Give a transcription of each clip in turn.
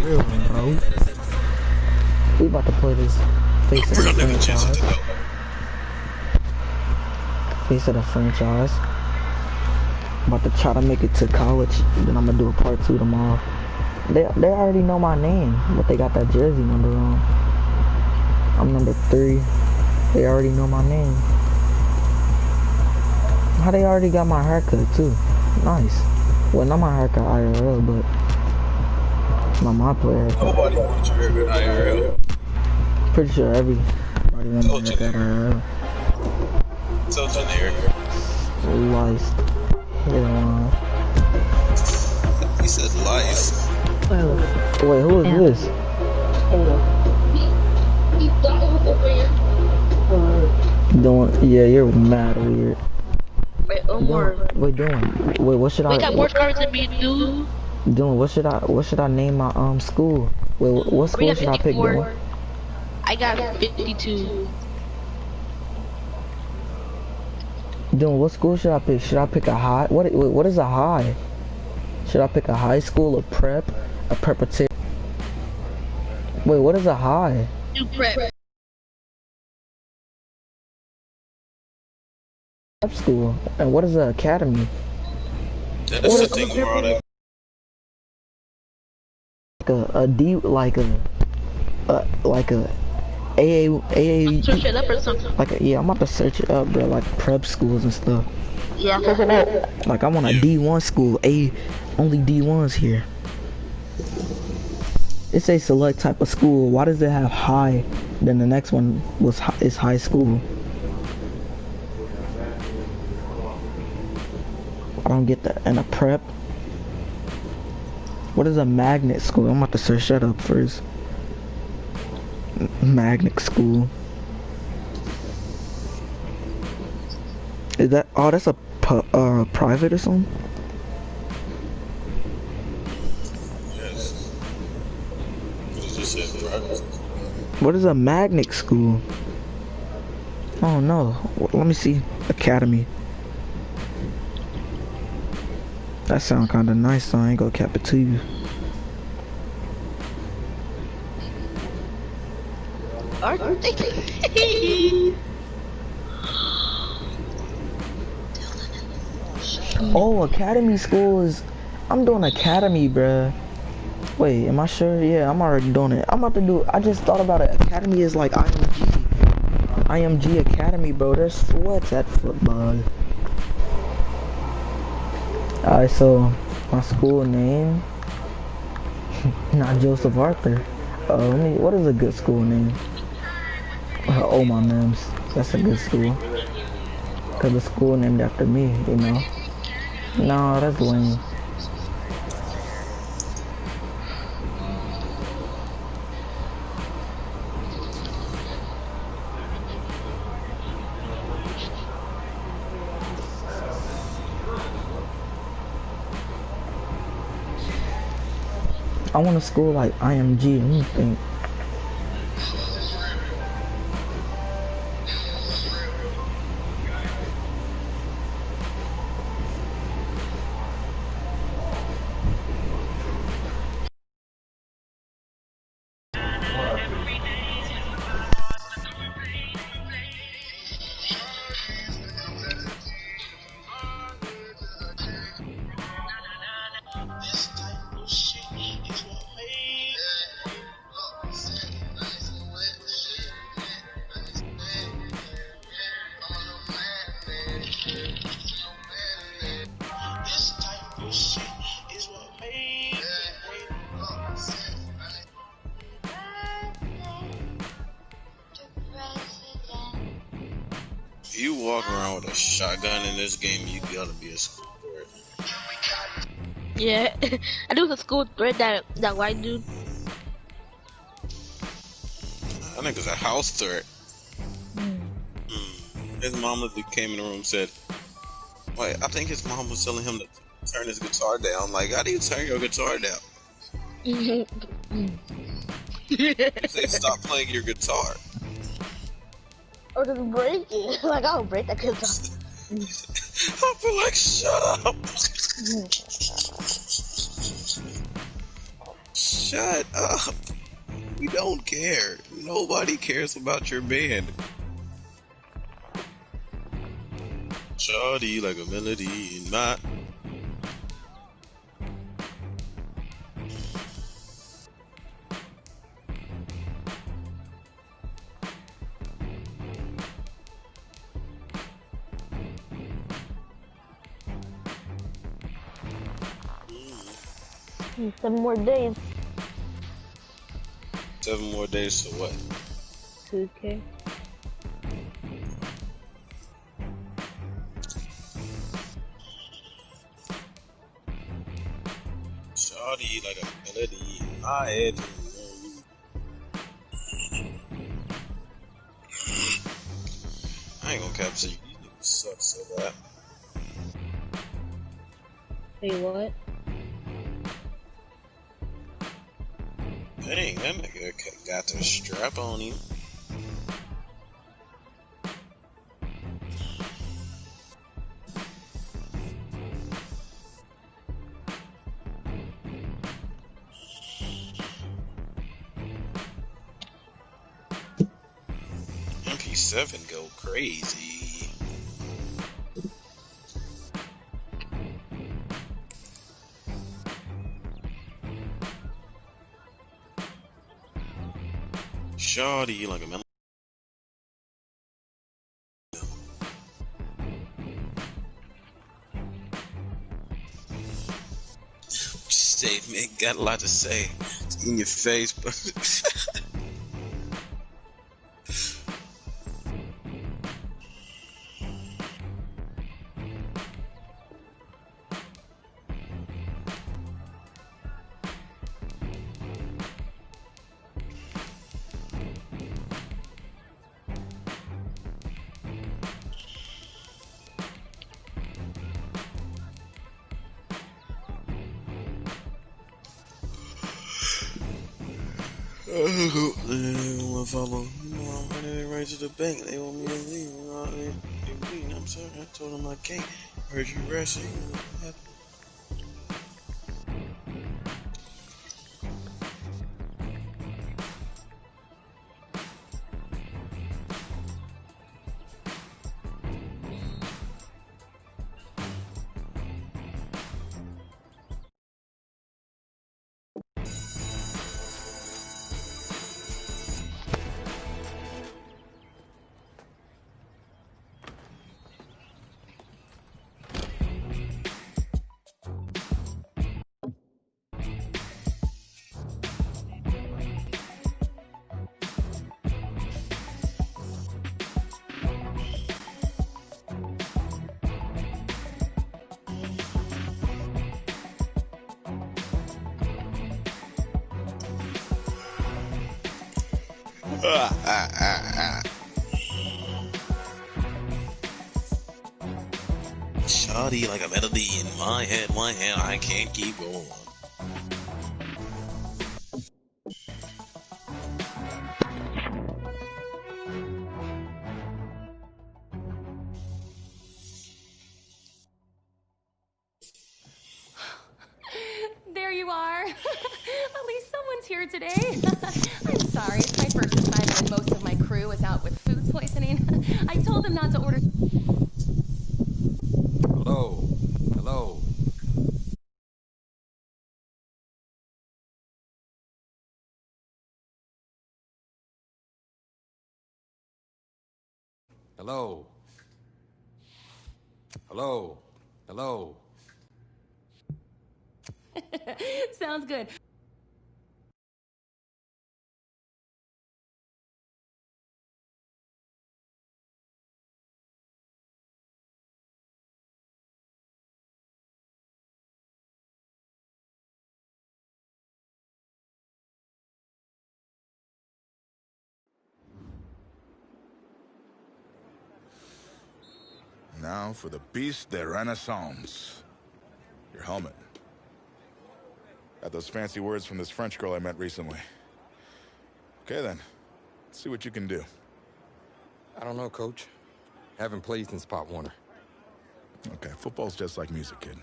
real one, bro. We about to play this face of the franchise. Face of the franchise. I'm about to try to make it to college. Then I'm gonna do a part 2 tomorrow. They already know my name, but they got that jersey number on. I'm number 3. They already know my name. How they already got my haircut too? Nice. Well, not my haircut IRL, but not my player haircut. Nobody wants your haircut IRL. Pretty sure everybody wants my haircut IRL. So generic. Lice. Yeah. He said lice. Wait, who is this? Doing? Yeah, you're mad weird. Wait, Omar. Wait, what should I? We got more cards than me, dude. Doing? What should I name my school? Wait, what school should I pick? Doing? I got 52. Doing? What school should I pick? Should I pick a high? What is a high? Should I pick a high school, a preparatory? Wait, what is a high? You prep. Prep school. And what is an academy? That's the thing where all that. Like a AA. Search it up or something. Yeah, I'm about to search it up, bro. Like prep schools and stuff. Yeah, search it up. Like I want a D1 school. Only D1s here. It's a select type of school. Why does it have high? Then the next one is high school. I don't get that. And a prep. What is a magnet school? I'm about to search that up first. Magnet school. Is that? Oh, that's a private or something. Yes. It just said private. What is a magnet school? Oh no. Let me see. Academy. That sound kinda nice, so I ain't gonna cap it to you. Oh, academy school is... I'm doing academy, bruh. Wait, am I sure? Yeah, I'm already doing it. I'm about to do... I just thought about it. Academy is like IMG. IMG Academy, bro. There's sweats at football. Alright, so... my school name... not Joseph Arthur. What is a good school name? Oh, my mems. That's a good school. Cause the school named after me, you know. No, that's lame. I want a school like IMG. Let me think. If you walk around with a shotgun in this game, you gotta be a school threat. Yeah, I do the school threat that white dude. I think it's a house threat. His mama came in the room and said, "Wait, I think his mom was telling him to turn his guitar down." Like, how do you turn your guitar down? He said, "Stop playing your guitar." Or just break it. Like, I'll break that guitar. I feel like, shut up. Shut up. We don't care. Nobody cares about your band. Shawty like a melody in my... In 7 more days. 7 more days to what? 2K. Shawty like a melody in my head. I ain't gonna cap to you. These niggas suck so bad. Say what? Dang, that nigga got the strap on him. MP7 go crazy. Shawty like a melody. Statement, got a lot to say. It's in your face, but I follow. I'm running right to the bank. They want me to leave. I'm sorry. I told them I can't. Heard you rushing. Shawty like a melody in my head, I can't keep going. There you are. At least someone's here today. I'm sorry, it's my first assignment and most of my crew is out with food poisoning. I told them not to order... Hello. Hello. Hello. Hello. Hello. Sounds good. Now for the piece de renaissance. Your helmet. Got those fancy words from this French girl I met recently. Okay then, let's see what you can do. I don't know, Coach. Haven't played since Pop Warner. Okay, football's just like music, kid.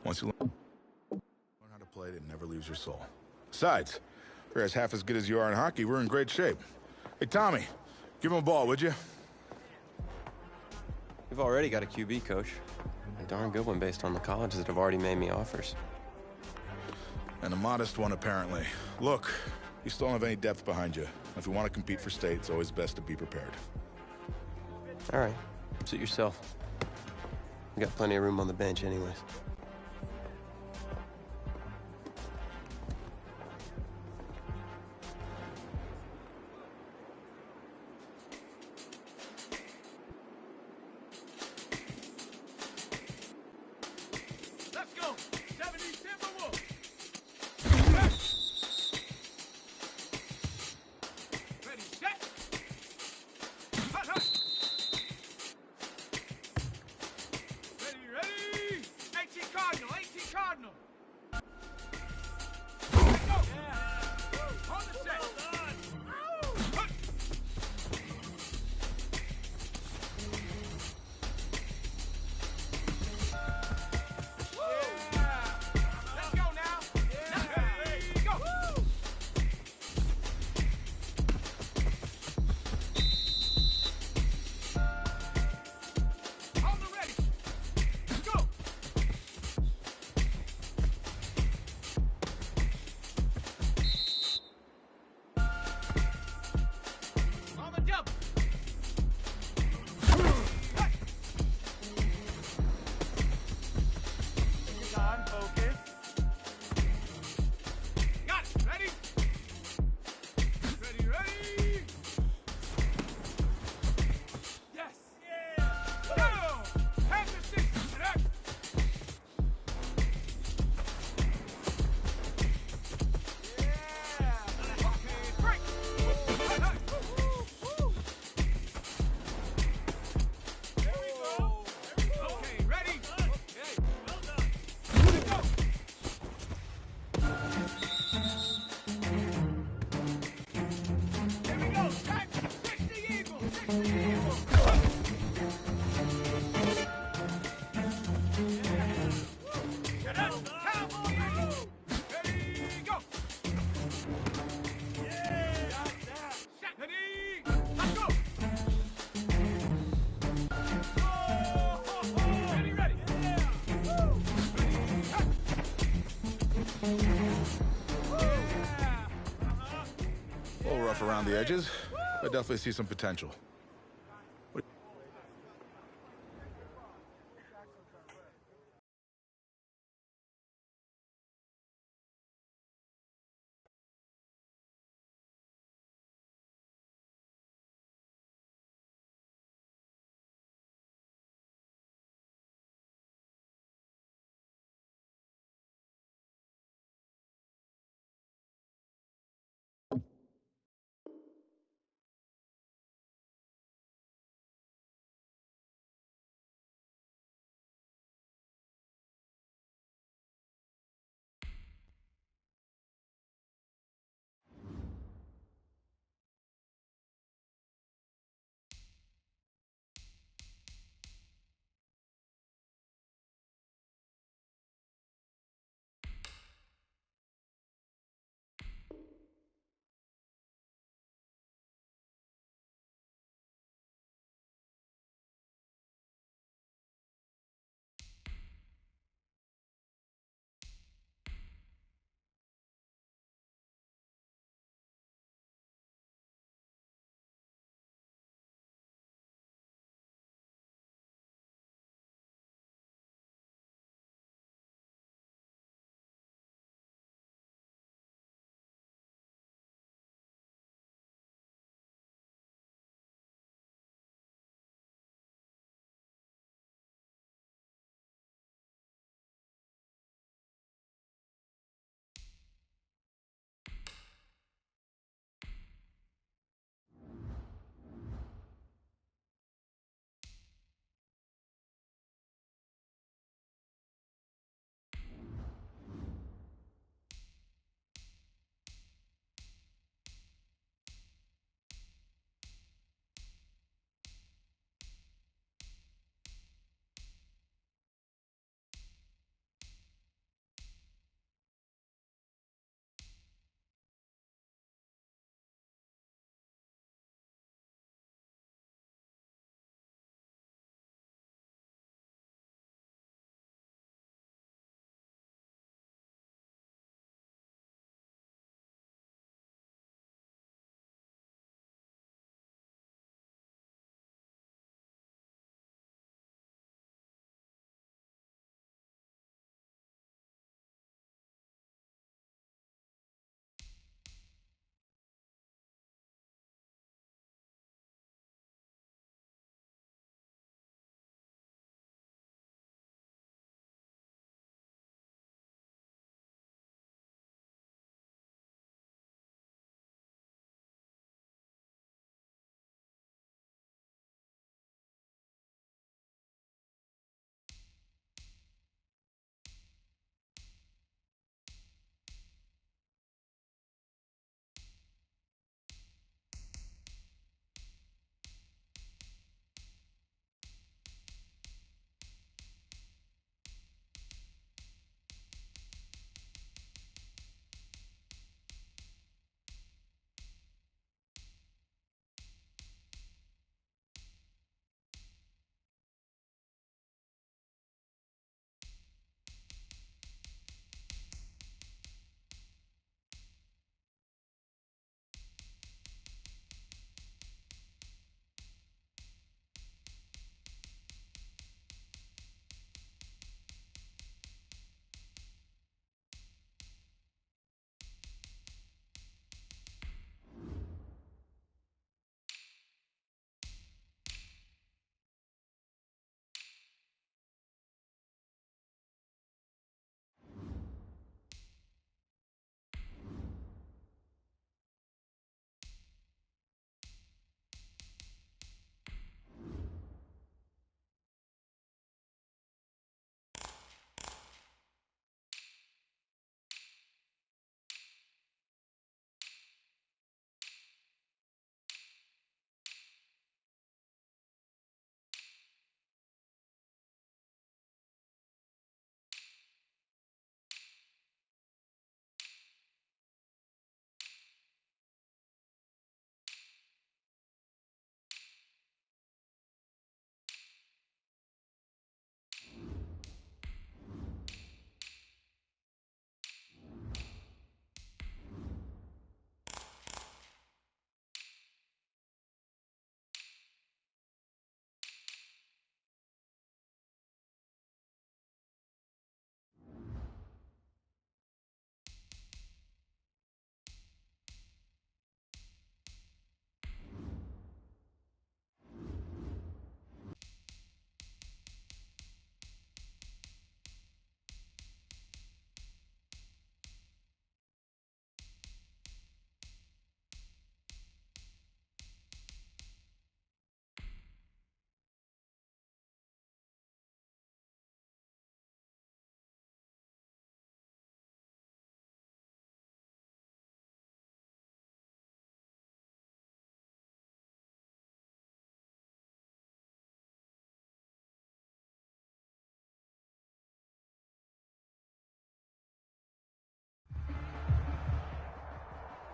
Once you learn how to play it, it never leaves your soul. Besides, if you're as half as good as you are in hockey, we're in great shape. Hey, Tommy, give him a ball, would you? We've already got a QB, Coach. A darn good one based on the colleges that have already made me offers. And a modest one, apparently. Look, you still don't have any depth behind you. If you want to compete for state, it's always best to be prepared. All right, suit yourself. We got plenty of room on the bench anyways. Let's go! 70 Timberwolves! Ready, set! Hut, hut! Ready, ready! 18 Cardinal, 18 Cardinal! Let's go! Yeah! On the set! Hut. Yeah! Let's go now! Ready, go! On the ready! Let's go! On the double! Hut. Focus on, focus. Got it, ready? Ready, ready! Yes! Yeah! Go! Have the six! Set. Yeah! Okay, break! Hut, hut. There we go! Okay, ready? Okay, well done. Let's go! Here we go! Time! 60 Eagles! 60 Eagles! Shut up! Cowboy Eagles! Ready, go! Yeah! Got that! Set! Ready! Let's go! Oh, ho, ho. Ready, ready! Yeah! Woo! Ready, hut. Yeah! A little rough around the edges. I definitely see some potential.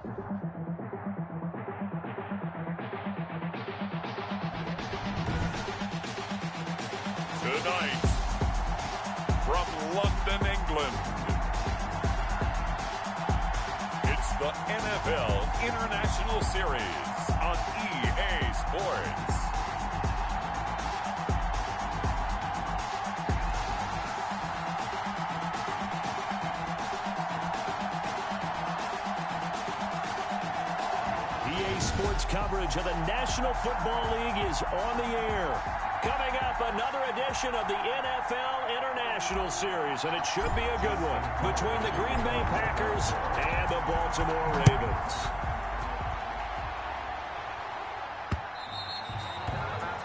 Tonight, from London, England, it's the NFL International Series on EA Sports. EA Sports coverage of the National Football League is on the air. Coming up, another edition of the NFL International Series, and it should be a good one, between the Green Bay Packers and the Baltimore Ravens.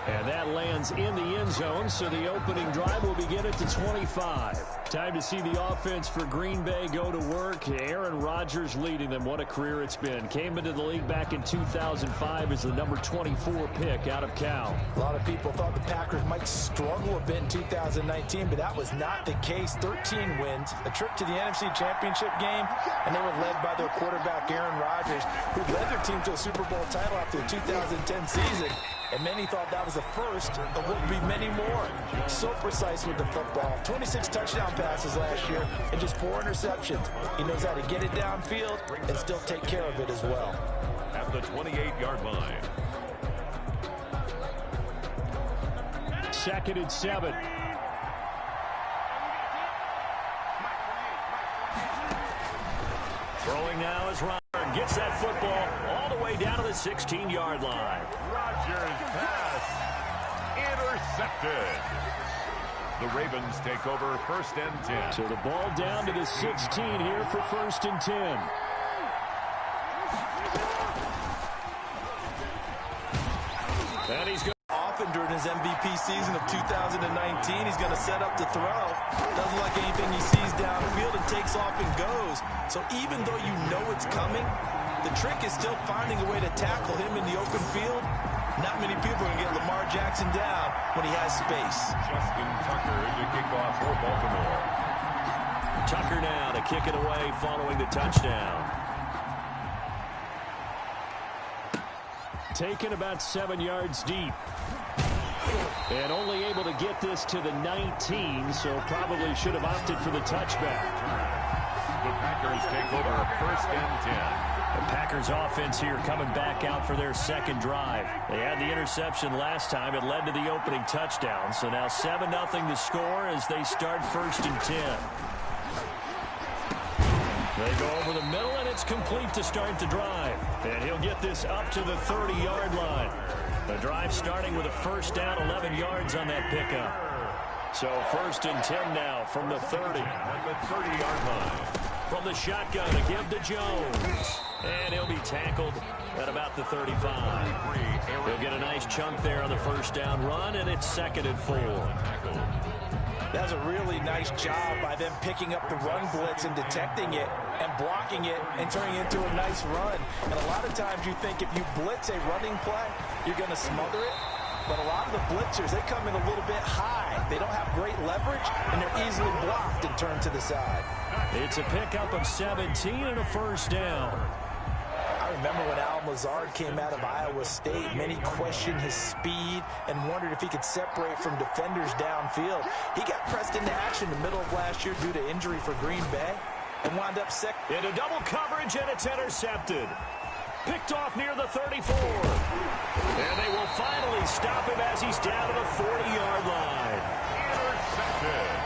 And that lands in the end zone, so the opening drive will begin at the 25. Time to see the offense for Green Bay go to work. Aaron Rodgers leading them. What a career it's been. Came into the league back in 2005 as the number 24 pick out of Cal. A lot of people thought the Packers might struggle a bit in 2019, but that was not the case. 13 wins, a trip to the NFC Championship game, and they were led by their quarterback, Aaron Rodgers, who led their team to a Super Bowl title after the 2010 season. And many thought that was the first of what would be many more. So precise with the football. 26 touchdown passes last year and just 4 interceptions. He knows how to get it downfield and still take care of it as well. At the 28-yard line. 2nd and 7. Throwing now is Rodgers. Gets that football all the way down to the 16-yard line. Rodgers pass intercepted. The Ravens take over 1st and 10. So the ball down to the 16 here for 1st and 10. And he's going. Often during his MVP season of 2019, he's going to set up to throw. Doesn't like anything he sees downfield and takes off and goes. So even though you know it's coming, the trick is still finding a way to tackle him in the open field. Not many people are going to get Lamar Jackson down when he has space. Justin Tucker to kick off for Baltimore. Tucker now to kick it away following the touchdown. Taken about 7 yards deep. And only able to get this to the 19, so probably should have opted for the touchback. The Packers take over 1st and 10. The Packers offense here coming back out for their 2nd drive. They had the interception last time. It led to the opening touchdown. So now 7-0 the score as they start 1st and 10. They go over the middle, and it's complete to start the drive. And he'll get this up to the 30-yard line. The drive starting with a 1st down, 11 yards on that pickup. So 1st and 10 now from the 30. At the 30-yard line. From the shotgun to give to Jones. And he'll be tackled at about the 35. He'll get a nice chunk there on the 1st down run, and it's 2nd and 4. That was a really nice job by them picking up the run blitz and detecting it and blocking it and turning it into a nice run. And a lot of times you think if you blitz a running play, you're going to smother it. But a lot of the blitzers, they come in a little bit high. They don't have great leverage, and they're easily blocked and turned to the side. It's a pickup of 17 and a 1st down. I remember when Al Lazard came out of Iowa State, many questioned his speed and wondered if he could separate from defenders downfield. He got pressed into action in the middle of last year due to injury for Green Bay and wound up into double coverage, and it's intercepted. Picked off near the 34. And they will finally stop him as he's down to the 40-yard line. Intercepted.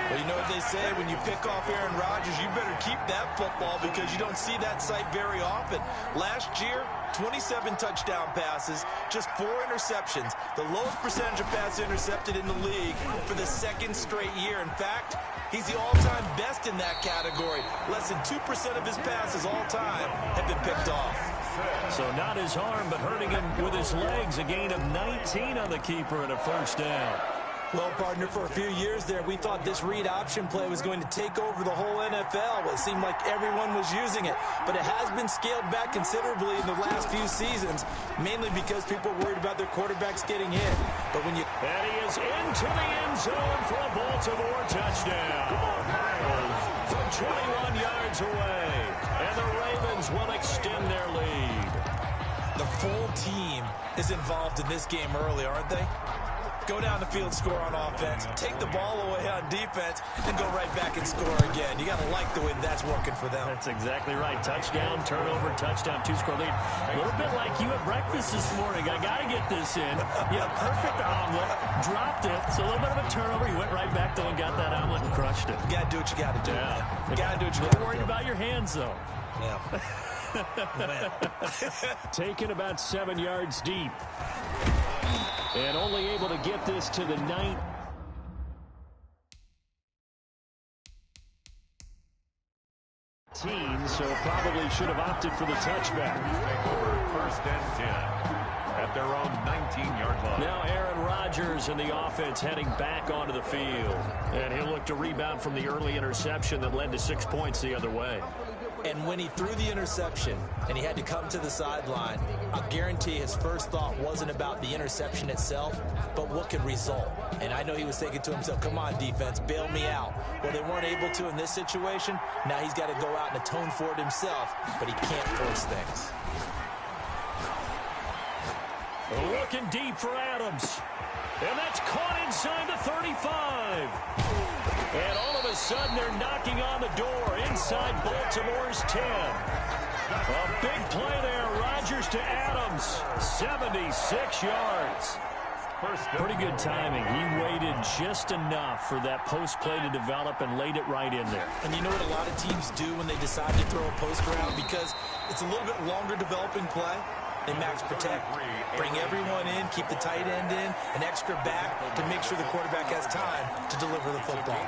Well, you know what they say, when you pick off Aaron Rodgers, you better keep that football because you don't see that sight very often. Last year, 27 touchdown passes, just 4 interceptions, the lowest percentage of passes intercepted in the league for the 2nd straight year. In fact, he's the all-time best in that category. Less than 2% of his passes all time have been picked off. So not his arm, but hurting him with his legs. A gain of 19 on the keeper and a 1st down. Well, partner, for a few years there, we thought this read option play was going to take over the whole NFL. It seemed like everyone was using it, but it has been scaled back considerably in the last few seasons, mainly because people are worried about their quarterbacks getting hit. But when you... And he is into the end zone for a Baltimore touchdown. From 21 yards away. And the Ravens will extend The full team is involved in this game early, aren't they? Go down the field, score on offense, take the ball away on defense, and go right back and score again. You got to like the way that's working for them. That's exactly right. Touchdown, turnover, touchdown, 2-score lead. A little bit like you at breakfast this morning. I got to get this in. You had a perfect omelet, dropped it, so a little bit of a turnover. You went right back though and got that omelet and crushed it. You got to do what you got to do. Yeah. You got to do what you got to do. Worried about your hands, though. Yeah. Taken about 7 yards deep. And only able to get this to the 9th. So probably should have opted for the touchback. First and 10 at their own 19-yard line. Now Aaron Rodgers and the offense heading back onto the field. And he'll look to rebound from the early interception that led to 6 points the other way. And when he threw the interception and he had to come to the sideline, I guarantee his first thought wasn't about the interception itself, but what could result. And I know he was thinking to himself, come on, defense, bail me out. Well, they weren't able to in this situation. Now he's got to go out and atone for it himself, but he can't force things. Looking deep for Adams. And that's caught inside the 35. And all of a sudden, they're knocking on the door inside Baltimore's 10. A big play there. Rodgers to Adams. 76 yards. Pretty good timing. He waited just enough for that post play to develop and laid it right in there. And you know what a lot of teams do when they decide to throw a post route? Because it's a little bit longer developing play. They max protect, bring everyone in, keep the tight end in, an extra back to make sure the quarterback has time to deliver the football.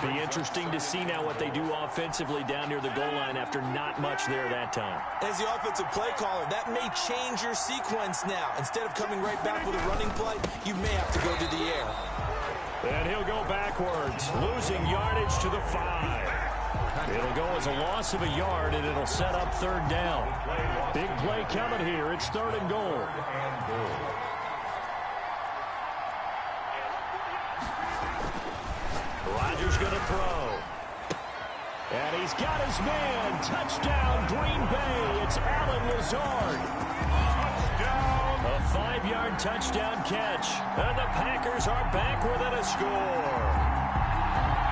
Be interesting to see now what they do offensively down near the goal line after not much there that time. As the offensive play caller, that may change your sequence now. Instead of coming right back with a running play, you may have to go to the air. And he'll go backwards, losing yardage to the 5. It'll go as a loss of a yard, and it'll set up 3rd down. Big play coming here. It's 3rd and goal. Rodgers going to throw. And he's got his man. Touchdown, Green Bay. It's Allen Lazard. Touchdown. A 5-yard touchdown catch. And the Packers are back within a score.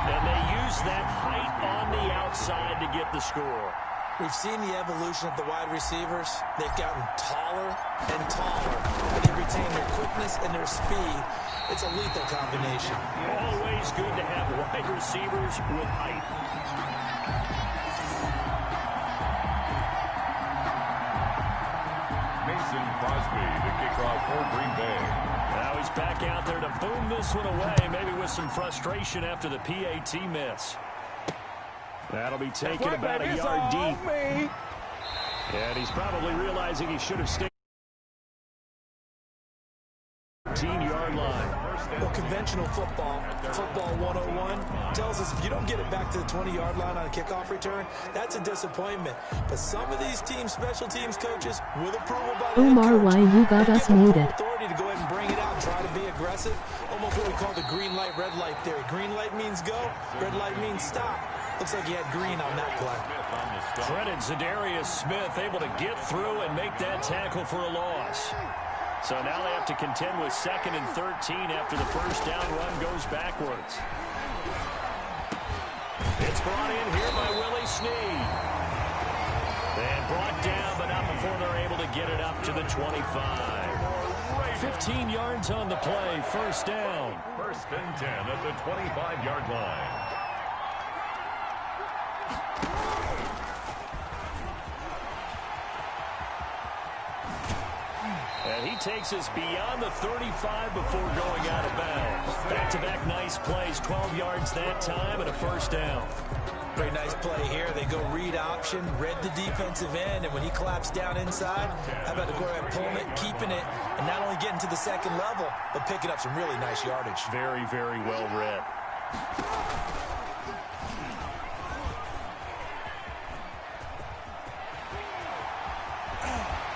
And they use that height on the outside to get the score. We've seen the evolution of the wide receivers. They've gotten taller and taller. They retain their quickness and their speed. It's a lethal combination. Always good to have wide receivers with height. Mason Crosby, the kickoff for Green Bay. Now he's back out there to boom this one away, maybe with some frustration after the PAT miss. That'll be taken about a yard deep. And he's probably realizing he should have stayed 15-yard line. Well, conventional football 101, tells us if you don't get it back to the 20-yard line on a kickoff return, that's a disappointment. But some of these special teams coaches, with approval by the Omar, why you got us muted? Authority to go ahead and bring it out, try to be aggressive. Almost what we call the green light, red light theory. Green light means go, red light means stop. Looks like he had green on that play. Credit Zadarius Smith, able to get through and make that tackle for a loss. So now they have to contend with 2nd and 13 after the first down run goes backwards. It's brought in here by Willie Snead. And brought down, but not before they're able to get it up to the 25. 15 yards on the play, first down. 1st and 10 at the 25-yard line. And he takes us beyond the 35 before going out of bounds. Back-to-back nice plays, 12 yards that time and a first down. Very nice play here. They go read option, read the defensive end, and when he collapsed down inside, how about the quarterback pulling it, keeping it, and not only getting to the 2nd level, but picking up some really nice yardage. Very, very well read.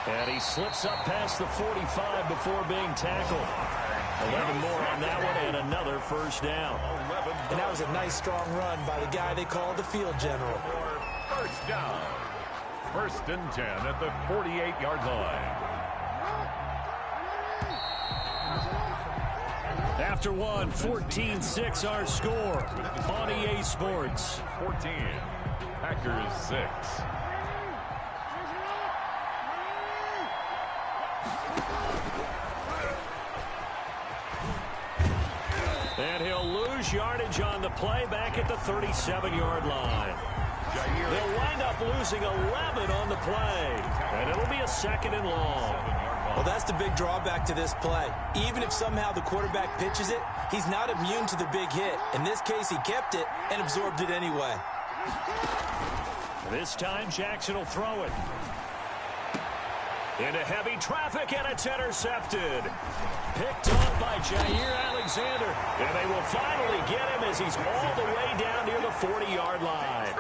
And he slips up past the 45 before being tackled. 11 more on that one and another first down. And that was a nice strong run by the guy they call the field general. First down. First and 10 at the 48-yard line. After one, 14-6 our score on EA Sports. 14, Packers 6. And he'll lose yardage on the play back at the 37-yard line. They'll wind up losing 11 on the play. And it'll be a 2nd and long. Well, that's the big drawback to this play. Even if somehow the quarterback pitches it, he's not immune to the big hit. In this case, he kept it and absorbed it anyway. This time, Jackson will throw it. Into heavy traffic, and it's intercepted. Picked off by Jair Alexander. And they will finally get him as he's all the way down near the 40-yard line.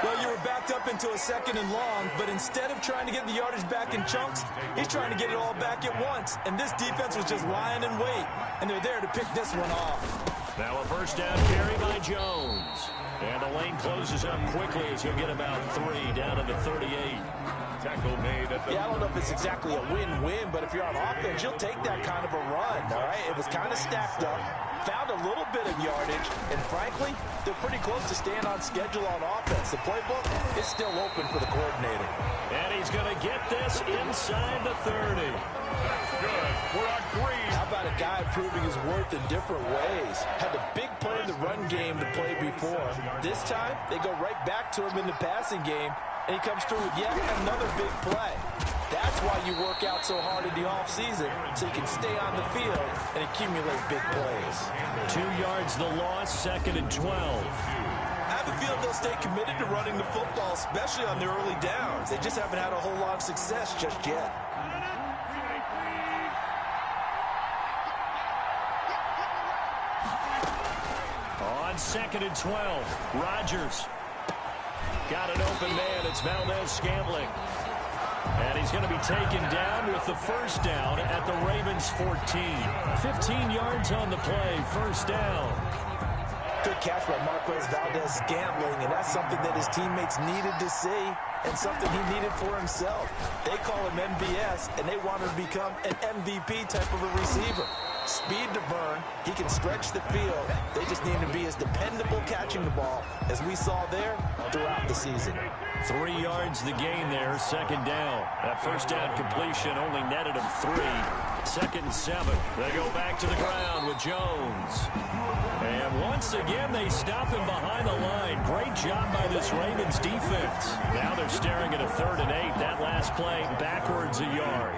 Well, you were backed up into a 2nd and long, but instead of trying to get the yardage back in chunks, he's trying to get it all back at once. And this defense was just lying in wait, and they're there to pick this one off. Now a first down carry by Jones. And the lane closes up quickly as he'll get about 3 down to the 38. Tackle made at the... Yeah, I don't know if it's exactly a win-win, but if you're on offense, you'll take that kind of a run, all right? It was kind of stacked up, found a little bit of yardage, and frankly, they're pretty close to staying on schedule on offense. The playbook is still open for the coordinator. And he's going to get this inside the 30. That's good. We're on 3. How about a guy proving his worth in different ways? Had the big play in the run game to play before. This time, they go right back to him in the passing game, and he comes through with yet another big play. That's why you work out so hard in the offseason, so you can stay on the field and accumulate big plays. 2 yards the loss, 2nd and 12. I have a feeling they'll stay committed to running the football, especially on their early downs. They just haven't had a whole lot of success just yet. On 2nd and 12, Rodgers. Got an open man. It's Valdez-Scantling. And he's going to be taken down with the first down at the Ravens 14. 15 yards on the play, first down. Good catch by Marquez Valdez-Scantling, and that's something that his teammates needed to see and something he needed for himself. They call him MVS, and they want him to become an MVP type of a receiver. Speed to burn. He can stretch the field. They just need him to be as dependable catching the ball as we saw there throughout the season. 3 yards the gain there, 2nd down. That first down completion only netted him 3. 2nd and 7. They go back to the ground with Jones. And once again, they stop him behind the line. Great job by this Ravens defense. Now they're staring at a 3rd and 8. That last play backwards a yard.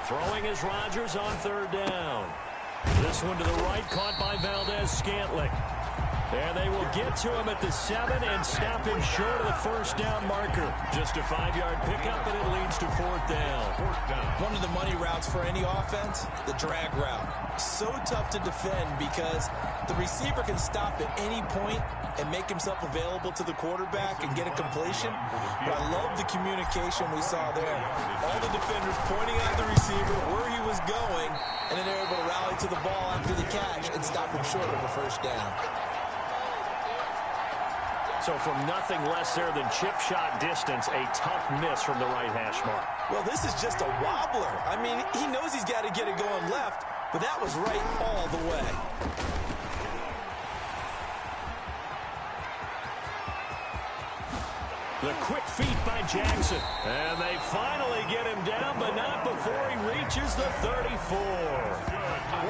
Throwing is Rodgers on 3rd down. This one to the right, caught by Valdez-Scantling. And they will get to him at the 7 and stop him short of the first down marker. Just a 5-yard pickup, and it leads to 4th down. One of the money routes for any offense, the drag route. So tough to defend because the receiver can stop at any point and make himself available to the quarterback and get a completion. But I love the communication we saw there. All the defenders pointing at the receiver where he was going, and then they're able to rally to the ball after the catch and stop him short of a first down. So from nothing less there than chip shot distance, a tough miss from the right hash mark. Well, this is just a wobbler. I mean, he knows he's got to get it going left, but that was right all the way. The quick feet by Jackson. And they finally get him down, but not before he reaches the 34.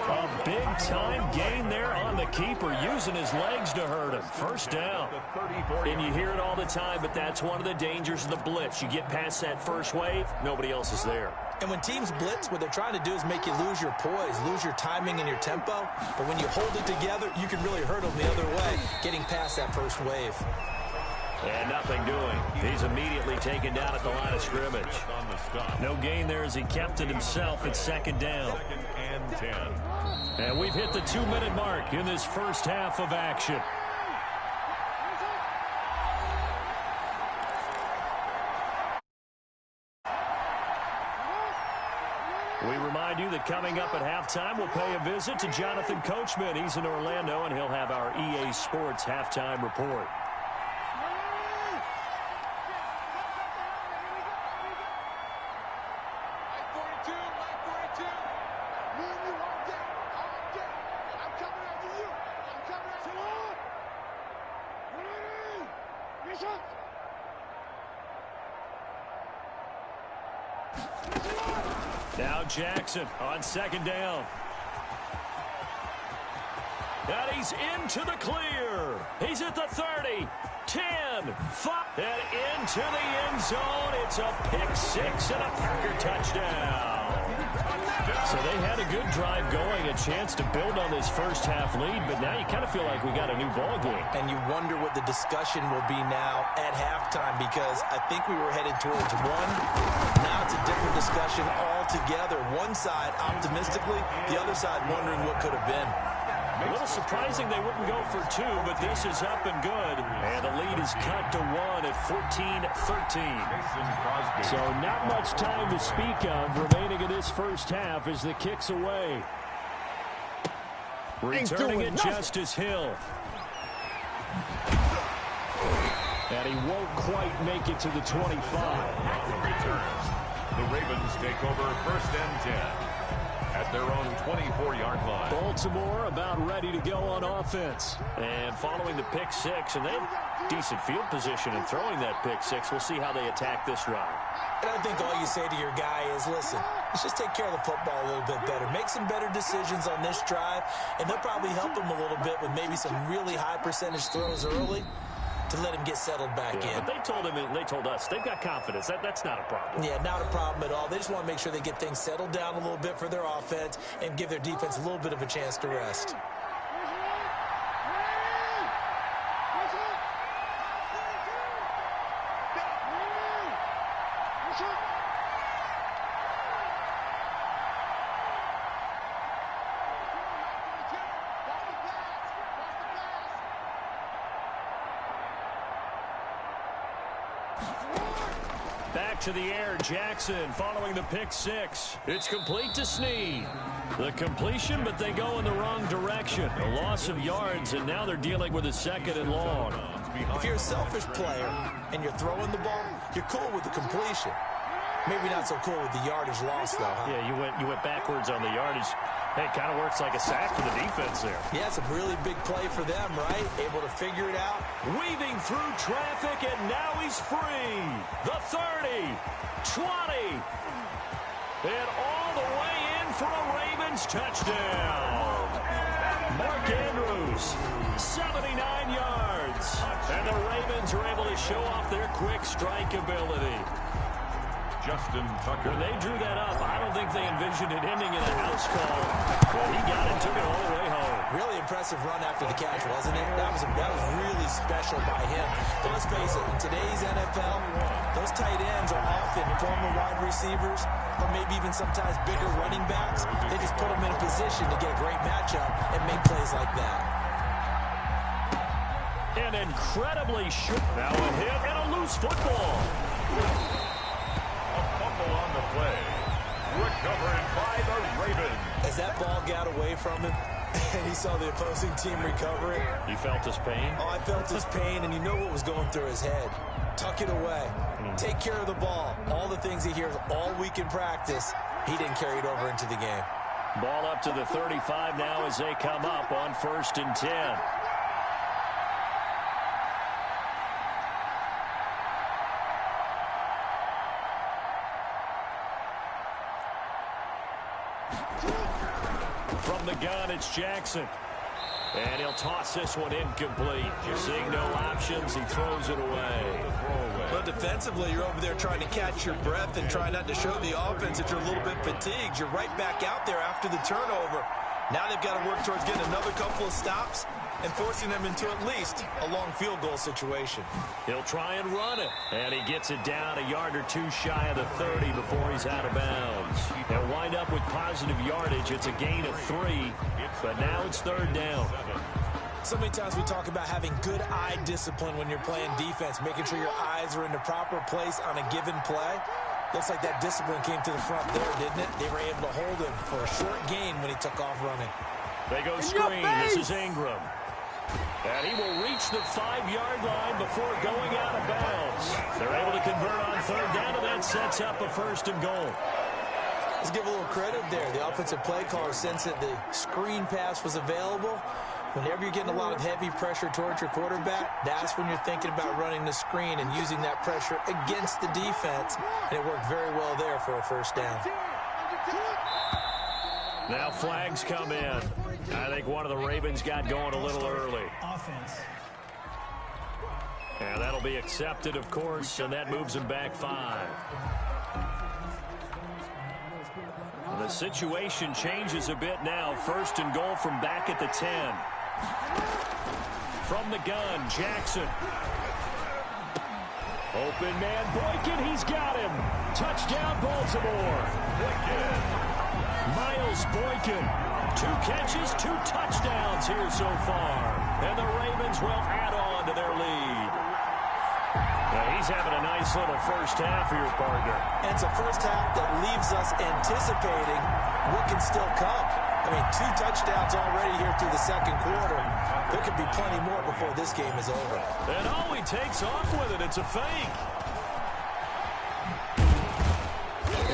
A big-time gain there on the keeper, using his legs to hurt him. First down. And you hear it all the time, but that's one of the dangers of the blitz. You get past that first wave, nobody else is there. And when teams blitz, what they're trying to do is make you lose your poise, lose your timing and your tempo. But when you hold it together, you can really hurt them the other way, getting past that first wave. And nothing doing. He's immediately taken down at the line of scrimmage. No gain there as he kept it himself at 2nd down. 2nd and 10. And we've hit the 2-minute mark in this first half of action. We remind you that coming up at halftime, we'll pay a visit to Jonathan Coachman. He's in Orlando, and he'll have our EA Sports halftime report. Now Jackson on second down. And he's into the clear. He's at the 30, 10, 5, and into the end zone. It's a pick six and a Packer touchdown. So they had a good drive going, a chance to build on this first half lead, but now you kind of feel like we got a new ball game. And you wonder what the discussion will be now at halftime, because I think we were headed towards one. Now it's a different discussion altogether. One side optimistically, the other side wondering what could have been. A little surprising they wouldn't go for two, but this is up and good. And the lead is cut to 1 at 14-13. So not much time to speak of remaining in this first half as the kick's away. Returning it, Justice Hill. And he won't quite make it to the 25. Returns. The Ravens take over 1st and 10. At their own 24-yard line. Baltimore about ready to go on offense. And following the pick six, and they have decent field position in throwing that pick six. We'll see how they attack this drive. And I think all you say to your guy is, listen, let's just take care of the football a little bit better. Make some better decisions on this drive, and they'll probably help him a little bit with maybe some really high percentage throws early to let him get settled back in. But they told him, and they told us, they've got confidence. That's not a problem. Yeah, not a problem at all. They just want to make sure they get things settled down a little bit for their offense and give their defense a little bit of a chance to rest. Back to the air, Jackson following the pick six. It's complete to Snead. The completion, but they go in the wrong direction. A loss of yards, and now they're dealing with a 2nd and long. If you're a selfish player and you're throwing the ball, you're cool with the completion. Maybe not so cool with the yardage loss, though, huh? Yeah, you went backwards on the yardage. Hey, it kind of works like a sack for the defense there. Yeah, it's a really big play for them, right? Able to figure it out. Weaving through traffic, and now he's free. The 30, 20, and all the way in for a Ravens touchdown. Mark Andrews, 79 yards. And the Ravens are able to show off their quick strike ability. Justin Tucker. When they drew that up, I don't think they envisioned it ending in a house call. But he got it, took it all the way home. Really impressive run after the catch, wasn't it? That was really special by him. But let's face it, in today's NFL, those tight ends are often former wide receivers or maybe even sometimes bigger running backs. They just put them in a position to get a great matchup and make plays like that. An incredibly short. Now a hit and a loose football. On the play. Recovered by the Ravens. As that ball got away from him and he saw the opposing team recover it. You felt his pain? Oh, I felt his pain, and you know what was going through his head. Tuck it away. Take care of the ball. All the things he hears all week in practice, he didn't carry it over into the game. Ball up to the 35 now as they come up on 1st and 10. From the gun, it's Jackson. And he'll toss this one incomplete. Seeing no options, he throws it away. But defensively, you're over there trying to catch your breath and try not to show the offense that you're a little bit fatigued. You're right back out there after the turnover. Now they've got to work towards getting another couple of stops and forcing them into at least a long field goal situation. He'll try and run it. And he gets it down a yard or two shy of the 30 before he's out of bounds. They'll wind up with positive yardage. It's a gain of 3, but now it's 3rd down. So many times we talk about having good eye discipline when you're playing defense, making sure your eyes are in the proper place on a given play. Looks like that discipline came to the front there, didn't it? They were able to hold him for a short gain when he took off running. They go screen. This is Ingram. And he will reach the 5-yard line before going out of bounds. They're able to convert on third down, and that sets up a 1st and goal. Let's give a little credit there. The offensive play caller sensed that the screen pass was available. Whenever you're getting a lot of heavy pressure towards your quarterback, that's when you're thinking about running the screen and using that pressure against the defense. And it worked very well there for a 1st down. Now flags come in. I think one of the Ravens got going a little early. Offense. And that'll be accepted, of course, and that moves him back 5. The situation changes a bit now. 1st and goal from back at the 10. From the gun, Jackson. Open man, Boykin, he's got him. Touchdown, Baltimore. Miles Boykin. 2 catches, 2 touchdowns here so far. And the Ravens will add on to their lead. Now he's having a nice little first half here, partner. And it's a first half that leaves us anticipating what can still come. I mean, 2 touchdowns already here through the second quarter. There could be plenty more before this game is over. And oh, he takes off with it. It's a fake.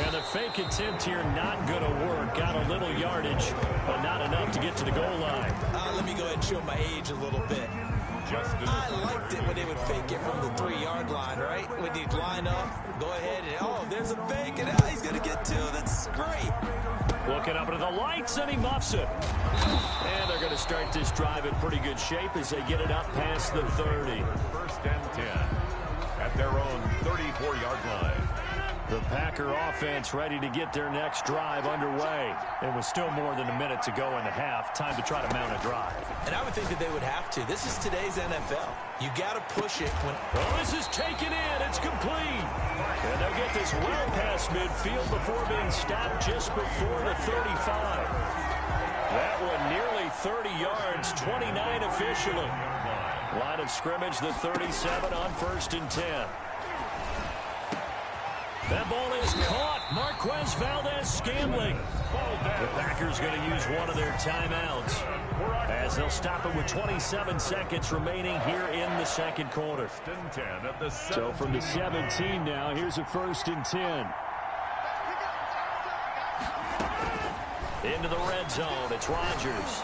And the fake attempt here not going to work. Got a little yardage, but not enough to get to the goal line. Let me go ahead and show my age a little bit. I liked it when they would fake it from the 3-yard line, right? When they'd line up, go ahead and, oh, there's a fake, and he's going to get 2. That's great. Looking up into the lights, and he muffs it. And they're going to start this drive in pretty good shape as they get it up past the 30. 1st and 10 at their own 34-yard line. The Packer offense ready to get their next drive underway. And with still more than a minute to go in the half, time to try to mount a drive. And I would think that they would have to. This is today's NFL. You got to push it when... Oh, this is taken in. It's complete. And they'll get this well past midfield before being stopped just before the 35. That one nearly 30 yards, 29 officially. Line of scrimmage, the 37 on 1st and 10. That ball is caught. Marquez Valdez-Scantling. The Packers going to use one of their timeouts as they'll stop it with 27 seconds remaining here in the second quarter. So from the 17 now, here's a 1st and 10. Into the red zone. It's Rodgers.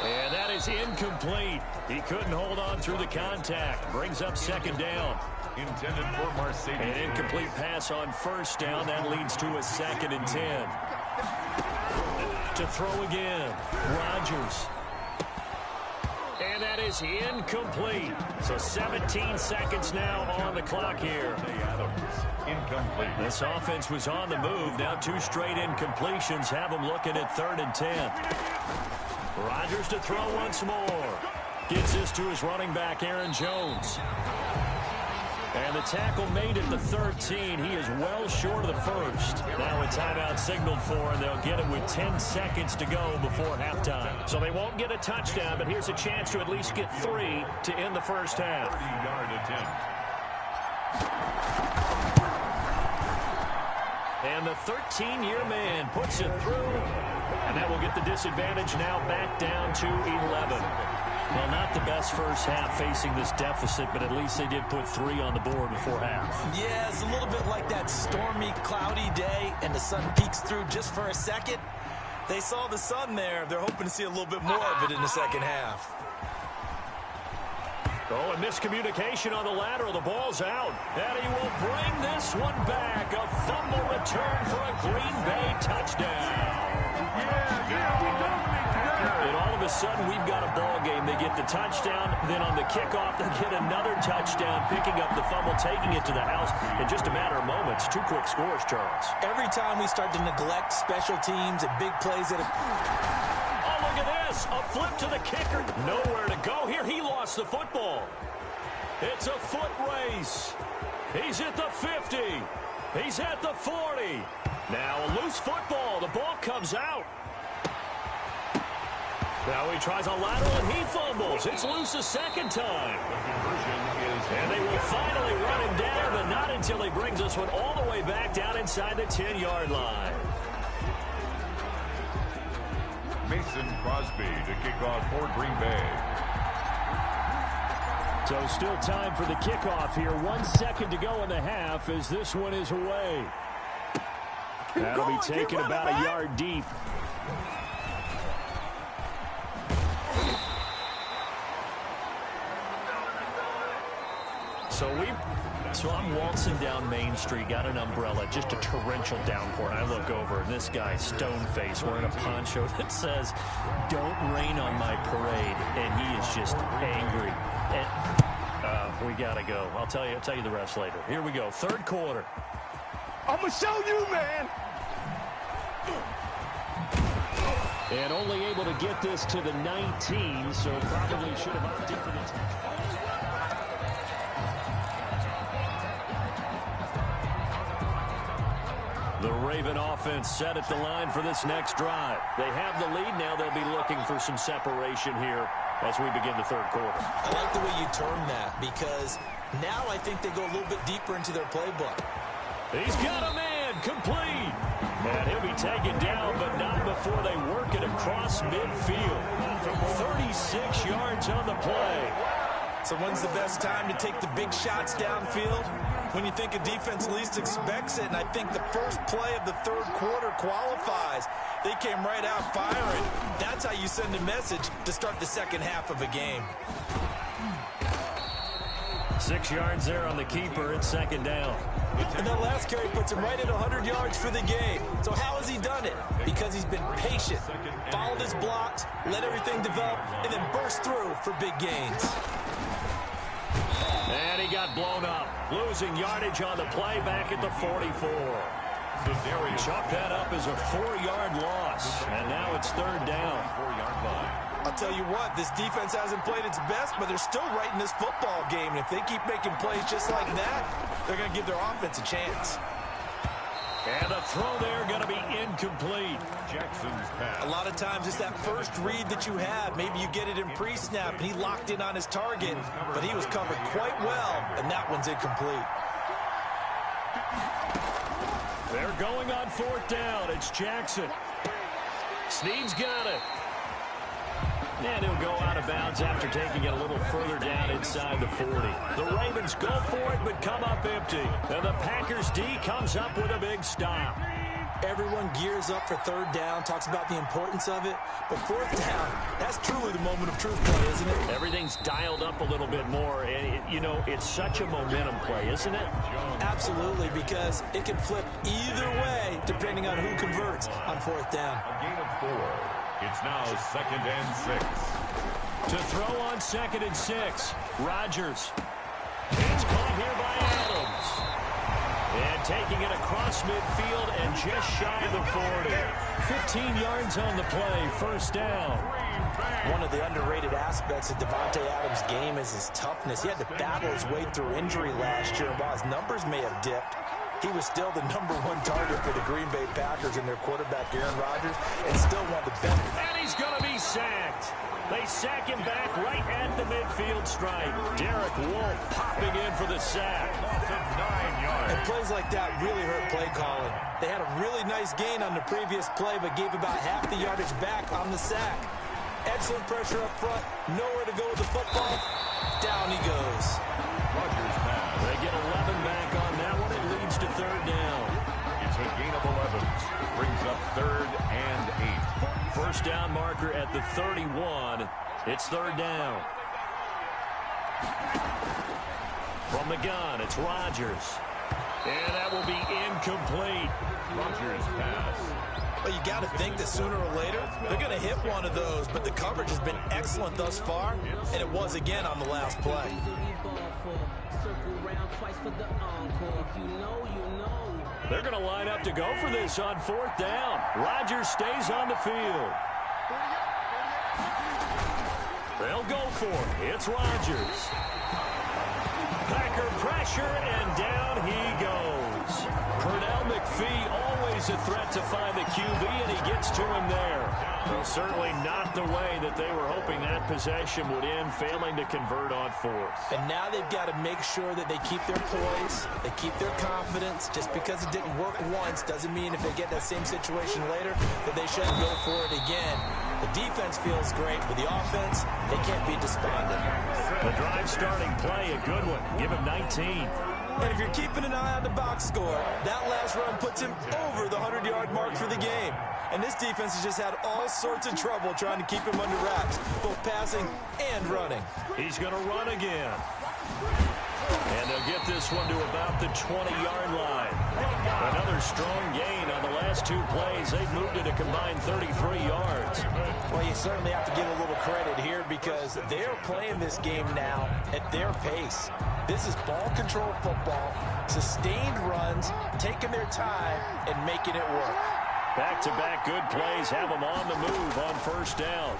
And that is incomplete. He couldn't hold on through the contact. Brings up 2nd down. Intended for Mercedes. An incomplete pass on 1st down. That leads to a 2nd and 10. To throw again. Rodgers. And that is incomplete. So 17 seconds now on the clock here. Incomplete. This offense was on the move. Now 2 straight incompletions have them looking at 3rd and 10. Rodgers to throw once more. Gets this to his running back, Aaron Jones. And the tackle made at the 13. He is well short of the 1st. Now a timeout signaled for, and they'll get it with 10 seconds to go before halftime. So they won't get a touchdown, but here's a chance to at least get 3 to end the first half. 30-yard attempt. And the 13-year man puts it through, and that will get the disadvantage now back down to 11. Well, not the best first half facing this deficit, but at least they did put 3 on the board before half. Yeah, it's a little bit like that stormy, cloudy day, and the sun peeks through just for a second. They saw the sun there. They're hoping to see a little bit more of it in the second half. Oh, and miscommunication on the lateral. The ball's out. And he will bring this one back. A fumble return for a Green Bay touchdown. And all of a sudden, we've got a ball game. They get the touchdown. Then on the kickoff, they get another touchdown, picking up the fumble, taking it to the house in just a matter of moments. 2 quick scores, Charles. Every time we start to neglect special teams and big plays that Oh, look at this. A flip to the kicker. Nowhere to go here. He lost the football. It's a foot race. He's at the 50. He's at the 40. Now a loose football. The ball comes out. Now he tries a lateral and he fumbles. It's loose a second time. And they will finally run him down, but not until he brings this one all the way back down inside the 10-yard line. Mason Crosby to kick off for Green Bay. So still time for the kickoff here. 1 second to go in the half as this one is away. That'll be taken about a yard deep. So I'm waltzing down Main Street, got an umbrella, just a torrential downpour, and I look over, and this guy's stone-faced wearing a poncho that says, "Don't rain on my parade," and he is just angry. And we got to go. I'll tell you the rest later. Here we go, third quarter. I'm going to show you, man. And only able to get this to the 19, so probably should have opted for the touchdown. The Raven offense set at the line for this next drive. They have the lead. Now they'll be looking for some separation here as we begin the third quarter. I like the way you term that because now I think they go a little bit deeper into their playbook. He's got a man complete. And he'll be taken down, but not before they work it across midfield. 36 yards on the play. So when's the best time to take the big shots downfield? When you think a defense least expects it, and I think the first play of the third quarter qualifies. They came right out firing. That's how you send a message to start the second half of a game. 6 yards there on the keeper. It's second down. And that last carry puts him right at 100 yards for the game. So how has he done it? Because he's been patient, followed his blocks, let everything develop, and then burst through for big gains. And he got blown up, losing yardage on the play back at the 44. Chalk that up as a 4-yard loss, and now it's third down. 4-yard line. I'll tell you what, this defense hasn't played its best, but they're still right in this football game. And if they keep making plays just like that, they're going to give their offense a chance. And the throw there going to be incomplete. Jackson's pass. A lot of times it's that first read that you have. Maybe you get it in pre-snap, and he locked in on his target, but he was covered quite well, and that one's incomplete. They're going on fourth down. It's Jackson. Snead's got it. And he'll go out of bounds after taking it a little further down inside the 40. The Ravens go for it, but come up empty. And the Packers D comes up with a big stop. Everyone gears up for third down, talks about the importance of it. But fourth down, that's truly the moment of truth play, isn't it? Everything's dialed up a little bit more. And, it's such a momentum play, isn't it? Absolutely, because it can flip either way depending on who converts on fourth down. A gain of 4. It's now 2nd and 6. To throw on 2nd and 6, Rodgers. It's caught here by Adams. And taking it across midfield and just shy of the 40. 15 yards on the play, first down. One of the underrated aspects of Davante Adams' game is his toughness. He had to battle his way through injury last year, and while his numbers may have dipped, he was still the #1 target for the Green Bay Packers and their quarterback, Aaron Rodgers, and still one of the best. And he's going to be sacked. They sack him back right at the midfield stripe. Derek Wolfe popping in for the sack. 9 yards. And plays like that really hurt play calling. They had a really nice gain on the previous play, but gave about half the yardage back on the sack. Excellent pressure up front. Nowhere to go with the football. Down he goes. Rodgers pass. They get 11 back on that one. It leads to third down. It's a gain of 11. Brings up 3rd and 8. First down marker at the 31. It's third down. From the gun, it's Rodgers. And that will be incomplete. Rodgers pass. Well, you got to think that sooner or later, they're going to hit one of those, but the coverage has been excellent thus far, and it was again on the last play. They're going to line up to go for this on fourth down. Rodgers stays on the field. They'll go for it. It's Rodgers. Packer pressure, and down he goes. is. Pernell McPhee, always a threat to find the QB, and he gets to him there. Well, certainly not the way that they were hoping that possession would end, failing to convert on fourth. And now they've got to make sure that they keep their poise, they keep their confidence. Just because it didn't work once doesn't mean if they get that same situation later that they shouldn't go for it again. The defense feels great, but the offense, they can't be despondent. The drive starting play, a good one. Give him 19. And if you're keeping an eye on the box score, that last run puts him over the 100-yard mark for the game. And this defense has just had all sorts of trouble trying to keep him under wraps, both passing and running. He's going to run again. And they'll get this one to about the 20-yard line. Another strong gain on the last two plays. They've moved it a combined 33 yards. Well, you certainly have to give a little credit here because they're playing this game now at their pace. This is ball control football, sustained runs, taking their time, and making it work. Back-to-back good plays have them on the move on first down.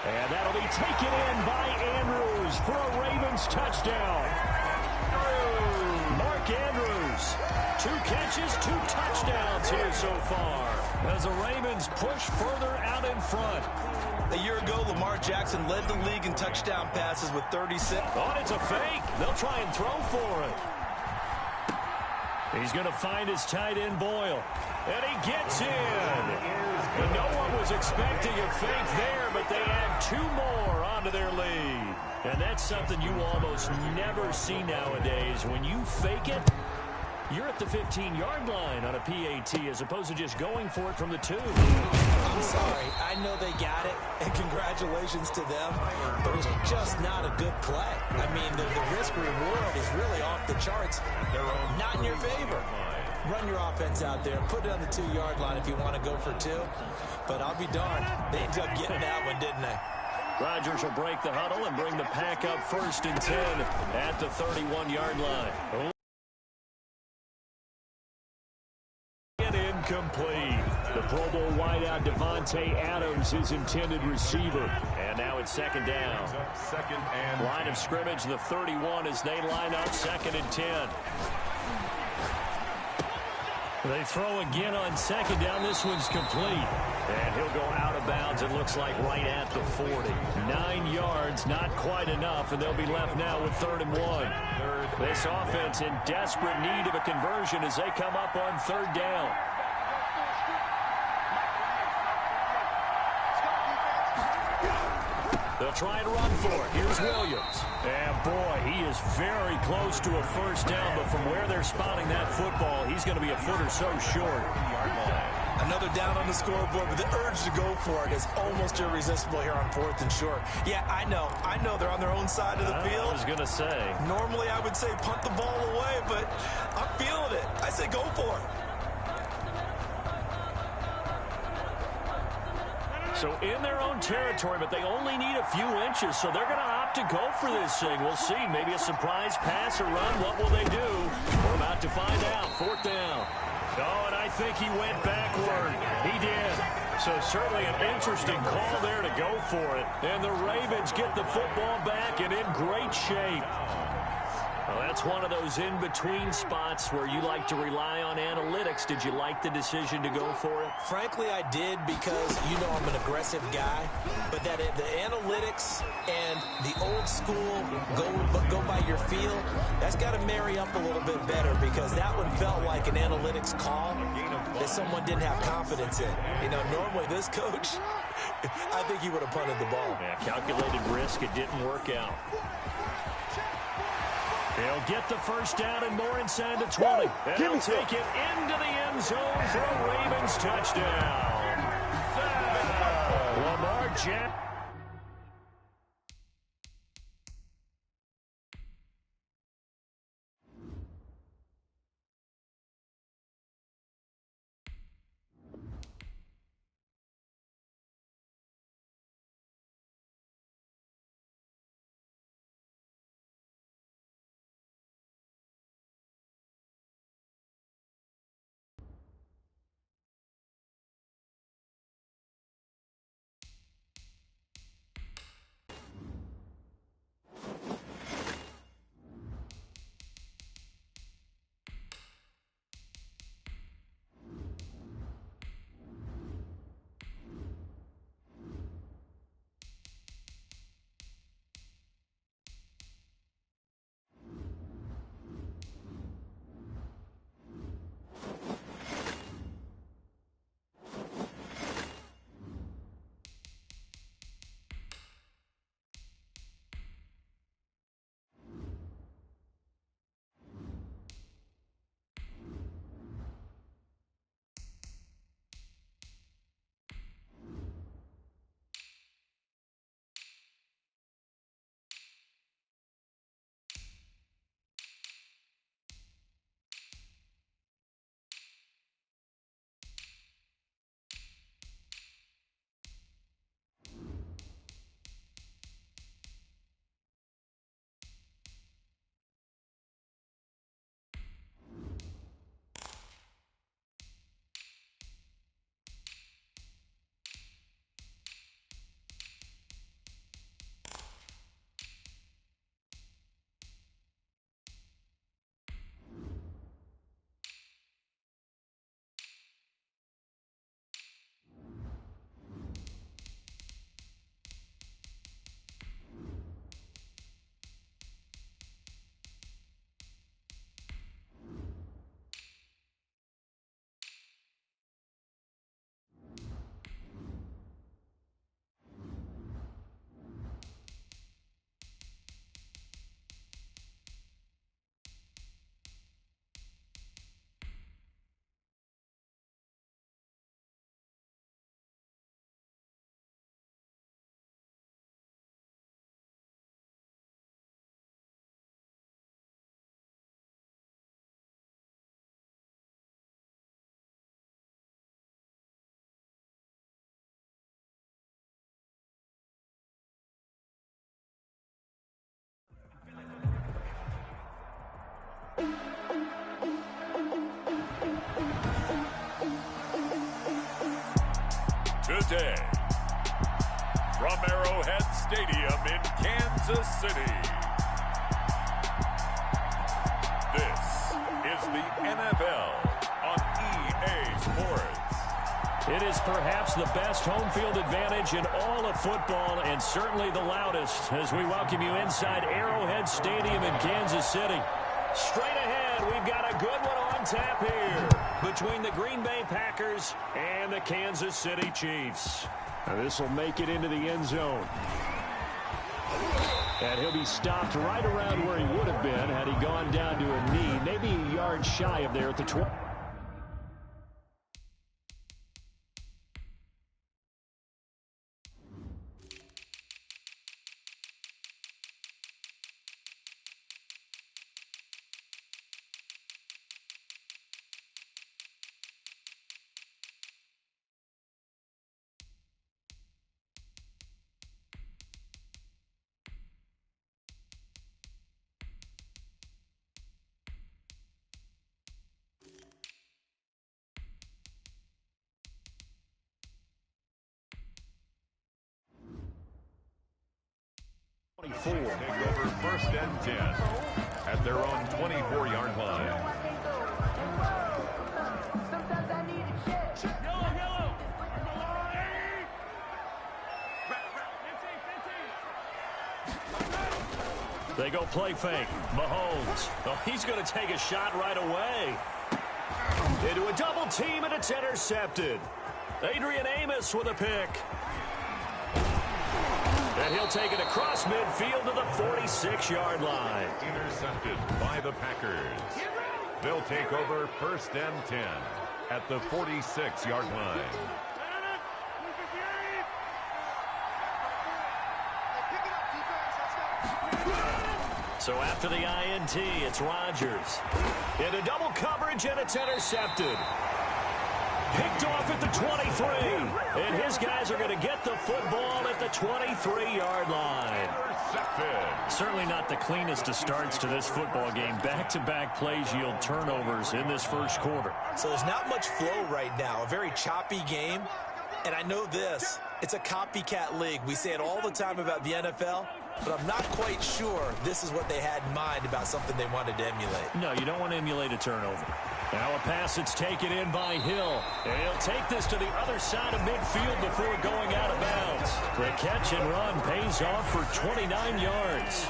And that'll be taken in by Andrews for a Ravens touchdown. Mark Andrews, 2 catches, 2 touchdowns here so far, as the Ravens push further out in front. A year ago, Lamar Jackson led the league in touchdown passes with 36. Oh, it's a fake. They'll try and throw for it. He's going to find his tight end, Boyle. And he gets in. And no one was expecting a fake there, but they add 2 more onto their lead. And that's something you almost never see nowadays. When you fake it, you're at the 15-yard line on a PAT as opposed to just going for it from the 2. I'm sorry. I know they got it, and congratulations to them, but it's just not a good play. I mean, the risk-reward is really off the charts. Not in your favor. Run your offense out there. Put it on the 2-yard line if you want to go for 2. But I'll be darned. They ended up getting that one, didn't they? Rodgers will break the huddle and bring the pack up 1st and 10 at the 31-yard line. Incomplete. The Pro Bowl wideout Devontae Adams, his intended receiver. And now it's 2nd down. Line of scrimmage, the 31 as they line up 2nd and 10. They throw again on 2nd down. This one's complete. And he'll go out of bounds, it looks like, right at the 40. 9 yards, not quite enough, and they'll be left now with 3rd and 1. This offense in desperate need of a conversion as they come up on 3rd down. They'll try and run for it. Here's Williams. And, boy, he is very close to a 1st down, but from where they're spotting that football, he's going to be a foot or so short. Another down on the scoreboard, but the urge to go for it is almost irresistible here on 4th and short. Yeah, I know they're on their own side of the field. I was going to say. Normally, I would say punt the ball away, but I'm feeling it. I say go for it. So in their own territory, but they only need a few inches, so they're going to opt to go for this thing. We'll see. Maybe a surprise pass or run. What will they do? We're about to find out. 4th down. Oh, and I think he went backward. He did. So certainly an interesting call there to go for it. And the Ravens get the football back and in great shape. Well, that's one of those in-between spots where you like to rely on analytics. Did you like the decision to go for it? Frankly, I did because, you know, I'm an aggressive guy. But that the analytics and the old school go by your feel, that's got to marry up a little bit better because that one felt like an analytics call that someone didn't have confidence in. You know, normally this coach, I think he would have punted the ball. Yeah, calculated risk. It didn't work out. They'll get the 1st down and more inside the 20. And they'll take it into the end zone for a Ravens touchdown. Lamar Jackson. Tuesday. From Arrowhead Stadium in Kansas City. This is the NFL on EA Sports. It is perhaps the best home field advantage in all of football, and certainly the loudest, as we welcome you inside Arrowhead Stadium in Kansas City. Straight ahead, we've got a good one on tap here between the Green Bay Packers and the Kansas City Chiefs. Now this will make it into the end zone. And he'll be stopped right around where he would have been had he gone down to a knee, maybe a yard shy of there at the 20. Take over 1st and 10 at their own 24-yard line. They go play fake. Mahomes. Oh, he's going to take a shot right away. Into a double team, and it's intercepted. Adrian Amos with a pick. And he'll take it across midfield to the 46-yard line. Intercepted by the Packers. They'll take over 1st and 10 at the 46-yard line. So after the INT, it's Rodgers. Into double coverage, and it's intercepted. Picked off at the 23. And his guys are going to get the football at the 23-yard line. Certainly not the cleanest of starts to this football game. Back-to-back plays yield turnovers in this first quarter. So there's not much flow right now. A very choppy game. And I know this. It's a copycat league. We say it all the time about the NFL. But I'm not quite sure this is what they had in mind about something they wanted to emulate. No, you don't want to emulate a turnover. Now a pass that's taken in by Hill. And he'll take this to the other side of midfield before going out of bounds. The catch and run pays off for 29 yards.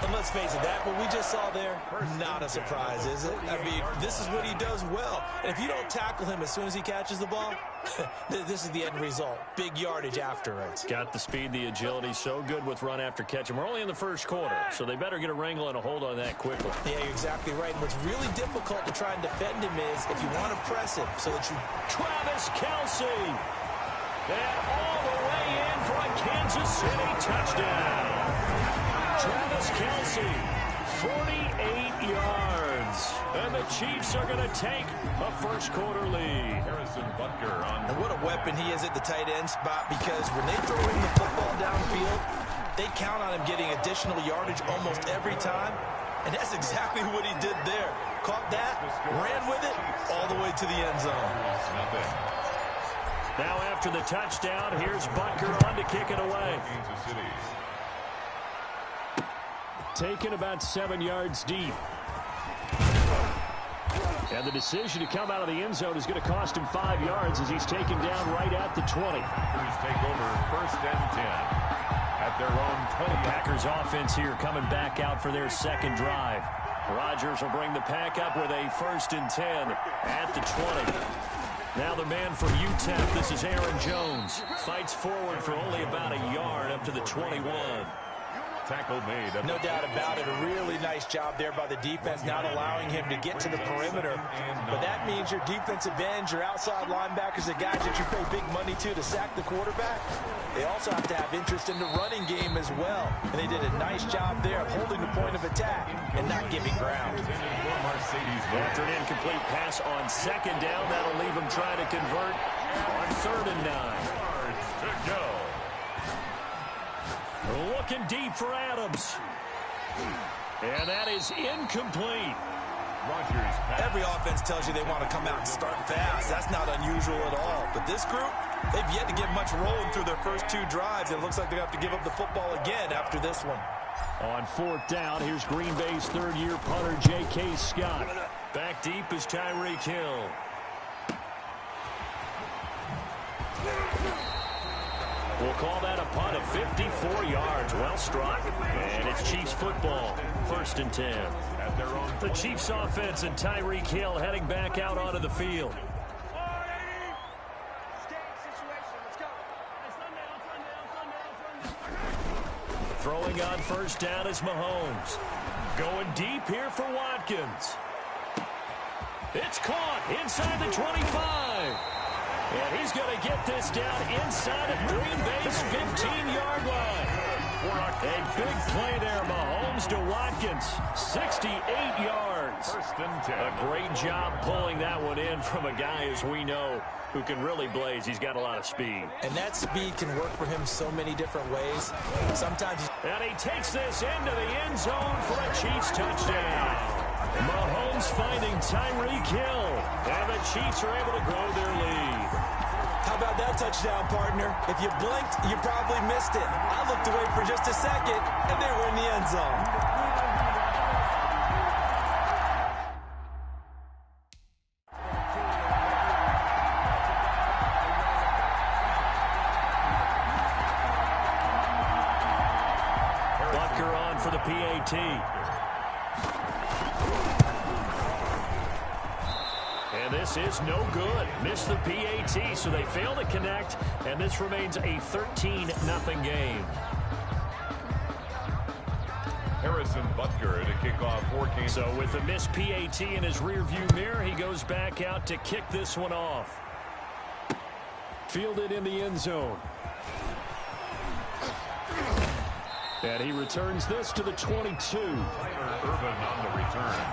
And let's face it, that what we just saw there, not a surprise, is it? I mean, this is what he does well. And if you don't tackle him as soon as he catches the ball, this is the end result. Big yardage afterwards. Got the speed, the agility, so good with run after catch. And we're only in the first quarter, so they better get a wrangle and a hold on that quickly. Yeah, you're exactly right. And what's really difficult to try and defend him is if you want to press him so that you... Travis Kelce! And all the way in for a Kansas City touchdown. Travis Kelce, 48 yards. And the Chiefs are going to take a first quarter lead. Harrison Butker on. And what a weapon he is at the tight end spot, because when they throw him the football downfield, they count on him getting additional yardage almost every time. And that's exactly what he did there. Caught that, ran with it, all the way to the end zone. Now after the touchdown, here's Butker on to kick it away. Kansas City. Taken about 7 yards deep. And the decision to come out of the end zone is going to cost him 5 yards as he's taken down right at the 20. Packers take over 1st and 10 at their own 20. Packers offense here coming back out for their second drive. Rodgers will bring the pack up with a 1st and 10 at the 20. Now the man from UTEP, this is Aaron Jones. Fights forward for only about a yard up to the 21. Tackle made. No doubt about it. A really nice job there by the defense, not allowing him to get to the perimeter. But that means your defensive ends, your outside linebackers, the guys that you pay big money to sack the quarterback, they also have to have interest in the running game as well. And they did a nice job there of holding the point of attack and not giving ground. After an incomplete pass on second down, that'll leave them trying to convert on 3rd and 9. To go. Looking deep for Adams. And that is incomplete. Rodgers. Every offense tells you they want to come out and start fast. That's not unusual at all. But this group, They've yet to get much rolling through their first 2 drives. It looks like they have to give up the football again after this one. On 4th down, here's Green Bay's third-year punter, J.K. Scott. Back deep is Tyreek Hill. We'll call that a punt of 54 yards. Well struck. And it's Chiefs football. 1st and 10. The Chiefs offense and Tyreek Hill heading back out onto the field. Throwing on 1st down is Mahomes. Going deep here for Watkins. It's caught inside the 25. And he's going to get this down inside of Green Bay's 15-yard line. A big play there, Mahomes to Watkins, 68 yards. A great job pulling that one in from a guy, as we know, who can really blaze. He's got a lot of speed. And that speed can work for him so many different ways. Sometimes and he takes this into the end zone for a Chiefs touchdown. Mahomes finding Tyreek Hill, and the Chiefs are able to grow their lead. How about that touchdown, partner? If you blinked, you probably missed it. I looked away for just a second, and they were in the end zone. Butker on for the PAT. And this is no good. Missed the PAT, so they fail to connect, and this remains a 13-0 game. Harrison Butker to kick off for Kansas. So with the missed PAT in his rearview mirror, he goes back out to kick this one off. Fielded in the end zone. And he returns this to the 22. Tyler Irvin on the return.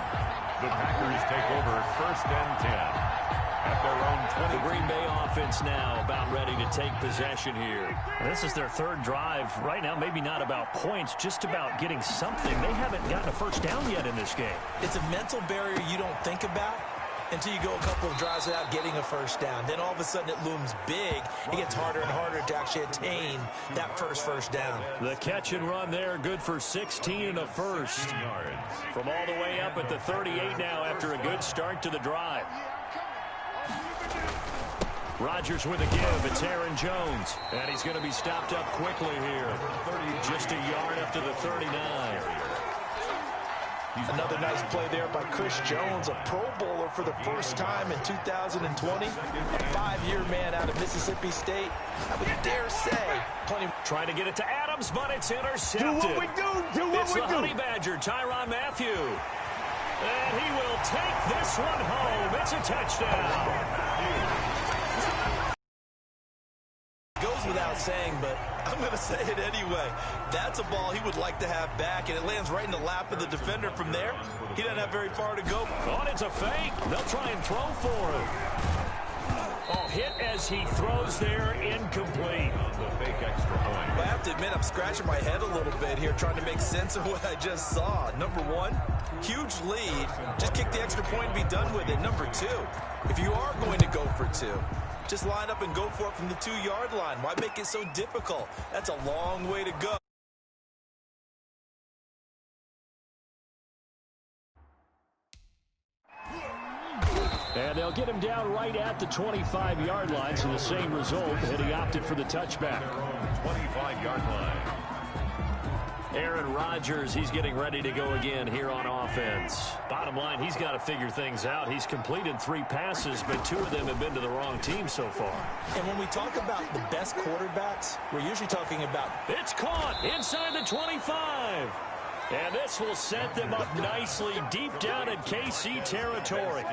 The Packers take over 1st and 10 at their own 20. The Green Bay offense now about ready to take possession here. This is their 3rd drive. Right now, maybe not about points, just about getting something. They haven't gotten a 1st down yet in this game. It's a mental barrier you don't think about until you go a couple of drives without getting a 1st down. Then all of a sudden it looms big. It gets harder and harder to actually attain that first down. The catch and run there, good for 16 and a 1st. From all the way up at the 38 now after a good start to the drive. Rodgers with a give. It's Aaron Jones. And he's going to be stopped up quickly here. Just a yard up to the 39. Another nice play there by Chris Jones, a Pro Bowler for the first time in 2020. A 5-year man out of Mississippi State. I would dare say. Trying to get it to Adams, but it's intercepted. Do what we do. Do what it's we the do. Honey Badger, Tyrann Mathieu. And he will take this one home. It's a touchdown. Goes without saying, but I'm going to say it anyway. That's a ball he would like to have back, and it lands right in the lap of the defender from there. He doesn't have very far to go. Oh, and it's a fake. They'll try and throw for him. Oh, hit as he throws there, incomplete. The fake extra point. I have to admit, I'm scratching my head a little bit here, trying to make sense of what I just saw. Number one, huge lead. Just kick the extra point and be done with it. Number two, if you are going to go for 2, just line up and go for it from the 2-yard line. Why make it so difficult? That's a long way to go. And they'll get him down right at the 25-yard line, so the same result, and he opted for the touchback. 25-yard line. Aaron Rodgers, he's getting ready to go again here on offense. Bottom line, he's got to figure things out. He's completed 3 passes, but 2 of them have been to the wrong team so far. And when we talk about the best quarterbacks, we're usually talking about... It's caught inside the 25. And this will set them up nicely deep down in KC territory.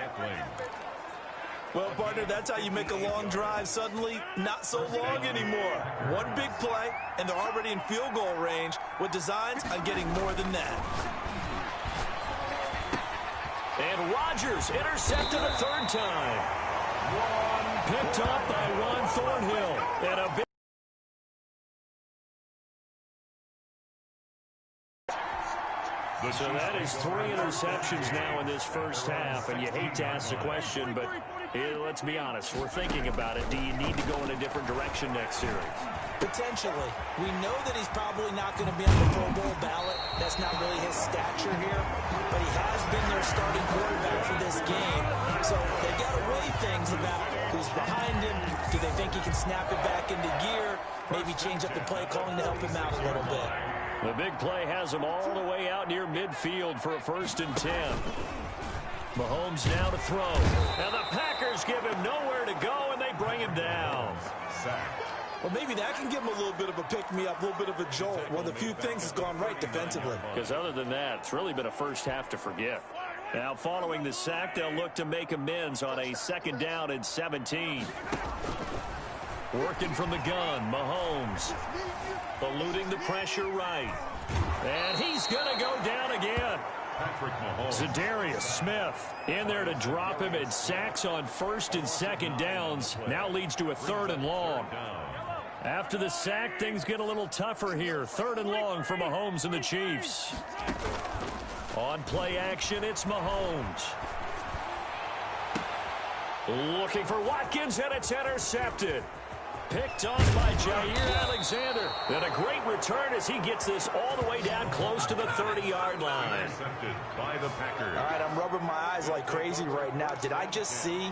Well, partner, that's how you make a long drive suddenly not so long anymore. One big play, and they're already in field goal range with designs on getting more than that. And Rodgers intercepted a 3rd time. Picked up by Ron Thornhill. And a big... So that is 3 interceptions now in this first half, and you hate to ask the question, but Let's be honest, we're thinking about it. Do you need to go in a different direction next series? Potentially. We know that he's probably not going to be on the Pro Bowl ballot. That's not really his stature here. But he has been their starting quarterback for this game. So they got to weigh things about who's behind him. Do they think he can snap it back into gear? Maybe change up the play calling to help him out a little bit. The big play has him all the way out near midfield for a 1st and 10. Mahomes now to throw. Now the Packers give him nowhere to go, and they bring him down. Well, maybe that can give him a little bit of a pick-me-up, a little bit of a jolt. One of the few things that's gone right defensively. Because other than that, it's really been a first half to forget. Now, following the sack, they'll look to make amends on a 2nd down and 17. Working from the gun, Mahomes. Eluding the pressure right. And he's going to go down again. Zadarius Smith in there to drop him, and sacks on 1st and 2nd downs. Now leads to a 3rd and long. After the sack, things get a little tougher here. 3rd and long for Mahomes and the Chiefs. On play action, it's Mahomes. Looking for Watkins, and it's intercepted. Picked off by Jair Alexander. And a great return as he gets this all the way down close to the 30-yard line. Intercepted by the Packers. All right, I'm rubbing my eyes like crazy right now. Did I just see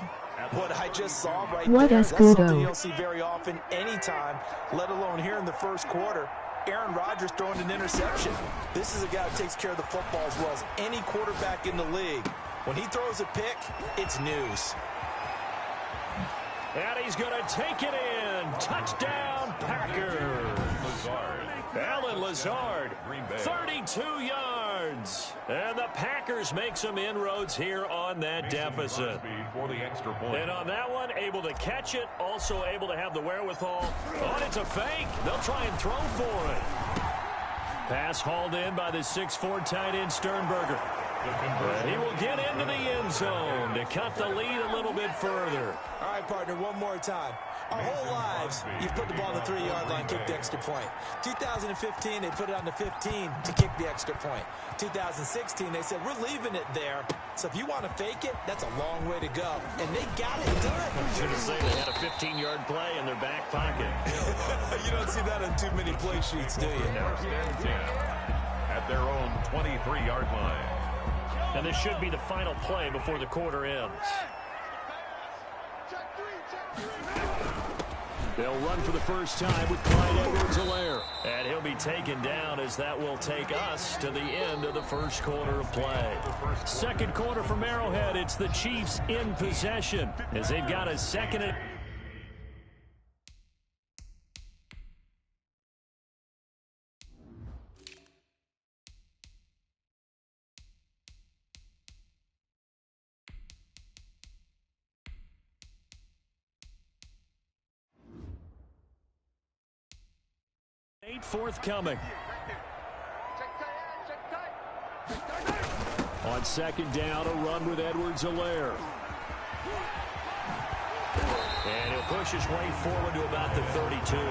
what I just saw right what there? A That's something scudo. you don't see very often anytime, let alone here in the first quarter. Aaron Rodgers throwing an interception. This is a guy who takes care of the football as well as any quarterback in the league. When he throws a pick, it's news. And he's going to take it in. Touchdown, Packers. Alan Lazard, 32 yards. And the Packers make some inroads here on that deficit. And on that one, able to catch it, also able to have the wherewithal. Oh, it's a fake. They'll try and throw for it. Pass hauled in by the 6'4" tight end Sternberger. And he will get into the end zone to cut the lead a little bit further. All right, partner, one more time. Our whole lives, you've put the ball on the 3-yard line, kick the extra point. 2015, they put it on the 15 to kick the extra point. 2016, they said, we're leaving it there. So if you want to fake it, that's a long way to go. And they got it done. Should have said they had a 15-yard play in their back pocket. You don't see that on too many play sheets, do you? First and 10 at their own 23-yard line. And this should be the final play before the quarter ends. They'll run for the first time with Clyde Edwards-Helaire. And he'll be taken down as that will take us to the end of the first quarter of play. Second quarter from Arrowhead, it's the Chiefs in possession as they've got a 2nd and... forthcoming. On 2nd down, a run with Edwards-Helaire. And he'll push his way forward to about the 32. The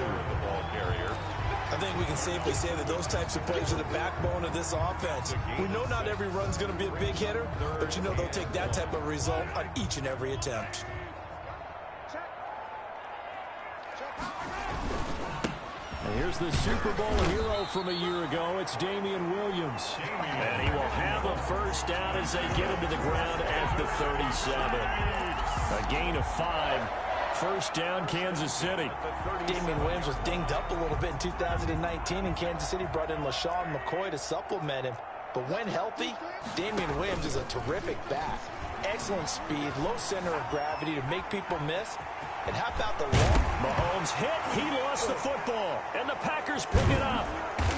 ball carrier. I think we can safely say that those types of plays are the backbone of this offense. We know not every run's going to be a big hitter, but you know they'll take that type of result on each and every attempt. Here's the Super Bowl hero from a year ago. It's Damian Williams. And he will have a first down as they get him to the ground at the 37. A gain of 5. First down, Kansas City. Damian Williams was dinged up a little bit in 2019, and Kansas City brought in LaShawn McCoy to supplement him. But when healthy, Damian Williams is a terrific back. Excellent speed, low center of gravity to make people miss. And how about the long? Mahomes hit. He lost the football. And the Packers pick it up.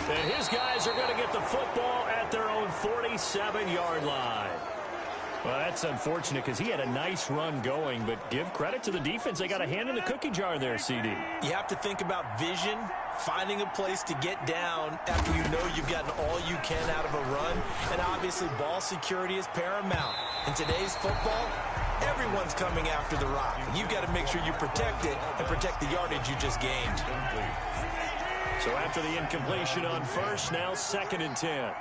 And his guys are going to get the football at their own 47-yard line. Well, that's unfortunate because he had a nice run going, but give credit to the defense. They got a hand in the cookie jar there, CD. You have to think about vision, finding a place to get down after you know you've gotten all you can out of a run, and obviously ball security is paramount. In today's football, everyone's coming after the rock. You've got to make sure you protect it and protect the yardage you just gained. So after the incompletion on first, now 2nd and 10.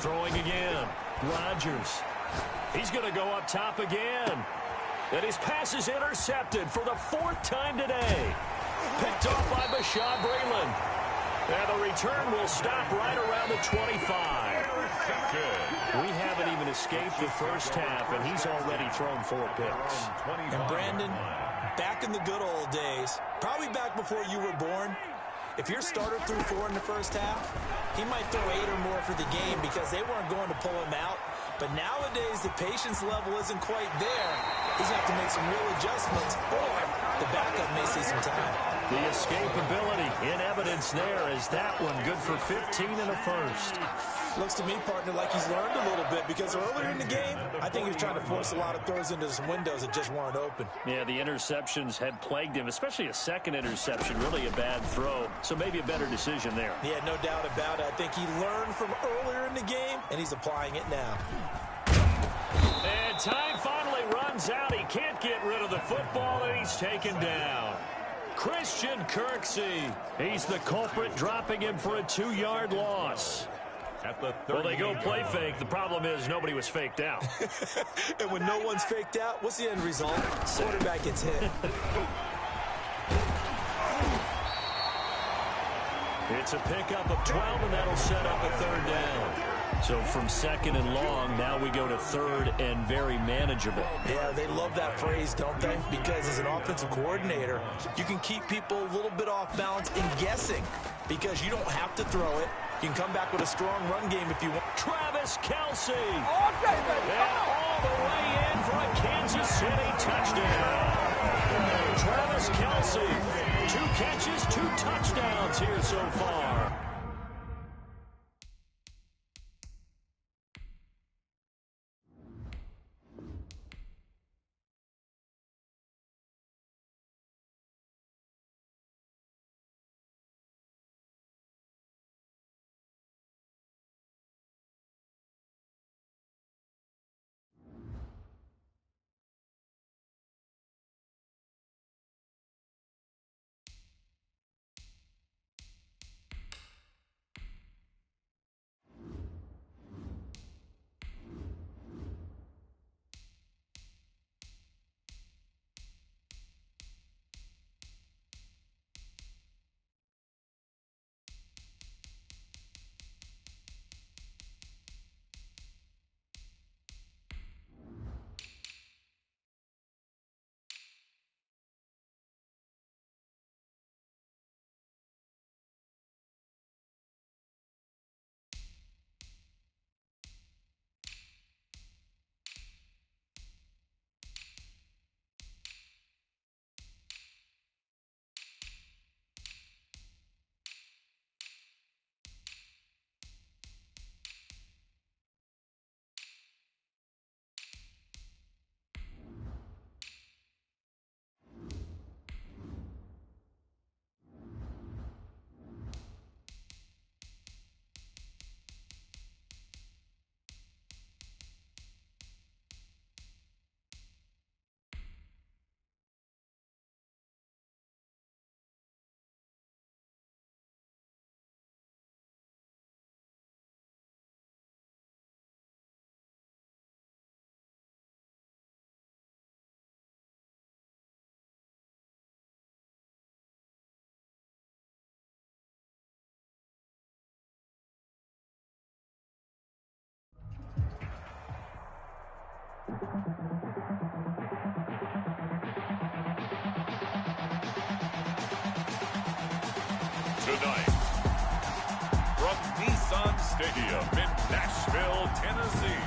Throwing again. Rodgers He's going to go up top again. And his pass is intercepted for the 4th time today. Picked off by Bashaud Breeland. And the return will stop right around the 25. We haven't even escaped the first half, and he's already thrown 4 picks. And Brandon, back in the good old days, probably back before you were born, if your starter threw 4 in the first half, he might throw 8 or more for the game because they weren't going to pull him out. But nowadays, the patience level isn't quite there. He's going to have to make some real adjustments, or the backup may see some time. The escapability in evidence there as that one good for 15 and a first. Looks to me, partner, like he's learned a little bit because earlier in the game, I think he was trying to force a lot of throws into some windows that just weren't open. Yeah, the interceptions had plagued him, especially a second interception, really a bad throw. So maybe a better decision there. Yeah, no doubt about it. I think he learned from earlier in the game, and he's applying it now. And time finally runs out. He can't get rid of the football, and he's taken down. Christian Kirksey. He's the culprit, dropping him for a 2-yard loss. Well, they go play fake. The problem is nobody was faked out. And when no one's faked out, what's the end result? Quarterback gets hit. It's a pickup of 12, and that'll set up a 3rd down. So from 2nd and long, now we go to 3rd and very manageable. Yeah, they love that phrase, don't they? Because as an offensive coordinator, you can keep people a little bit off balance and guessing because you don't have to throw it. You can come back with a strong run game if you want. Travis Kelce. And all the way in for a Kansas City touchdown. Travis Kelce, 2 catches, 2 touchdowns here so far. Tonight, from Nissan Stadium in Nashville, Tennessee,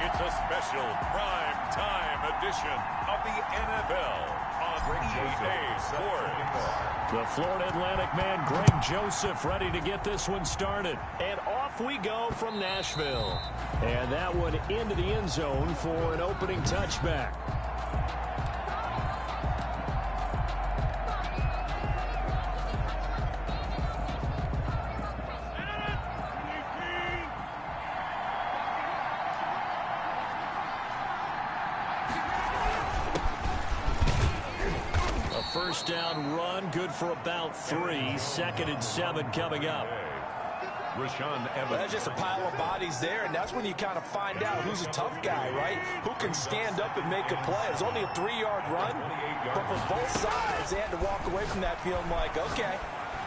it's a special prime time edition of the NFL on EA Sports. The Florida Atlantic man, Greg Joseph, ready to get this one started. And off we go from Nashville. And that one into the end zone for an opening touchback. First down run, good for about 3. 2nd and 7 coming up. That's just a pile of bodies there, and that's when you kind of find out who's a tough guy, right? Who can stand up and make a play. It was only a 3-yard run, but for both sides, they had to walk away from that feeling like, okay,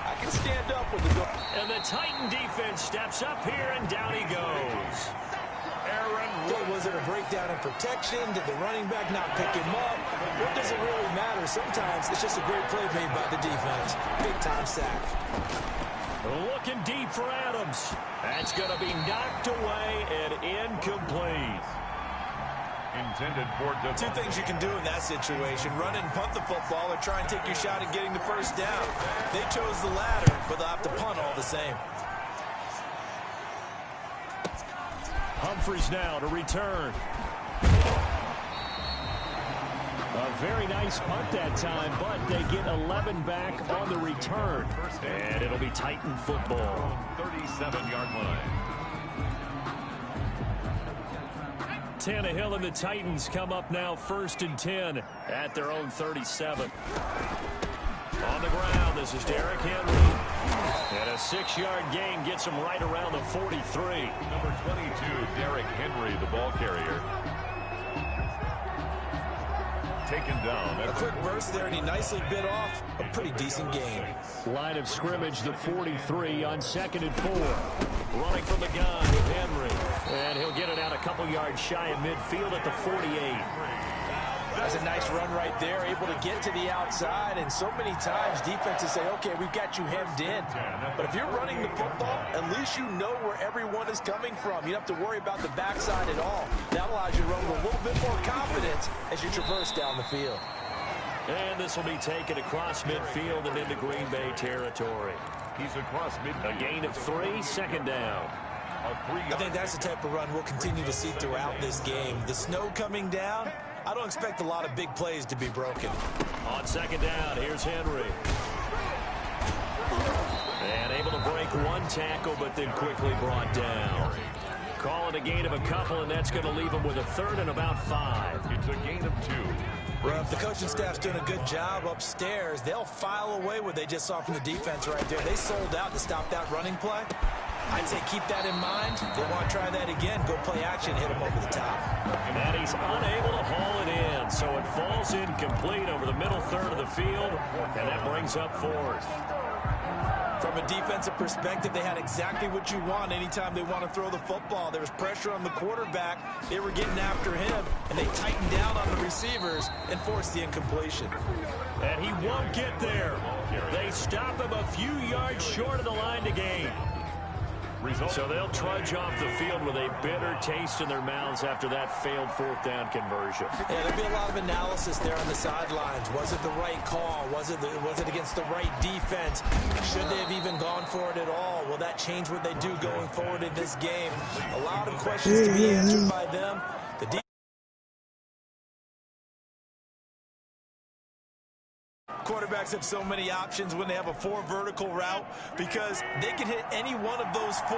I can stand up with the goal. And the Titan defense steps up here, and down he goes. Was it a breakdown in protection? Did the running back not pick him up? What does it really matter? Sometimes it's just a great play made by the defense. Big-time sack. Looking deep for Adams. That's going to be knocked away and incomplete. Intended for two things you can do in that situation: run and punt the football, or try and take your shot at getting the first down. They chose the latter, but they'll have to punt all the same. Humphries now to return. A very nice punt that time, but they get 11 back on the return. And it'll be Titan football. 37-yard line. Tannehill and the Titans come up now 1st and 10 at their own 37. On the ground, this is Derrick Henry. And a 6-yard gain gets him right around the 43. Number 22, Derrick Henry, the ball carrier. Taken down. A quick burst there, and he nicely bit off a pretty decent gain. Line of scrimmage, the 43 on 2nd and 4. Running from the gun with Henry. And he'll get it out a couple yards shy of midfield at the 48. That's a nice run right there, able to get to the outside, and so many times defenses say, okay, we've got you hemmed in. But if you're running the football, at least you know where everyone is coming from. You don't have to worry about the backside at all. That allows you to run with a little bit more confidence as you traverse down the field. And this will be taken across midfield and into Green Bay territory. He's across midfield. A gain of 3, 2nd down. I think that's the type of run we'll continue to see throughout this game. The snow coming down, I don't expect a lot of big plays to be broken. On 2nd down, here's Henry. And able to break one tackle, but then quickly brought down. Call it a gain of a couple, and that's going to leave him with a 3rd and about 5. It's a gain of 2. Well, if the coaching staff's doing a good job upstairs, they'll file away what they just saw from the defense right there. They sold out to stop that running play. I'd say keep that in mind. They want to try that again. Go play action, hit him over the top. And he's unable to haul it in, so it falls incomplete over the middle 3rd of the field, and that brings up 4th. From a defensive perspective, they had exactly what you want anytime they want to throw the football. There was pressure on the quarterback. They were getting after him, and they tightened down on the receivers and forced the incompletion. And he won't get there. They stop him a few yards short of the line to gain. So they'll trudge off the field with a bitter taste in their mouths after that failed 4th down conversion. Yeah, there'll be a lot of analysis there on the sidelines. Was it the right call? Was it against the right defense? Should they have even gone for it at all? Will that change what they do going forward in this game? A lot of questions to be answered by them. The quarterbacks have so many options when they have a 4 vertical route because they can hit any one of those 4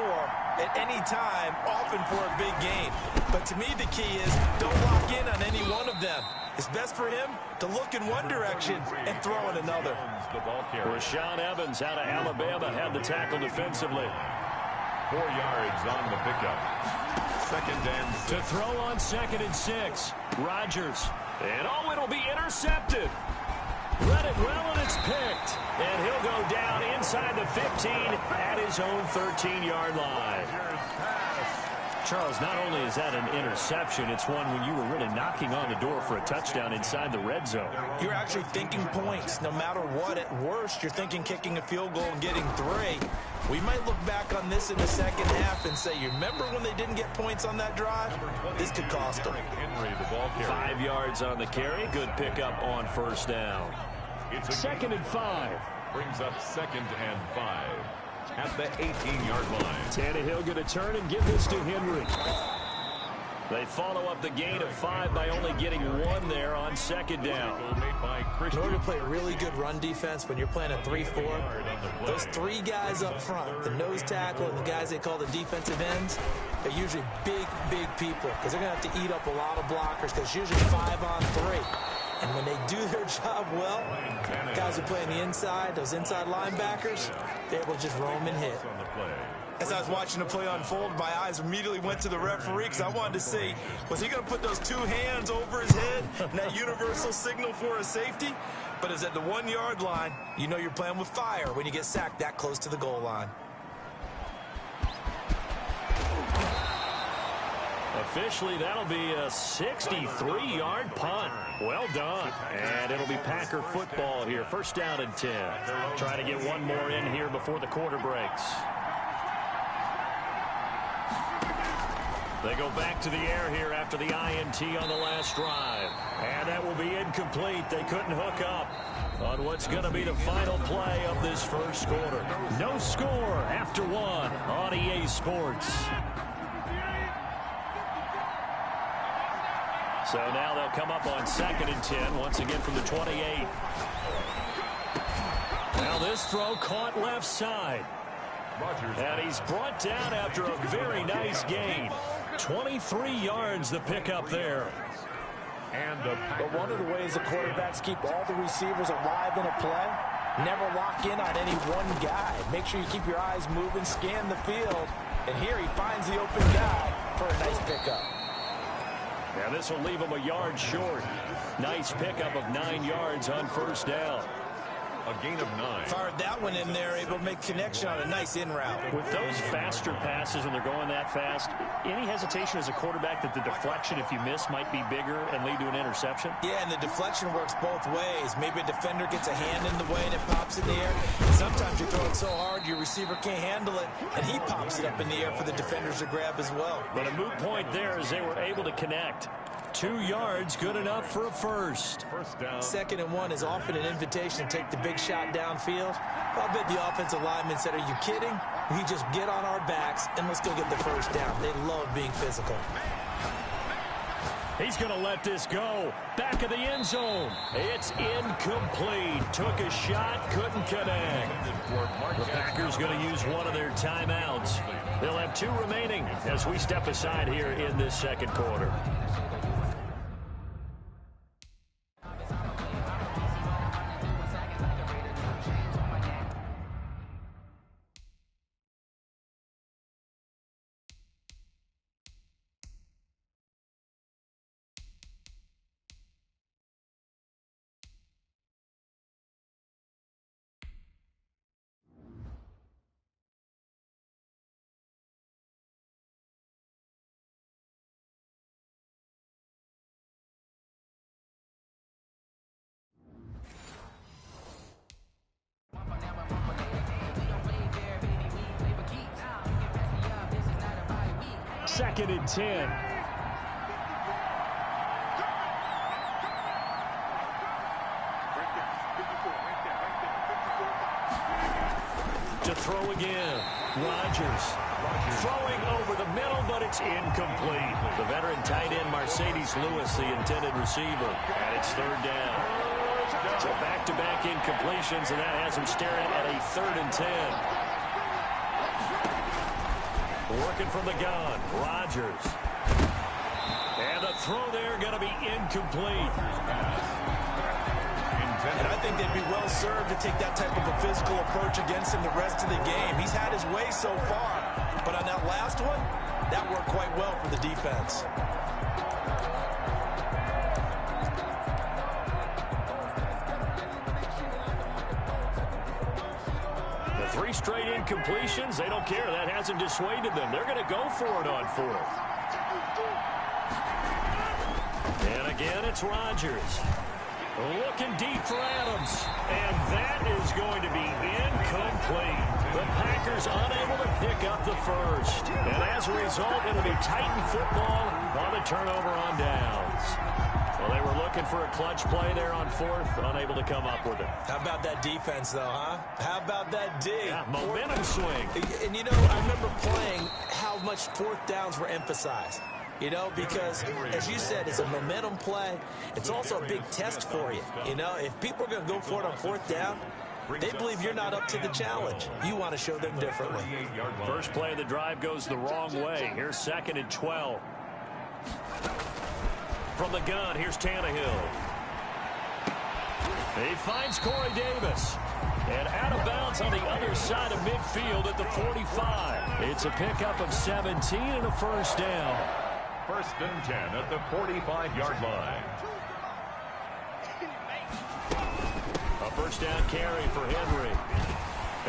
at any time, often for a big gain. But to me, the key is don't lock in on any one of them. It's best for him to look in one direction and throw in another. Rashaan Evans out of Alabama had the tackle defensively. 4 yards on the pickup. 2nd and 6. To throw on 2nd and 6. Rodgers. And it'll be intercepted. Read it well, and it's picked. And he'll go down inside the 15 at his own 13-yard line. Charles, not only is that an interception, it's one when you were really knocking on the door for a touchdown inside the red zone. You're actually thinking points. No matter what, at worst, you're thinking kicking a field goal and getting 3. We might look back on this in the second half and say, you remember when they didn't get points on that drive? This could cost them. 5 yards on the carry. Good pickup on 1st down. It's 2nd and 5. Brings up 2nd and 5 at the 18-yard line. Tannehill going to turn and give this to Henry. They follow up the gain of 5 by only getting 1 there on 2nd down. In order to play a really good run defense when you're playing a 3-4, those 3 guys up front, the nose tackle and the guys they call the defensive ends, they're usually big, big people because they're going to have to eat up a lot of blockers because it's usually 5 on 3. And when they do their job well, guys who play on the inside, those inside linebackers, they're able to just roam and hit. As I was watching the play unfold, my eyes immediately went to the referee because I wanted to see, was he going to put those 2 hands over his head and that universal signal for a safety? But it's at the 1-yard line. You know you're playing with fire when you get sacked that close to the goal line. Officially, that'll be a 63-yard punt. Well done. And it'll be Packer football here. First down and 10. Trying to get one more in here before the quarter breaks. They go back to the air here after the INT on the last drive. And that will be incomplete. They couldn't hook up on what's going to be the final play of this first quarter. No score after 1 on EA Sports. So now they'll come up on 2nd and 10, once again from the 28. Now this throw caught left side. And he's brought down after a very nice gain. 23 yards the pickup there. But one of the ways the quarterbacks keep all the receivers alive in a play, never lock in on any one guy. Make sure you keep your eyes moving, scan the field. And here he finds the open guy for a nice pickup. Now this will leave him a yard short. Nice pickup of 9 yards on first down. A gain of 9. Fired that one in there, able to make connection on a nice in route. With those faster passes when they're going that fast, any hesitation as a quarterback that the deflection, if you miss, might be bigger and lead to an interception? Yeah, and the deflection works both ways. Maybe a defender gets a hand in the way and it pops in the air. And sometimes you throw it so hard your receiver can't handle it, and he pops it up in the air for the defenders to grab as well. But a moot point there as they were able to connect. 2 yards, good enough for a first. First down. 2nd and 1 is often an invitation to take the big shot downfield. I bet the offensive lineman said, are you kidding? We just get on our backs and let's go get the first down. They love being physical. He's going to let this go. Back of the end zone. It's incomplete. Took a shot, couldn't connect. The Packers going to use one of their timeouts. They'll have 2 remaining as we step aside here in this second quarter. Second and 10. To throw again. Rodgers throwing over the middle, but it's incomplete. The veteran tight end Mercedes Lewis, the intended receiver, and it's 3rd down. So back-to-back incompletions, and that has him staring at a 3rd and 10. Working from the gun, Rodgers. And the throw there going to be incomplete. And I think they'd be well served to take that type of a physical approach against him the rest of the game. He's had his way so far, but on that last one, that worked quite well for the defense. The 3 straight incompletions, they don't care. That hasn't dissuaded them. They're going to go for it on 4th. And again, it's Rodgers. Looking deep for Adams. And that is going to be incomplete. The Packers unable to pick up the first. And as a result, it'll be Titan football on the turnover on downs. Well, they were looking for a clutch play there on 4th, unable to come up with it. How about that defense, though, huh? How about that D? Yeah, momentum swing. And, you know, I remember playing how much 4th downs were emphasized. You know, because, as you said, it's a momentum play. It's also a big test for you. You know, if people are going to go for it on 4th down, they believe you're not up to the challenge. You want to show them differently. First play of the drive goes the wrong way. Here's 2nd and 12. From the gun, here's Tannehill. He finds Corey Davis. And out of bounds on the other inside of midfield at the 45. It's a pickup of 17 and a first down. First and 10 at the 45-yard line. A first down carry for Henry.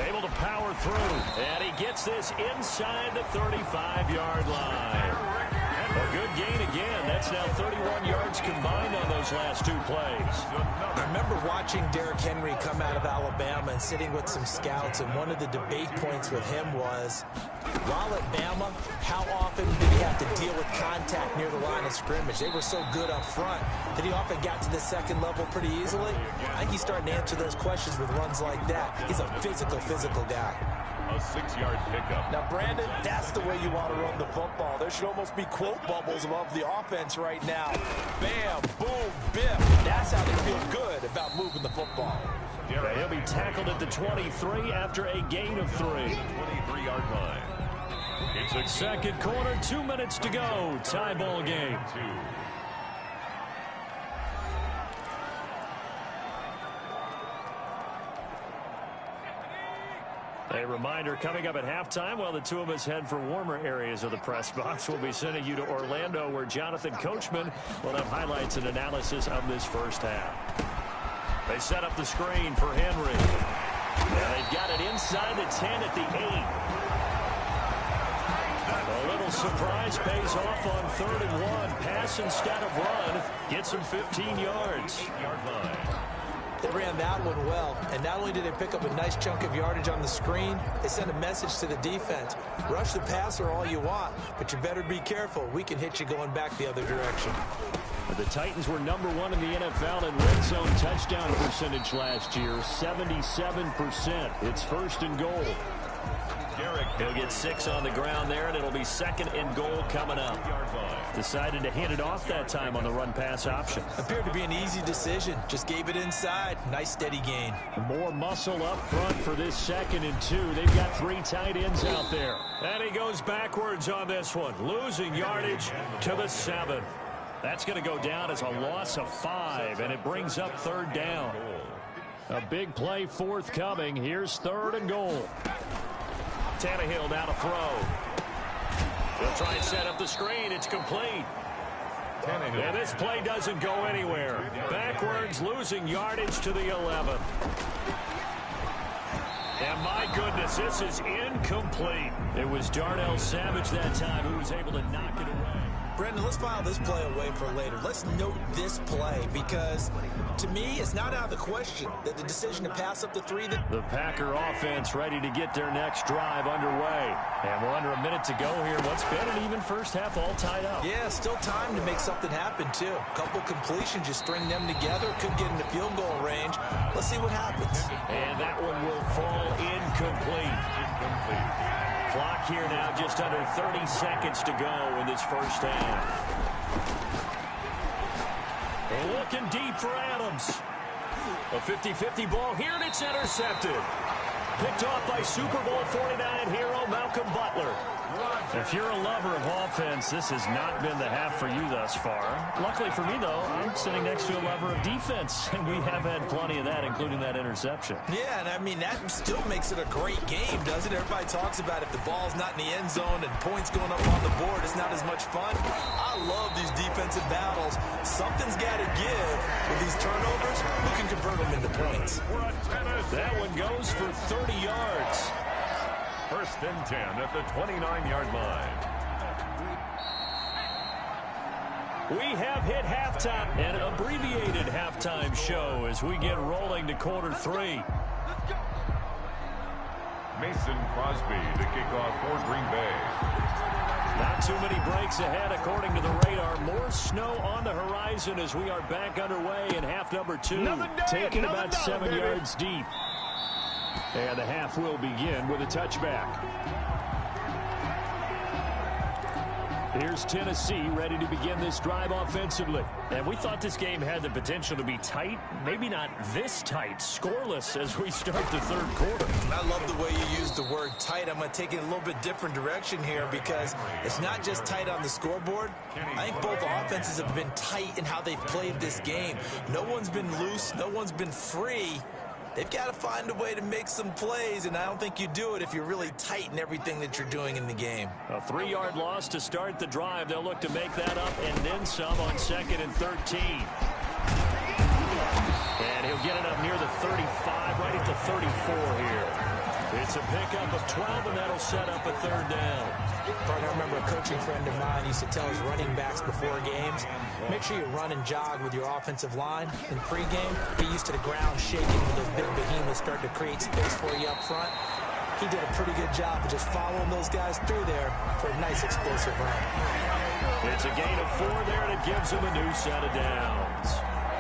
Able to power through, and he gets this inside the 35-yard line. A good gain again. That's now 31 yards combined on those last two plays. I remember watching Derrick Henry come out of Alabama and sitting with some scouts, and one of the debate points with him was, while at Bama, how often did he have to deal with contact near the line of scrimmage? They were so good up front that he often got to the second level pretty easily. I think he's starting to answer those questions with runs like that. He's a physical guy. A 6-yard pickup. Now, Brandon, that's the way you want to run the football. There should almost be quote bubbles above the offense right now. Bam, boom, biff. That's how they feel good about moving the football. Yeah, he'll be tackled at the 23 after a gain of 3. 23-yard line. It's a second quarter, 2 minutes to go. Tie ball game. A reminder, coming up at halftime, while the two of us head for warmer areas of the press box, we'll be sending you to Orlando, where Jonathan Coachman will have highlights and analysis of this first half. They set up the screen for Henry. And they've got it inside the 10 at the 8. A little surprise pays off on 3rd and 1. Pass instead of run. Gets him 15 yards. 8-yard line. They ran that one well, and not only did they pick up a nice chunk of yardage on the screen, they sent a message to the defense. Rush the passer all you want, but you better be careful. We can hit you going back the other direction. The Titans were number 1 in the NFL in red zone touchdown percentage last year, 77%. It's 1st and goal. He'll get 6 on the ground there, and it'll be 2nd and goal coming up. Decided to hand it off that time on the run-pass option. Appeared to be an easy decision. Just gave it inside. Nice, steady gain. More muscle up front for this 2nd and 2. They've got 3 tight ends out there. And he goes backwards on this one, losing yardage to the 7. That's going to go down as a loss of 5, and it brings up 3rd down. A big play forthcoming. Here's 3rd and goal. Tannehill now to throw. He'll try and set up the screen. It's complete. And this play doesn't go anywhere. Backwards, losing yardage to the 11. And my goodness, this is incomplete. It was Darnell Savage that time who was able to knock it away. Brendan, let's file this play away for later. Let's note this play because, to me, it's not out of the question that the decision to pass up the 3. The Packer offense ready to get their next drive underway. And we're under a minute to go here. What's been an even first half all tied up. Yeah, still time to make something happen, too. A couple completions, just string them together. Could get into field goal range. Let's see what happens. And that one will fall incomplete. Clock here now, just under 30 seconds to go in this first half. Looking deep for Adams. A 50-50 ball here, and it's intercepted. Picked off by Super Bowl 49 hero Malcolm Butler. If you're a lover of offense, this has not been the half for you thus far. Luckily for me, though, I'm sitting next to a lover of defense, and we have had plenty of that, including that interception. Yeah, and I mean, that still makes it a great game, doesn't it? Everybody talks about if the ball's not in the end zone and points going up on the board, it's not as much fun. I love these defensive battles. Something's got to give with these turnovers. Who can convert them into points? That one goes for 30 yards. 1st and 10 at the 29-yard line. We have hit halftime, an abbreviated halftime show as we get rolling to quarter 3. Mason Crosby to kick off for Green Bay. Not too many breaks ahead according to the radar. More snow on the horizon as we are back underway in half number 2. Taking about 7 yards deep. And the half will begin with a touchback. Here's Tennessee ready to begin this drive offensively. And we thought this game had the potential to be tight. Maybe not this tight. Scoreless as we start the 3rd quarter. I love the way you use the word tight. I'm going to take it a little bit different direction here because it's not just tight on the scoreboard. I think both offenses have been tight in how they've played this game. No one's been loose. No one's been free. they've got to find a way to make some plays, and I don't think you do it if you're really tight in everything that you're doing in the game. A 3-yard loss to start the drive. They'll look to make that up and then some on 2nd and 13. And he'll get it up near the 35, right at the 34 here. It's a pickup of 12, and that'll set up a 3rd down. I remember a coaching friend of mine used to tell his running backs before games, make sure you run and jog with your offensive line in pregame. Get used to the ground shaking when those big behemoths start to create space for you up front. He did a pretty good job of just following those guys through there for a nice explosive run. It's a gain of 4 there, and it gives him a new set of downs.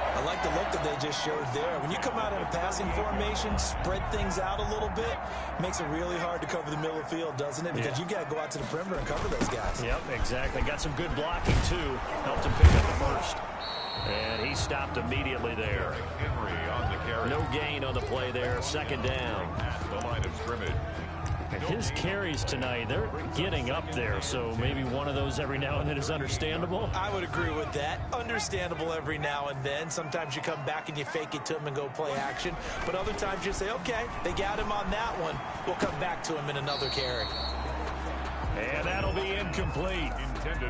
I like the look that they just showed there. When you come out in a passing formation, spread things out a little bit, makes it really hard to cover the middle of the field, doesn't it? Because you've got to go out to the perimeter and cover those guys. Yep, exactly. Got some good blocking, too. Helped him pick up the first. And he stopped immediately there. Henry on the carry. No gain on the play there. 2nd down. At the line of scrimmage. His carries tonight, they're getting up there, so maybe one of those every now and then is understandable. I would agree with that. Understandable every now and then. Sometimes you come back and you fake it to him and go play action. But other times you say, okay, they got him on that one. We'll come back to him in another carry. And that'll be incomplete.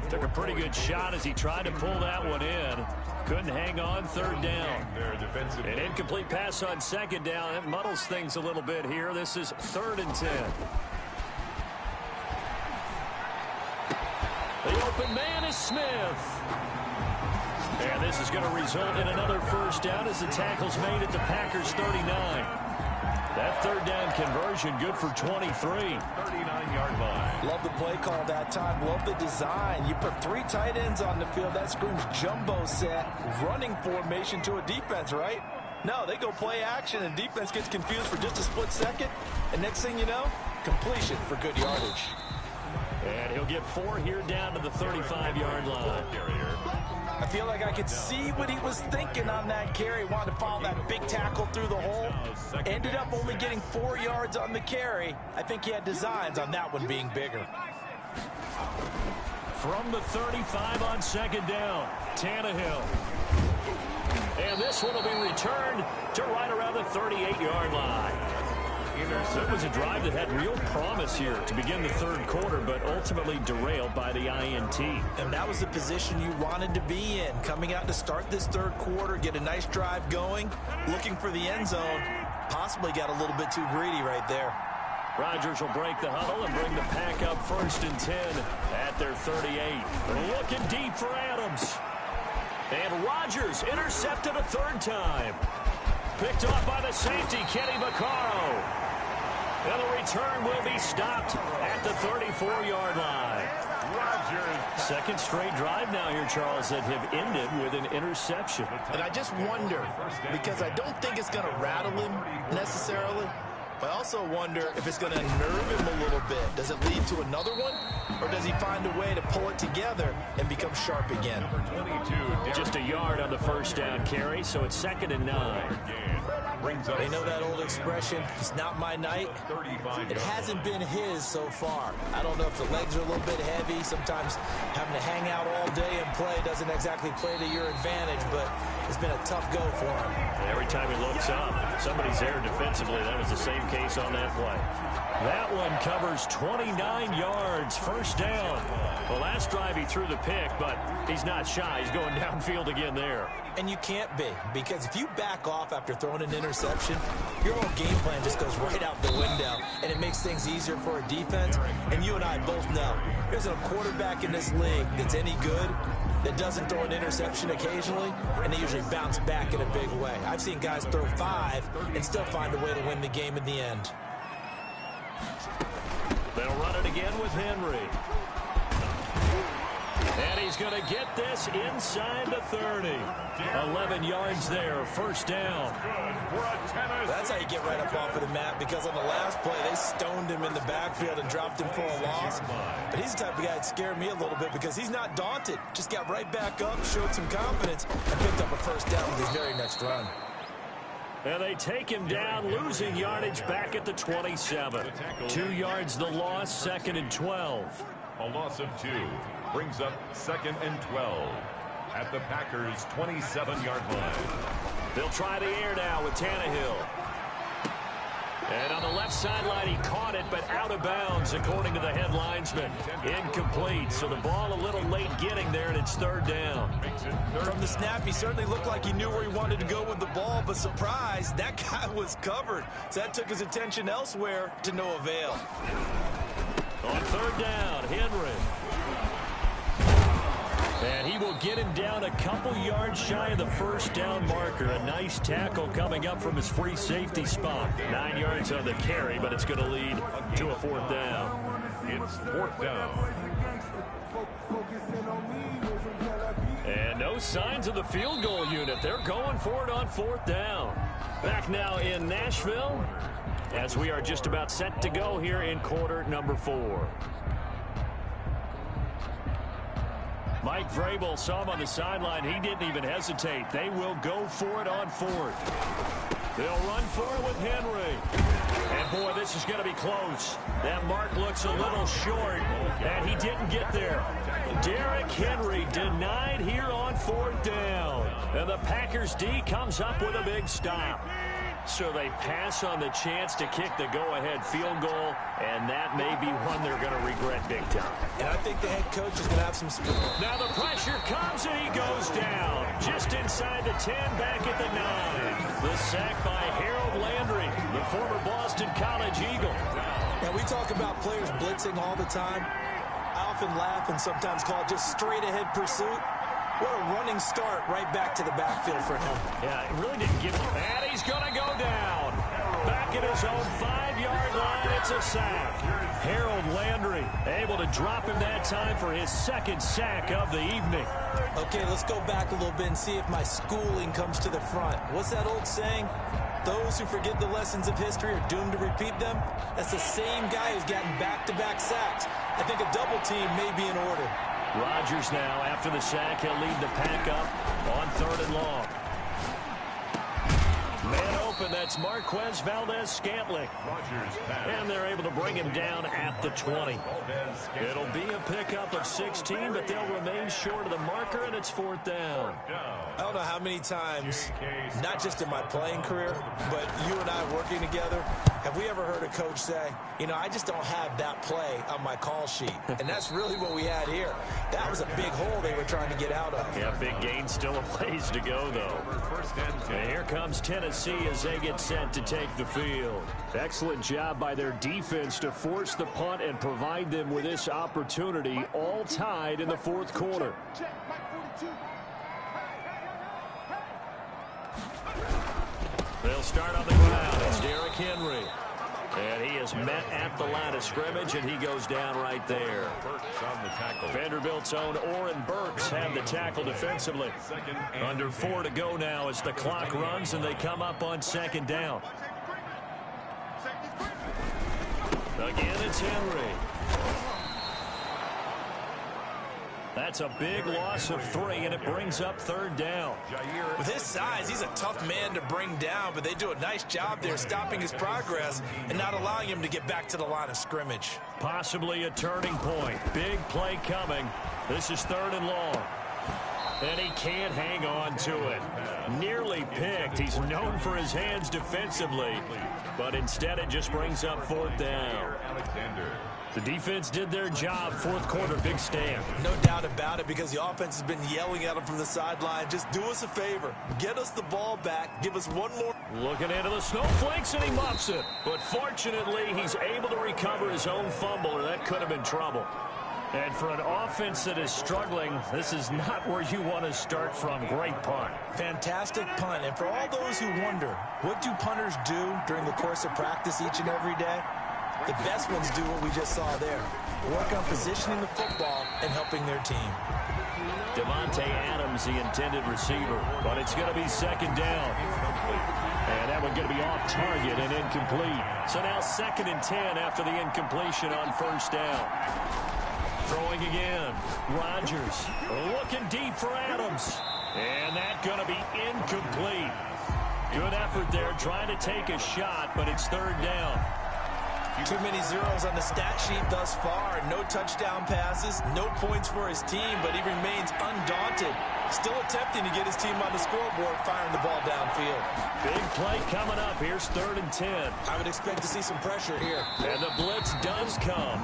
Took a pretty good shot as he tried to pull that one in. Couldn't hang on. 3rd down. An incomplete pass on 2nd down. It muddles things a little bit here. This is 3rd and 10. The open man is Smith. And this is going to result in another 1st down as the tackle's made at the Packers' 39. That 3rd down conversion good for 23. 39-yard line. Love the play call that time. Love the design. You put 3 tight ends on the field. That screams jumbo set, running formation to a defense, right? No, they go play action, and defense gets confused for just a split second. And next thing you know, completion for good yardage. And he'll get 4 here down to the 35-yard line. I feel like I could see what he was thinking on that carry. Wanted to follow that big tackle through the hole. Ended up only getting 4 yards on the carry. I think he had designs on that one being bigger. From the 35 on 2nd down, Tannehill. And this one will be returned to right around the 38-yard line. So it was a drive that had real promise here to begin the 3rd quarter, but ultimately derailed by the INT. And that was the position you wanted to be in. Coming out to start this 3rd quarter, get a nice drive going, looking for the end zone. Possibly got a little bit too greedy right there. Rodgers will break the huddle and bring the pack up 1st and 10 at their 38. Looking deep for Adams. And Rodgers intercepted a 3rd time. Picked off by the safety, Kenny Vaccaro. And the return will be stopped at the 34-yard line. Rodgers. 2nd straight drive now here, Charles, that have ended with an interception. And I just wonder, because I don't think it's going to rattle him necessarily, but I also wonder if it's going to unnerve him a little bit. Does it lead to another one? Or does he find a way to pull it together and become sharp again? Just a yard on the 1st down carry, so it's 2nd and 9. They know that old expression, it's not my night. It hasn't been his so far. I don't know if the legs are a little bit heavy. Sometimes having to hang out all day and play doesn't exactly play to your advantage, but it's been a tough go for him. Every time he looks up, somebody's there defensively. That was the same case on that play. That one covers 29 yards, 1st down. The last drive he threw the pick, but he's not shy. He's going downfield again there. And you can't be, because if you back off after throwing an interception, your whole game plan just goes right out the window, and it makes things easier for a defense. And you and I both know, there's a quarterback in this league that's any good that doesn't throw an interception occasionally, and they usually bounce back in a big way. I've seen guys throw 5 and still find a way to win the game in the end. They'll run it again with Henry. And he's going to get this inside the 30. 11 yards there, 1st down. That's how you get right up off of the mat, because on the last play, they stoned him in the backfield and dropped him for a loss. But he's the type of guy that scared me a little bit because he's not daunted. Just got right back up, showed some confidence, and picked up a 1st down with his very next run. And they take him down, losing yardage back at the 27. 2 yards the loss, 2nd and 12. A loss of 2 brings up 2nd and 12 at the Packers' 27-yard line. They'll try the air now with Tannehill. left sideline, he caught it, but out of bounds, according to the head linesman. Incomplete, so the ball a little late getting there, and it's third down. From the snap, he certainly looked like he knew where he wanted to go with the ball, but surprise, that guy was covered. So that took his attention elsewhere to no avail. On third down, Henry. And he will get him down a couple yards shy of the first down marker. A nice tackle coming up from his free safety spot. 9 yards on the carry, but it's going to lead to a fourth down. It's fourth down. And no signs of the field goal unit. They're going for it on fourth down. Back now in Nashville as we are just about set to go here in quarter number 4. Mike Vrabel saw him on the sideline. He didn't even hesitate. They will go for it on fourth. They'll run for it with Henry. And, boy, this is going to be close. That mark looks a little short, and he didn't get there. Derrick Henry denied here on fourth down. And the Packers D comes up with a big stop. So they pass on the chance to kick the go-ahead field goal, and that may be one they're going to regret big time. And I think the head coach is going to have some speed. Now the pressure comes, and he goes down. Just inside the 10, back at the 9. The sack by Harold Landry, the former Boston College Eagle. Now we talk about players blitzing all the time. I often laugh and sometimes call it just straight-ahead pursuit. What a running start right back to the backfield for him. Yeah, it really didn't give him. And he's going to go down. Back at his own 5-yard line, it's a sack. Harold Landry able to drop him that time for his second sack of the evening. Okay, let's go back a little bit and see if my schooling comes to the front. What's that old saying? Those who forget the lessons of history are doomed to repeat them. That's the same guy who's gotten back-to-back sacks. I think a double team may be in order. Rodgers now, after the sack, he'll lead the pack up on third and long. Man open, that's Marquez Valdez-Scantling. And they're able to bring him down at the 20. It'll be a pickup of 16, but they'll remain short of the marker, and it's fourth down. I don't know how many times, not just in my playing career, but you and I working together, have we ever heard a coach say, you know, I just don't have that play on my call sheet. And that's really what we had here. That was a big hole they were trying to get out of. Yeah, big gain, still a ways to go, though. And here comes Tennessee as they get set to take the field. Excellent job by their defense to force the punt and provide them with this opportunity, all tied in the fourth quarter. They'll start on the ground. It's Derrick Henry. And he is met at the line of scrimmage, and he goes down right there. Vanderbilt's own Oren Burks had the tackle defensively. Under 4 to go now as the clock runs, and they come up on second down. Again, it's Henry. That's a big loss of 3, and it brings up third down. With his size, he's a tough man to bring down, but they do a nice job there stopping his progress and not allowing him to get back to the line of scrimmage. Possibly a turning point. Big play coming. This is third and long. And he can't hang on to it. Nearly picked. He's known for his hands defensively, but instead it just brings up fourth down. The defense did their job. Fourth quarter, big stand. No doubt about it, because the offense has been yelling at him from the sideline. Just do us a favor. Get us the ball back. Give us one more. Looking into the snowflakes, and he muffs it. But fortunately, he's able to recover his own fumble, or that could have been trouble. And for an offense that is struggling, this is not where you want to start from. Great punt. Fantastic punt. And for all those who wonder, what do punters do during the course of practice each and every day? The best ones do what we just saw there. Work on positioning the football and helping their team. Devontae Adams, the intended receiver. But it's going to be second down. And that one's going to be off target and incomplete. So now 2nd and 10 after the incompletion on first down. Throwing again. Rodgers looking deep for Adams. And that's going to be incomplete. Good effort there trying to take a shot, but it's third down. Too many zeros on the stat sheet thus far. No touchdown passes, no points for his team, but he remains undaunted. Still attempting to get his team on the scoreboard, firing the ball downfield. Big play coming up. Here's 3rd and 10. I would expect to see some pressure here. And the blitz does come.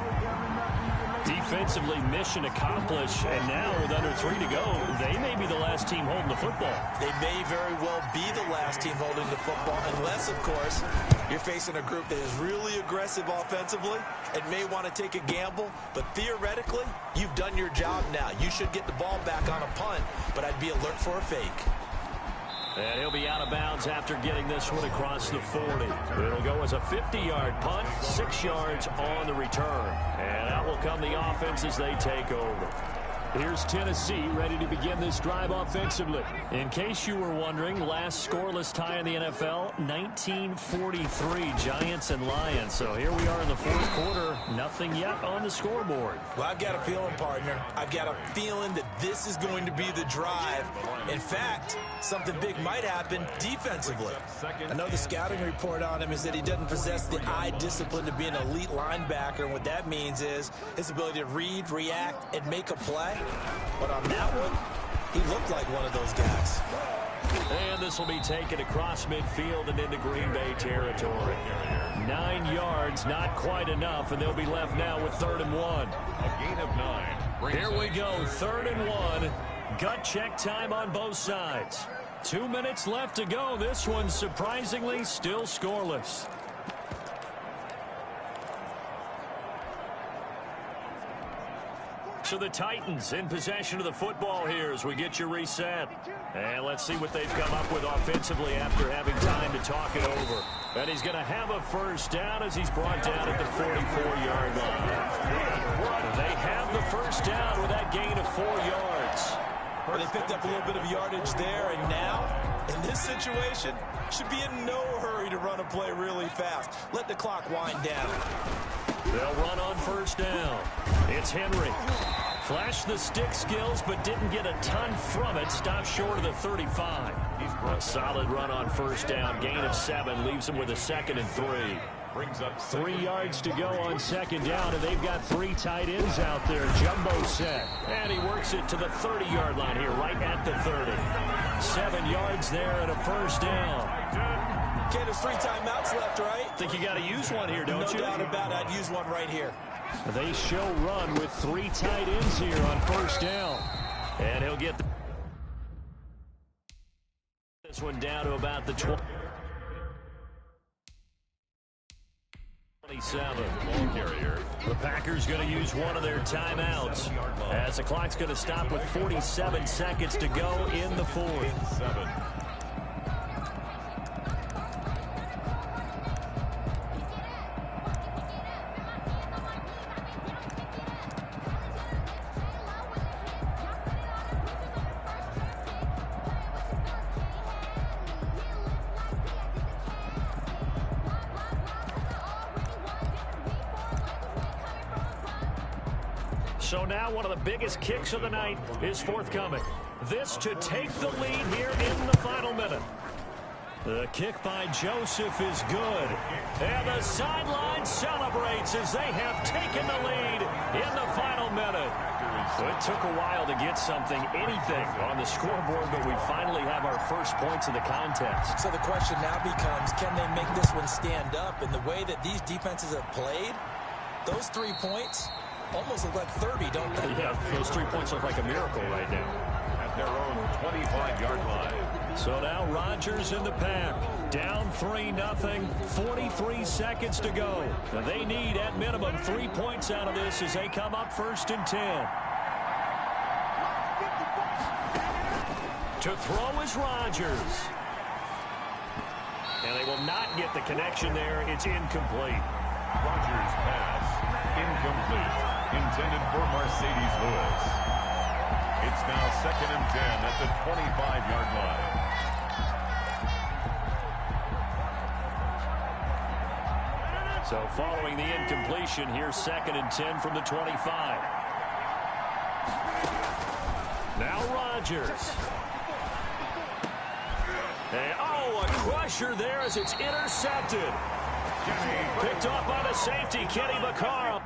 Defensively, mission accomplished, and now with under 3 to go, they may be the last team holding the football. They may very well be the last team holding the football, unless, of course, you're facing a group that is really aggressive offensively and may want to take a gamble. But theoretically, you've done your job now. You should get the ball back on a punt, but I'd be alert for a fake. And he'll be out of bounds after getting this one across the 40. It'll go as a 50-yard punt, 6 yards on the return. And out will come the offense as they take over. Here's Tennessee ready to begin this drive offensively. In case you were wondering, last scoreless tie in the NFL, 1943, Giants and Lions. So here we are in the 4th quarter, nothing yet on the scoreboard. Well, I've got a feeling, partner. I've got a feeling that this is going to be the drive. In fact, something big might happen defensively. I know the scouting report on him is that he doesn't possess the eye discipline to be an elite linebacker. And what that means is his ability to read, react, and make a play. But on that one, he looked like one of those guys. And this will be taken across midfield and into Green Bay territory. 9 yards, not quite enough, and they'll be left now with 3rd and 1. A gain of 9. Here we go, 3rd and 1. Gut check time on both sides. 2 minutes left to go. This one surprisingly still scoreless. So the Titans in possession of the football here as we get you reset. And let's see what they've come up with offensively after having time to talk it over. And he's going to have a 1st down as he's brought down at the 44-yard line. They have the 1st down with that gain of 4 yards. Well, they picked up a little bit of yardage there, and now, in this situation, should be in no hurry to run a play really fast. Let the clock wind down. They'll run on 1st down. It's Henry. Flashed the stick skills, but didn't get a ton from it. Stopped short of the 35. A solid run on 1st down. Gain of 7 leaves him with a 2nd and 3. Brings up 3 yards to go on 2nd down, and they've got 3 tight ends out there. Jumbo set. And he works it to the 30-yard line here, right at the 30. 7 yards there and a 1st down. Okay, there's 3 timeouts left, right? Think you got to use one here, don't you? No doubt about it. I'd use one right here. They show run with 3 tight ends here on 1st down. And he'll get this one down to about the 20. 27. The Packers going to use one of their timeouts as the clock's going to stop with 47 seconds to go in the 4th. So now one of the biggest kicks of the night is forthcoming. This to take the lead here in the final minute. The kick by Joseph is good. And the sideline celebrates as they have taken the lead in the final minute. It took a while to get anything on the scoreboard, but we finally have our first points of the contest. So the question now becomes, can they make this one stand up? And the way that these defenses have played, those 3 points almost look like 30, don't they? Yeah, those 3 points look like a miracle right now. At their own 25-yard line. So now Rodgers in the pack. Down 3-0. 43 seconds to go. They need, at minimum, 3 points out of this as they come up 1st and 10. To throw is Rodgers. And they will not get the connection there. It's incomplete. Rodgers' pass. Incomplete. Intended for Mercedes Lewis. It's now 2nd and 10 at the 25-yard line. So following the incompletion, here's 2nd and 10 from the 25. Now Rodgers. And, a crusher there as it's intercepted. Picked off by the safety, Kenny Vaccaro.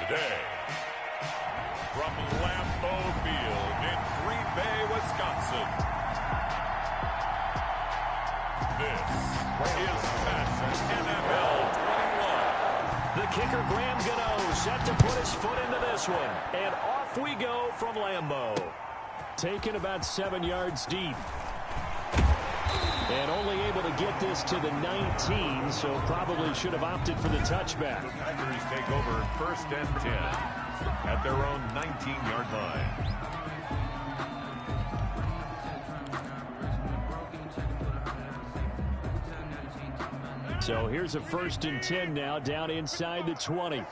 Today, from Lambeau Field in Green Bay, Wisconsin, this is Madden NFL 21. The kicker, Graham Gano, set to put his foot into this one. And off we go from Lambeau. Taken about 7 yards deep. And only able to get this to the 19, so probably should have opted for the touchback. The Tigers take over 1st and 10 at their own 19-yard line. So here's a 1st and 10 now, down inside the 20.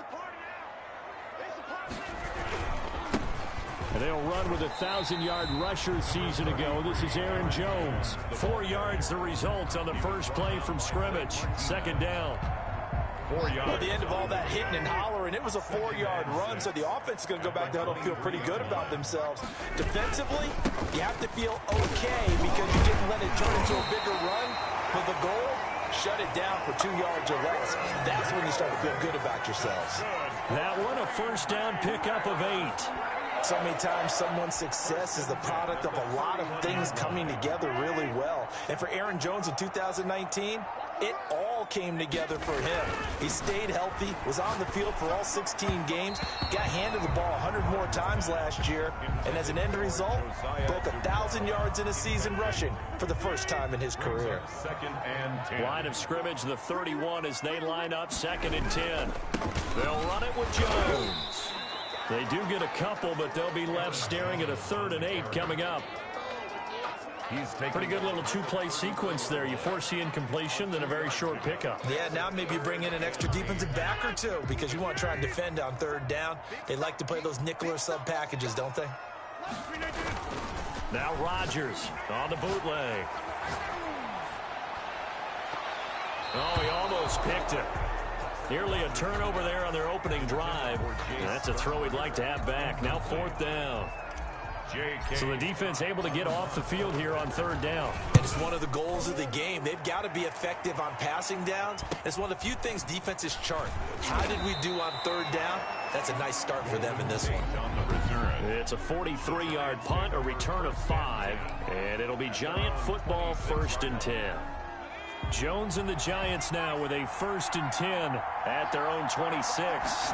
And they'll run with a 1,000-yard rusher season ago. This is Aaron Jones. 4 yards the result on the first play from scrimmage. 2nd down. 4 yards. At the end of all that hitting and hollering, it was a 4-yard run, so the offense is going to go back to huddle and feel pretty good about themselves. Defensively, you have to feel okay because you didn't let it turn into a bigger run. But the goal, shut it down for 2 yards or less. That's when you start to feel good about yourselves. That one, a 1st down pickup of 8. So many times someone's success is the product of a lot of things coming together really well. And for Aaron Jones in 2019, it all came together for him. He stayed healthy, was on the field for all 16 games, got handed the ball 100 more times last year, and as an end result, broke 1,000 yards in a season rushing for the first time in his career. 2nd and 10. Line of scrimmage, the 31 as they line up 2nd and 10. They'll run it with Jones. They do get a couple, but they'll be left staring at a 3rd and 8 coming up. Pretty good little 2-play sequence there. You force the incompletion, then a very short pickup. Yeah, now maybe you bring in an extra defensive back or two because you want to try and defend on 3rd down. They like to play those nickel or sub packages, don't they? Now Rodgers on the bootleg. Oh, he almost picked it. Nearly a turnover there on their opening drive. And that's a throw he'd like to have back. Now 4th down. So the defense able to get off the field here on 3rd down. And it's one of the goals of the game. They've got to be effective on passing downs. It's one of the few things defenses chart. How did we do on 3rd down? That's a nice start for them in this one. It's a 43-yard punt, a return of 5. And it'll be Giant football 1st and 10. Jones and the Giants now with a 1st and 10 at their own 26.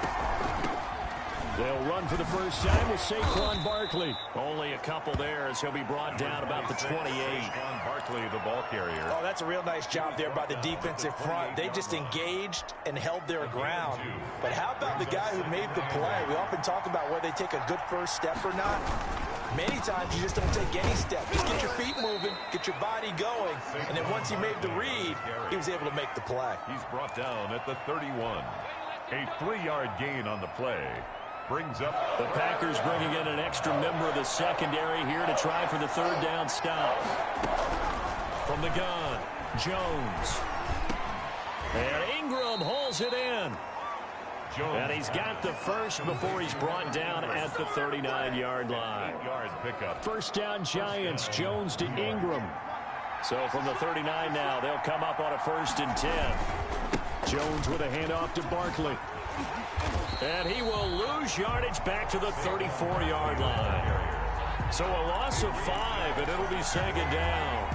They'll run for the first time with Saquon Barkley. Only a couple there as he'll be brought down about the 28. Saquon Barkley, the ball carrier. Oh, that's a real nice job there by the defensive front. They just engaged and held their ground. But how about the guy who made the play? We often talk about whether they take a good first step or not. Many times you just don't take any step. Just get your feet moving, get your body going, and then once he made the read, he was able to make the play. He's brought down at the 31. A 3-yard gain on the play. Brings up the Packers bringing in an extra member of the secondary here to try for the third down stop. From the gun, Jones. And Ingram hauls it in. And he's got the first before he's brought down at the 39-yard line. First down Giants, Jones to Ingram. So from the 39 now, they'll come up on a 1st and 10. Jones with a handoff to Barkley. And he will lose yardage back to the 34-yard line. So a loss of 5, and it'll be 2nd down.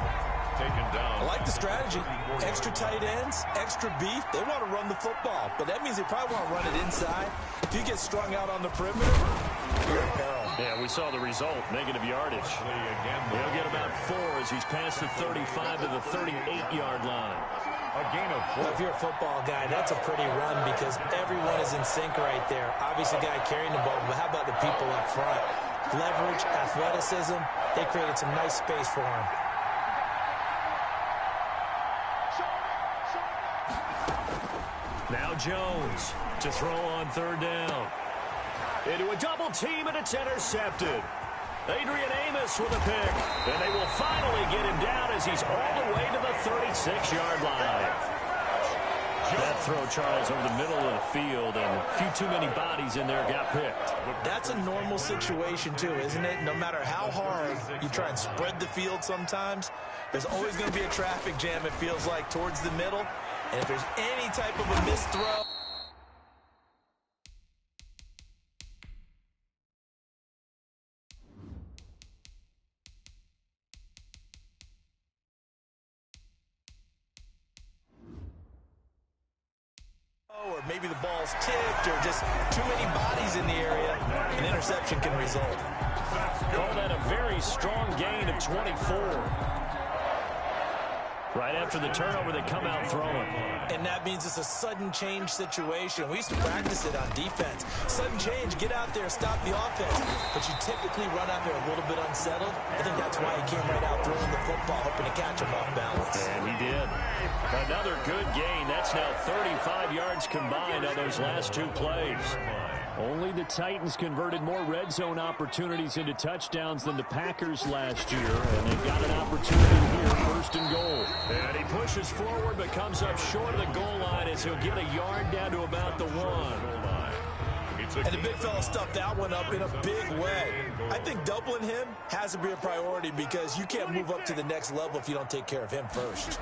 Taken down. I like the strategy. Extra tight ends, extra beef. They want to run the football, but that means they probably want to run it inside. If you get strung out on the perimeter, you're in peril. Yeah, we saw the result, negative yardage. He'll get about 4 as he's past the 35 to the 38-yard line. A gain of 4. Well, if you're a football guy, that's a pretty run because everyone is in sync right there. Obviously, the guy carrying the ball, but how about the people up front? Leverage, athleticism, they created some nice space for him. Now Jones to throw on 3rd down. Into a double team, and it's intercepted. Adrian Amos with a pick. And they will finally get him down as he's all the way to the 36-yard line. That throw, Charles, over the middle of the field, and a few too many bodies in there got picked. That's a normal situation, too, isn't it? No matter how hard you try and spread the field sometimes, there's always going to be a traffic jam, it feels like, towards the middle. And if there's any type of a missed throw, or maybe the ball's tipped or just too many bodies in the area, an interception can result. Call that a very strong gain of 24. Right after the turnover, they come out throwing. And that means it's a sudden change situation. We used to practice it on defense. Sudden change, get out there, stop the offense. But you typically run out there a little bit unsettled. I think that's why he came right out throwing the football, hoping to catch him off balance. And he did. Another good gain. That's now 35 yards combined on those last 2 plays. Only the Titans converted more red zone opportunities into touchdowns than the Packers last year, and they've got an opportunity here, 1st and goal. And he pushes forward but comes up short of the goal line as he'll get a yard down to about the 1. And the big fella stuffed that one up in a big way. I think doubling him has to be a priority because you can't move up to the next level if you don't take care of him first.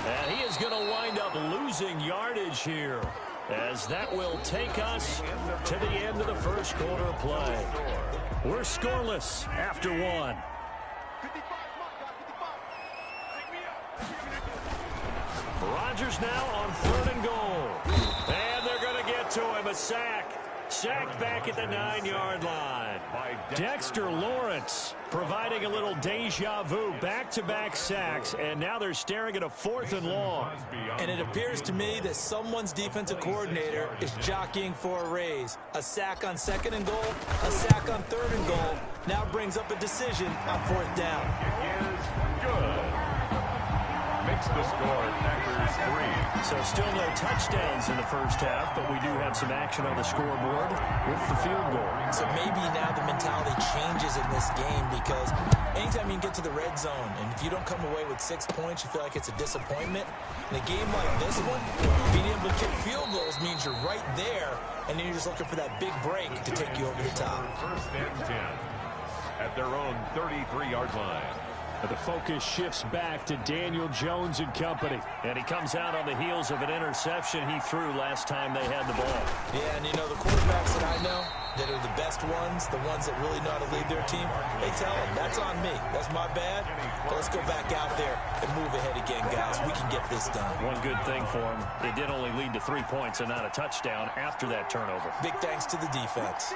And he is going to wind up losing yardage here, as that will take us to the end of the 1st quarter of play. We're scoreless after 1. Rodgers now on 3rd and goal. And they're going to get to him. A sack. Sacked back at the 9-yard line. Dexter Lawrence providing a little deja vu. Back-to-back sacks, and now they're staring at a 4th and long. And it appears to me that someone's defensive coordinator is jockeying for a raise. A sack on 2nd and goal, a sack on 3rd and goal. Now brings up a decision on 4th down. It is good. Makes the score Packers 3. So still no touchdowns in the 1st half, but we do have some action on the scoreboard with the field goal. So maybe now the mentality changes in this game because anytime you can get to the red zone, and if you don't come away with 6 points, you feel like it's a disappointment. In a game like this one, being able to kick field goals means you're right there, and then you're just looking for that big break to take you over the top. 1st and 10 at their own 33-yard line. But the focus shifts back to Daniel Jones and company. And he comes out on the heels of an interception he threw last time they had the ball. Yeah, and you know, the quarterbacks that I know that are the best ones, the ones that really know how to lead their team, they tell them, that's on me. That's my bad. But let's go back out there and move ahead again, guys. We can get this done. One good thing for him, it did only lead to 3 points and not a touchdown after that turnover. Big thanks to the defense.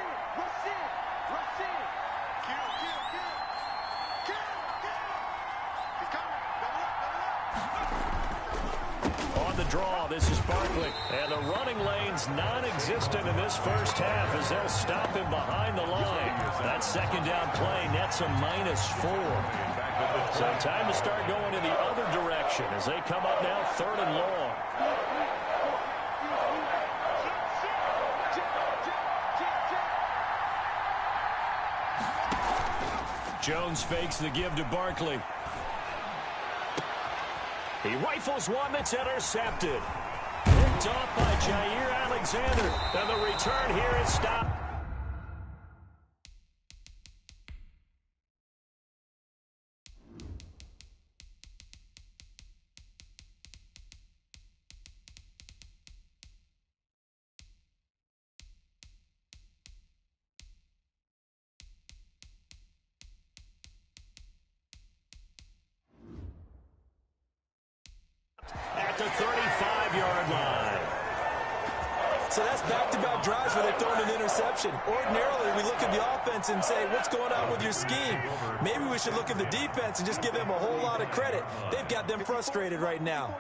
On the draw, this is Barkley. And the running lane's non-existent in this first half as they'll stop him behind the line. That second down play nets a -4. So time to start going in the other direction as they come up now 3rd and long. Jones fakes the give to Barkley. He rifles one that's intercepted. Picked off by Jair Alexander. And the return here is stopped. At the 35-yard line. So that's back-to-back drives where they've thrown an interception. Ordinarily, we look at the offense and say, what's going on with your scheme? Maybe we should look at the defense and just give them a whole lot of credit. They've got them frustrated right now.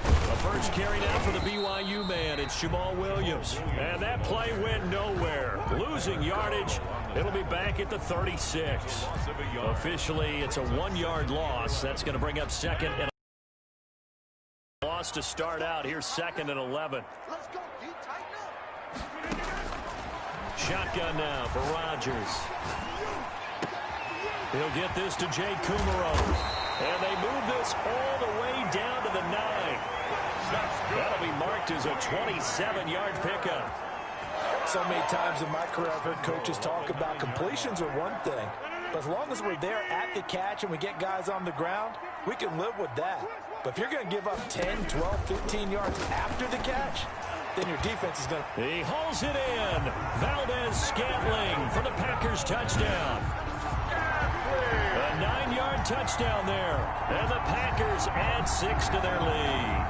The first carry now for the BYU man. It's Jamal Williams. And that play went nowhere. Losing yardage. It'll be back at the 36. Officially, it's a 1-yard loss. That's going to bring up 2nd and loss to start out. Here's 2nd and 11. Shotgun now for Rodgers. He'll get this to Jay Kumaro. And they move this all the way down to the 9. That'll be marked as a 27-yard pickup. So many times in my career, I've heard coaches talk about completions are one thing. But as long as we're there at the catch and we get guys on the ground, we can live with that. But if you're going to give up 10, 12, 15 yards after the catch, then your defense is going to... He hauls it in. Valdez-Scantling for the Packers touchdown. A 9-yard touchdown there. And the Packers add 6 to their lead.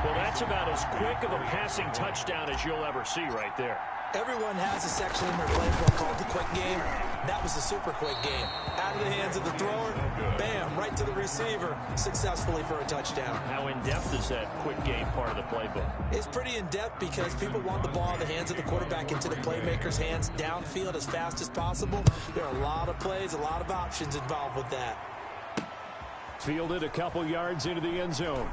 Well, that's about as quick of a passing touchdown as you'll ever see right there. Everyone has a section in their playbook called the quick game. That was a super quick game. Out of the hands of the thrower, bam, right to the receiver, successfully for a touchdown. How in-depth is that quick game part of the playbook? It's pretty in-depth because people want the ball in the hands of the quarterback into the playmaker's hands downfield as fast as possible. There are a lot of plays, a lot of options involved with that. Fielded a couple yards into the end zone.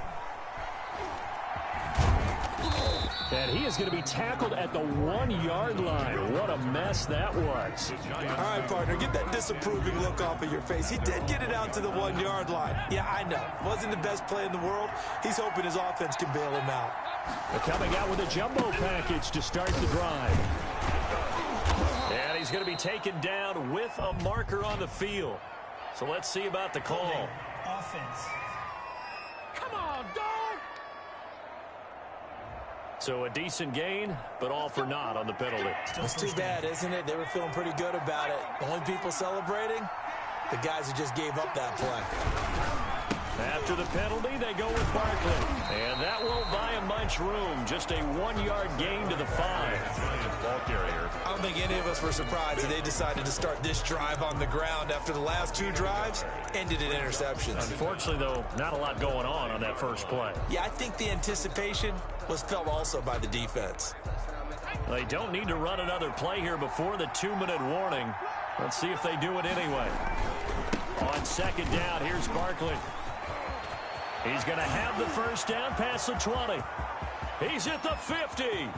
And he is going to be tackled at the 1-yard line. What a mess that was. All right, partner, get that disapproving look off of your face. He did get it out to the 1-yard line. Yeah, I know. Wasn't the best play in the world. He's hoping his offense can bail him out. They're coming out with a jumbo package to start the drive. And he's going to be taken down with a marker on the field. So let's see about the call. Offense. Come on, dog! So a decent gain, but all for naught on the penalty. It's too bad, isn't it? They were feeling pretty good about it. The only people celebrating, the guys who just gave up that play. After the penalty, they go with Barkley. And that won't buy him much room. Just a 1-yard gain to the 5. Ball carrier. I don't think any of us were surprised that they decided to start this drive on the ground after the last 2 drives ended in interceptions. Unfortunately, though, not a lot going on that first play. Yeah, I think the anticipation was felt also by the defense. They don't need to run another play here before the 2-minute warning. Let's see if they do it anyway. On second down, here's Barkley. He's going to have the first down past the 20. He's at the 50.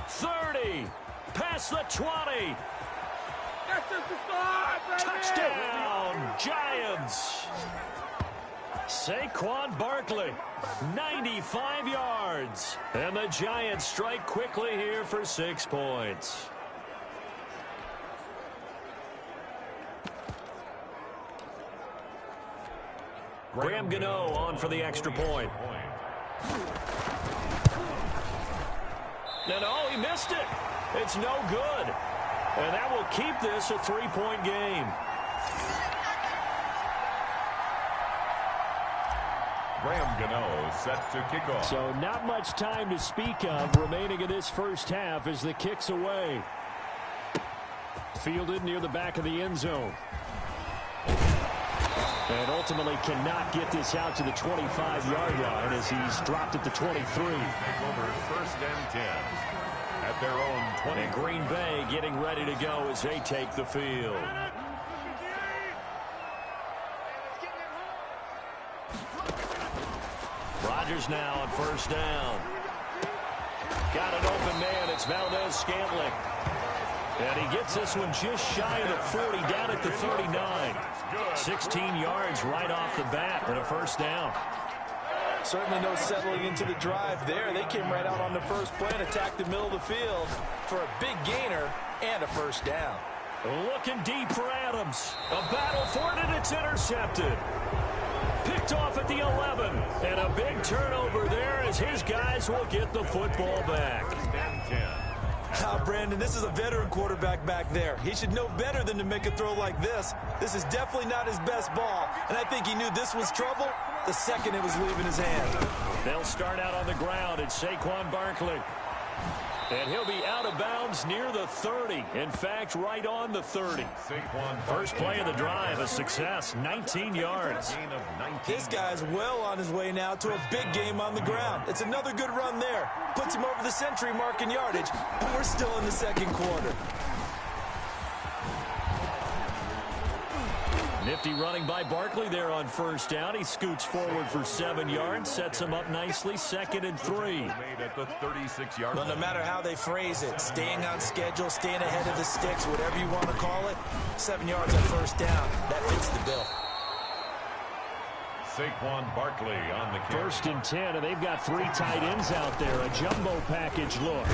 30. Past the 20. That's just the start, baby! Touchdown, Giants. Saquon Barkley, 95 yards. And the Giants strike quickly here for 6 points. Graham Gano on for the extra point. No, he missed it. It's no good. And that will keep this a 3-point game. Graham Gano set to kick off. So not much time to speak of remaining in this first half as the kick's away. Fielded near the back of the end zone. And ultimately cannot get this out to the 25-yard line as he's dropped at the 23. First and 10 at their own 20. And Green Bay getting ready to go as they take the field. Rodgers now on first down. Got an open man. It's Valdez-Scantling. And he gets this one just shy of the 40, down at the 39. 16 yards right off the bat and a first down. Certainly no settling into the drive there. They came right out on the first play and attacked the middle of the field for a big gainer and a first down. Looking deep for Adams. A battle for it, and it's intercepted. Picked off at the 11. And a big turnover there as his guys will get the football back. Brandon, this is a veteran quarterback back there. He should know better than to make a throw like this. This is definitely not his best ball, and I think he knew this was trouble the second it was leaving his hand. They'll start out on the ground. It's Saquon Barkley. And he'll be out of bounds near the 30. In fact, right on the 30. First play of the drive, a success, 19 yards. This guy's well on his way now to a big game on the ground. It's another good run there. Puts him over the century mark in yardage, and we're still in the second quarter. Nifty running by Barkley there on first down. He scoots forward for 7 yards, sets him up nicely, 2nd and 3. At the 36-yard well, no matter how they phrase it, staying on schedule, staying ahead of the sticks, whatever you want to call it, 7 yards on first down, that fits the bill. Saquon Barkley on the kick. 1st and 10, and they've got 3 tight ends out there, a jumbo package look.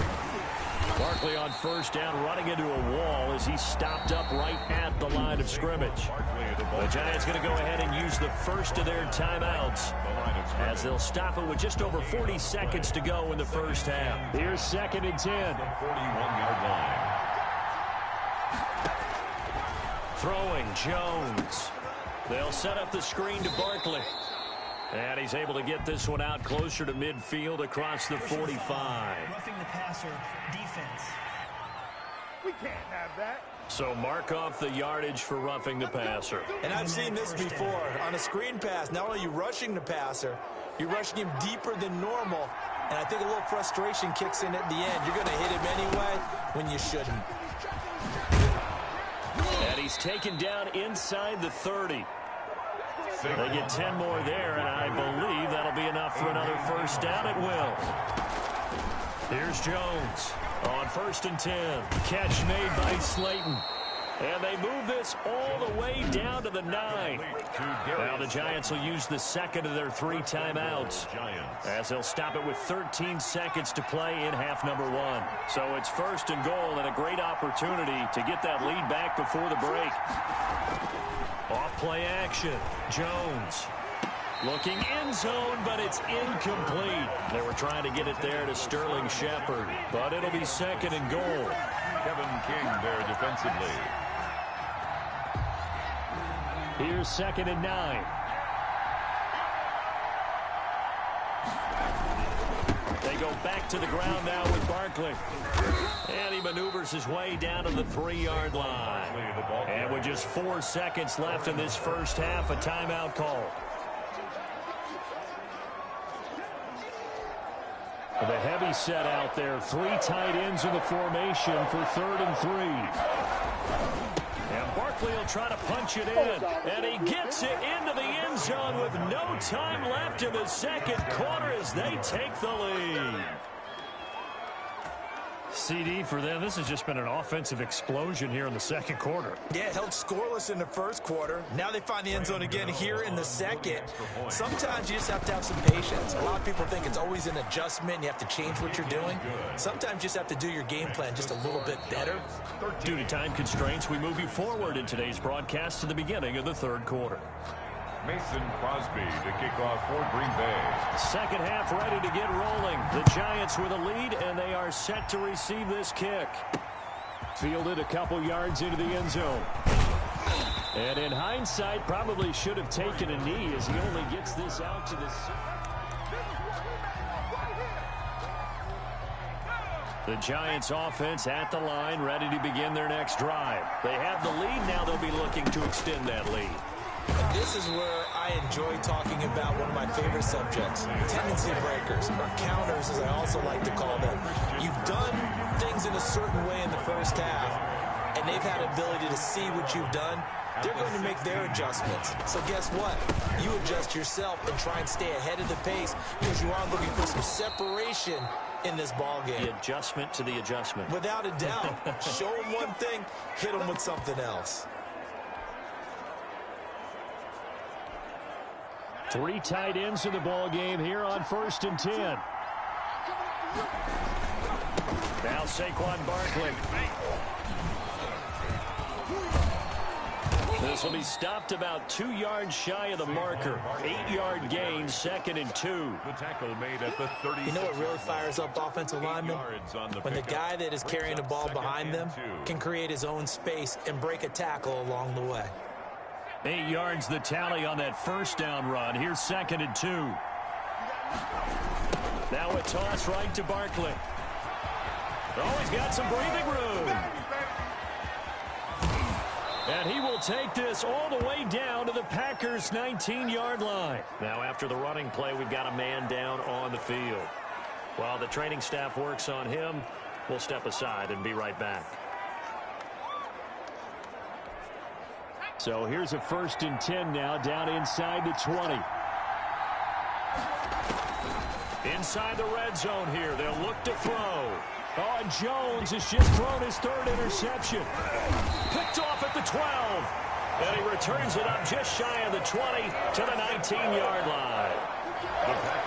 Barkley on first down, running into a wall as he's stopped up right at the line of scrimmage. The Giants going to go ahead and use the first of their timeouts as they'll stop it with just over 40 seconds to go in the first half. Here's 2nd and 10. 41-yard line. Throwing Jones. They'll set up the screen to Barkley. And he's able to get this one out closer to midfield across the 45. Roughing the passer, defense. We can't have that. So mark off the yardage for roughing the passer. And I've seen this before. On a screen pass, not only are you rushing the passer, you're rushing him deeper than normal. And I think a little frustration kicks in at the end. You're going to hit him anyway when you shouldn't. And he's taken down inside the 30. They get 10 more there, and I believe that'll be enough for another first down. It will. Here's Jones on 1st and 10. Catch made by Slayton. And they move this all the way down to the 9. Now the Giants will use the 2nd of their 3 timeouts as they'll stop it with 13 seconds to play in half number 1. So it's 1st and goal and a great opportunity to get that lead back before the break. Off play action. Jones looking end zone, but it's incomplete. They were trying to get it there to Sterling Shepard, but it'll be 2nd and goal. Kevin King there defensively. Here's 2nd and 9. They go back to the ground now with Barkley. And he maneuvers his way down to the 3-yard line. And with just 4 seconds left in this first half, a timeout call. The heavy set out there. 3 tight ends in the formation for 3rd and 3. And Barkley will try to punch it in. And he gets it into the end zone with no time left in the second quarter as they take the lead. CD for them, this has just been an offensive explosion here in the second quarter. Yeah, held scoreless in the first quarter. Now they find the end zone again here in the second. Sometimes you just have to have some patience. A lot of people think it's always an adjustment. You have to change what you're doing. Sometimes you just have to do your game plan just a little bit better. Due to time constraints, we move you forward in today's broadcast to the beginning of the third quarter. Mason Crosby to kick off for Green Bay. Second half ready to get rolling. The Giants with a lead, and they are set to receive this kick. Fielded a couple yards into the end zone. And in hindsight, probably should have taken a knee as he only gets this out to the... The Giants offense at the line, ready to begin their next drive. They have the lead. Now they'll be looking to extend that lead. This is where I enjoy talking about one of my favorite subjects, tendency breakers, or counters as I also like to call them. You've done things in a certain way in the first half, and they've had ability to see what you've done. They're going to make their adjustments. So guess what? You adjust yourself and try and stay ahead of the pace because you are looking for some separation in this ball game. The adjustment to the adjustment. Without a doubt. Show them one thing, hit them with something else. 3 tight ends in the ball game here on 1st and 10. Now Saquon Barkley. This will be stopped about 2 yards shy of the marker. 8-yard gain, 2nd and 2. The tackle made at the 30. You know what really fires up offensive linemen? When the guy that is carrying the ball behind them can create his own space and break a tackle along the way. 8 yards the tally on that first down run. Here's 2nd and 2. Now a toss right to Barkley. Oh, he's got some breathing room. And he will take this all the way down to the Packers' 19-yard line. Now after the running play, we've got a man down on the field. While the training staff works on him, we'll step aside and be right back. So here's a 1st and 10 now, down inside the 20. Inside the red zone here, they'll look to throw. Oh, and Jones has just thrown his 3rd interception. Picked off at the 12. And he returns it up just shy of the 20 to the 19-yard line.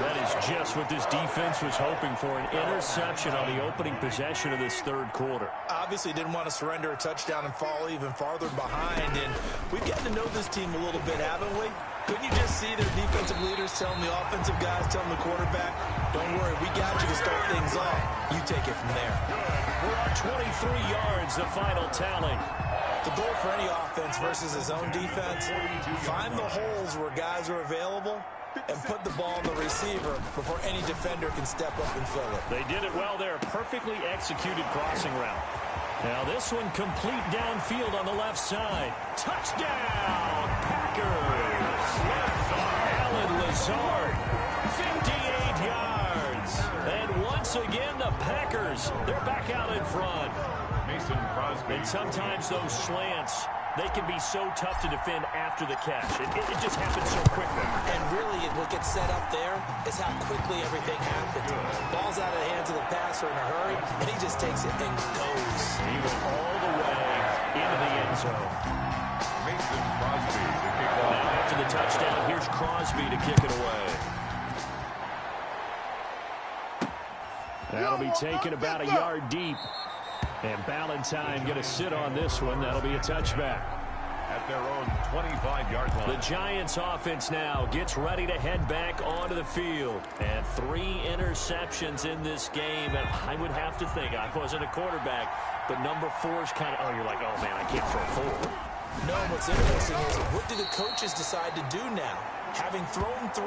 That is just what this defense was hoping for, an interception on the opening possession of this 3rd quarter. Obviously didn't want to surrender a touchdown and fall even farther behind, and we've gotten to know this team a little bit, haven't we? Couldn't you just see their defensive leaders telling the offensive guys, telling the quarterback, don't worry, we got you to start things off. You take it from there. We're on 23 yards, the final tally. The goal for any offense versus his own defense, find the holes where guys are available and put the ball in the receiver before any defender can step up and fill it. They did it well there. Perfectly executed crossing route. Now this one complete downfield on the left side. Touchdown, Packers! Alan Lazard, 58 yards. And once again, the Packers, they're back out in front. Mason Crosby. And sometimes those slants, they can be so tough to defend after the catch. It just happens so quickly. And really, what gets set up there is how quickly everything happens. Ball's out of the hands of the passer in a hurry, and he just takes it and goes. He went all the way into the end zone. Mason Crosby to kick off. Now after the touchdown, here's Crosby to kick it away. That'll be taken about a yard deep. And Ballantyne going to sit on this one. That'll be a touchback. At their own 25-yard line. The Giants offense now gets ready to head back onto the field. And 3 interceptions in this game. And I would have to think, I wasn't a quarterback, but number 4 is kind of, oh, you're like, oh, man, I can't throw 4. No, what's interesting is what do the coaches decide to do now? Having thrown 3,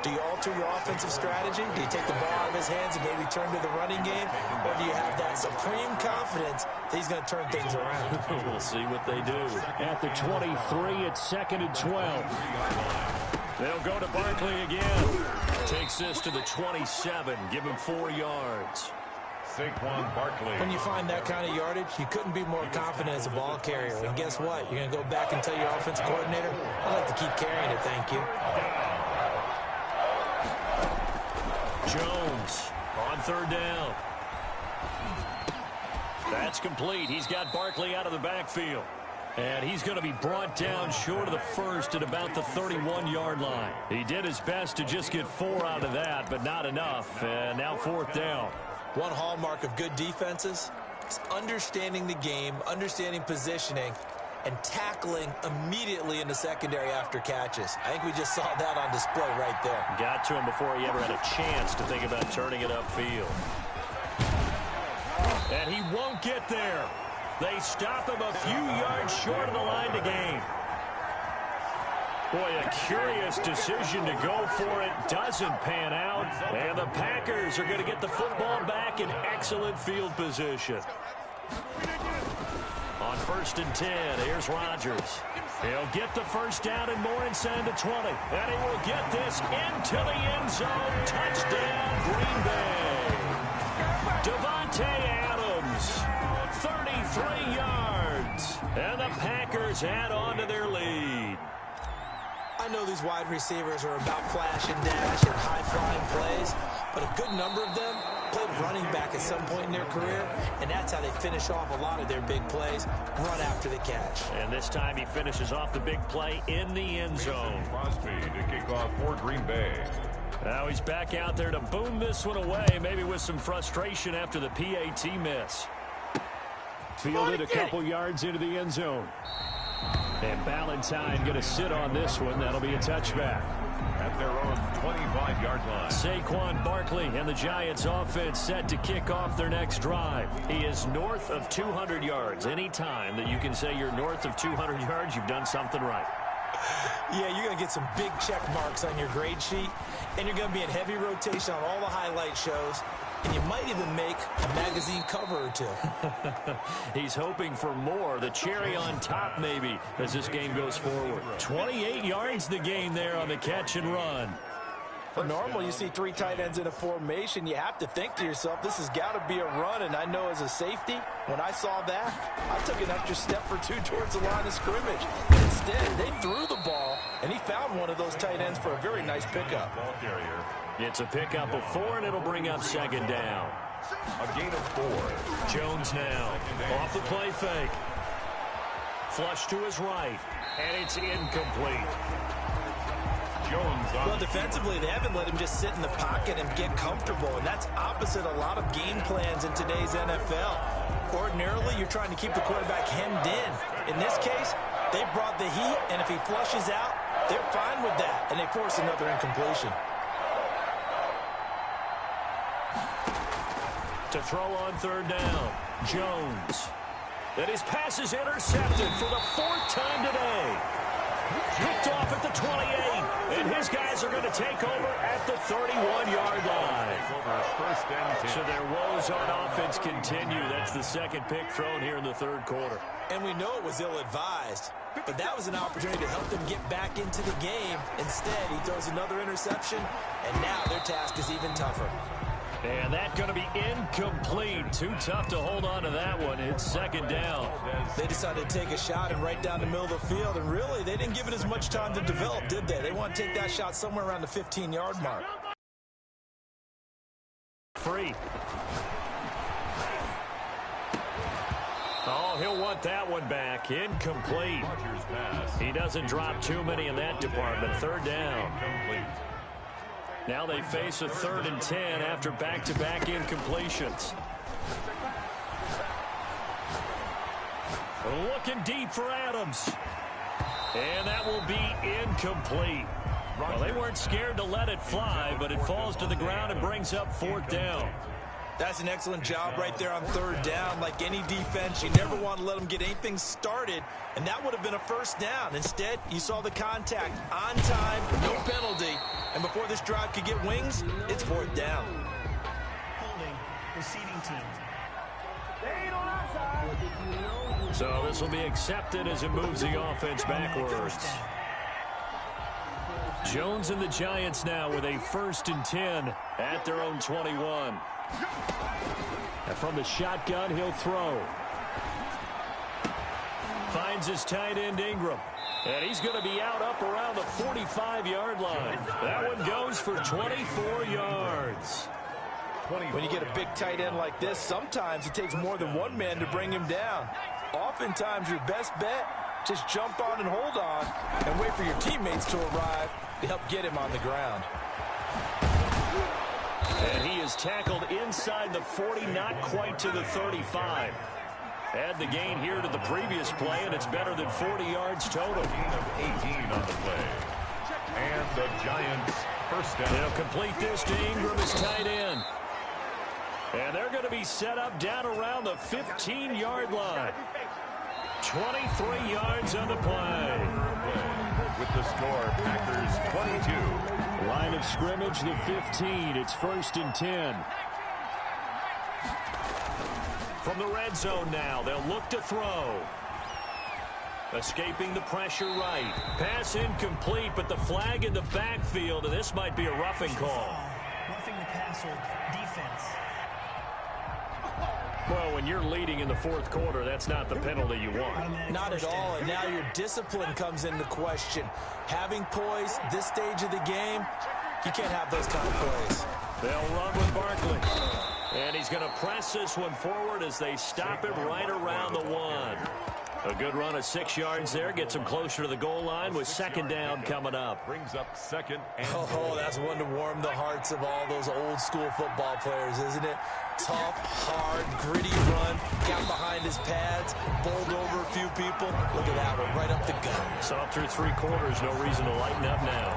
do you alter your offensive strategy? Do you take the ball out of his hands and maybe turn to the running game? Or do you have that supreme confidence that he's going to turn things around? We'll see what they do. At the 23, it's 2nd and 12. They'll go to Barkley again. Takes this to the 27. Give him 4 yards. Saquon Barkley. When you find that kind of yardage, you couldn't be more confident as a ball carrier. And guess what? You're going to go back and tell your offensive coordinator, I'd like to keep carrying it, thank you. Jones on 3rd down. That's complete. He's got Barkley out of the backfield. And he's going to be brought down short of the first at about the 31-yard line. He did his best to just get 4 out of that, but not enough. And now 4th down. One hallmark of good defenses is understanding the game, understanding positioning, and tackling immediately in the secondary after catches. I think we just saw that on display right there. Got to him before he ever had a chance to think about turning it upfield. And he won't get there. They stop him a few yards short of the line to gain. Boy, a curious decision to go for it. Doesn't pan out. And the Packers are going to get the football back in excellent field position. On 1st and 10, here's Rodgers. He'll get the first down and more inside the 20. And he will get this into the end zone. Touchdown, Green Bay. Devontae Adams, 33 yards. And the Packers add on to their lead. I know these wide receivers are about flash and dash and high-flying plays, but a good number of them played running back at some point in their career, and that's how they finish off a lot of their big plays, run after the catch. And this time he finishes off the big play in the end zone. Crosby to kick off for Green Bay. Now he's back out there to boom this one away, maybe with some frustration after the PAT miss. Fielded a couple yards into the end zone. And Ballantyne going to sit on this one. That'll be a touchback. At their own 25-yard line. Saquon Barkley and the Giants offense set to kick off their next drive. He is north of 200 yards. Any time that you can say you're north of 200 yards, you've done something right. Yeah, you're going to get some big check marks on your grade sheet, and you're going to be in heavy rotation on all the highlight shows, and you might even make a magazine cover or two. He's hoping for more, the cherry on top maybe, as this game goes forward. 28 yards the gain there on the catch and run. But normally you see 3 tight ends in a formation, you have to think to yourself, this has got to be a run, and I know as a safety, when I saw that, I took an extra step or 2 towards the line of scrimmage. Instead, they threw the ball, and he found one of those tight ends for a very nice pickup. Ball carrier. It's a pickup of 4, and it'll bring up 2nd down. A gain of 4. Jones now off the play fake. Flush to his right, and it's incomplete. Jones on. Well, defensively, they haven't let him just sit in the pocket and get comfortable, and that's opposite a lot of game plans in today's NFL. Ordinarily, you're trying to keep the quarterback hemmed in. In this case, they brought the heat, and if he flushes out, they're fine with that, and they force another incompletion. To throw on 3rd down, Jones. And his pass is intercepted for the 4th time today. Picked off at the 28, and his guys are going to take over at the 31-yard line. So their woes on offense continue. That's the 2nd pick thrown here in the 3rd quarter. And we know it was ill-advised, but that was an opportunity to help them get back into the game. Instead, he throws another interception, and now their task is even tougher. And that's going to be incomplete. Too tough to hold on to that one. It's 2nd down. They decided to take a shot and right down the middle of the field, and really, they didn't give it as much time to develop, did they? They want to take that shot somewhere around the 15-yard mark. Free. Oh, he'll want that one back. Incomplete. He doesn't drop too many in that department. 3rd down. Now they face a 3rd and 10 after back-to-back incompletions. Looking deep for Adams. And that will be incomplete. Well, they weren't scared to let it fly, but it falls to the ground and brings up 4th down. That's an excellent job right there on 3rd down. Like any defense, you never want to let them get anything started, and that would have been a 1st down. Instead, you saw the contact on time, no penalty, and before this drive could get wings, it's 4th down. Holding, receiving team. So this will be accepted as it moves the offense backwards. Jones and the Giants now with a 1st and 10 at their own 21. And from the shotgun, he'll throw. Finds his tight end, Ingram. And he's going to be out up around the 45-yard line. That one goes for 24 yards. When you get a big tight end like this, sometimes it takes more than one man to bring him down. Oftentimes, your best bet, just jump on and hold on and wait for your teammates to arrive to help get him on the ground. And he is tackled inside the 40, not quite to the 35. Add the gain here to the previous play, and it's better than 40 yards total. Gain of 18 on the play. And the Giants first down. They'll complete this to Ingram as tight end. And they're going to be set up down around the 15-yard line. 23 yards on the play. With the score, Packers 22. Line of scrimmage, the 15. It's 1st and 10. From the red zone now, they'll look to throw. Escaping the pressure right. Pass incomplete, but the flag in the backfield, and this might be a roughing call. Roughing the passer, defense. Well, when you're leading in the 4th quarter, that's not the penalty you want. Not at all, and now your discipline comes into question. Having poise this stage of the game, you can't have those kind of plays. They'll run with Barkley. And he's going to press this one forward as they stop it right around the 1. A good run of 6 yards there. Gets him closer to the goal line with 2nd down coming up. Brings up 2nd and Oh, that's one to warm the hearts of all those old school football players, isn't it? Tough, hard, gritty run. Got behind his pads, bowled over a few people. Look at that one, right up the gut. So up through 3 quarters, no reason to lighten up now.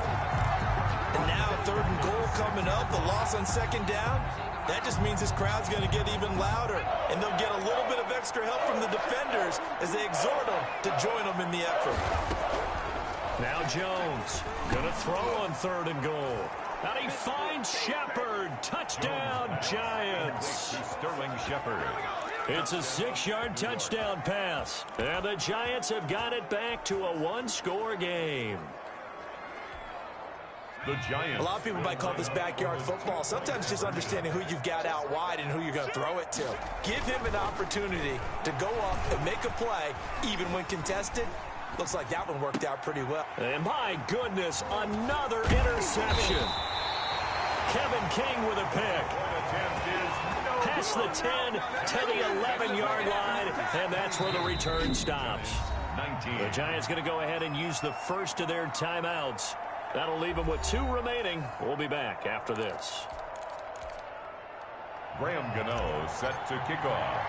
And now 3rd and goal coming up. The loss on 2nd down. That just means this crowd's going to get even louder. And they'll get a little bit of extra help from the defenders as they exhort them to join them in the effort. Now Jones going to throw on 3rd and goal. And he finds Shepard. Touchdown, Giants. Sterling Shepard. It's a 6-yard touchdown pass. And the Giants have got it back to a 1-score game. The Giants. A lot of people might call this backyard football. Sometimes just understanding who you've got out wide and who you're going to throw it to. Give him an opportunity to go up and make a play, even when contested. Looks like that one worked out pretty well. And my goodness, another interception. Kevin King with a pick. Past the 10 to the 11-yard line, and that's where the return stops. 19. The Giants going to go ahead and use the first of their timeouts. That'll leave them with 2 remaining. We'll be back after this. Graham Gano set to kick off.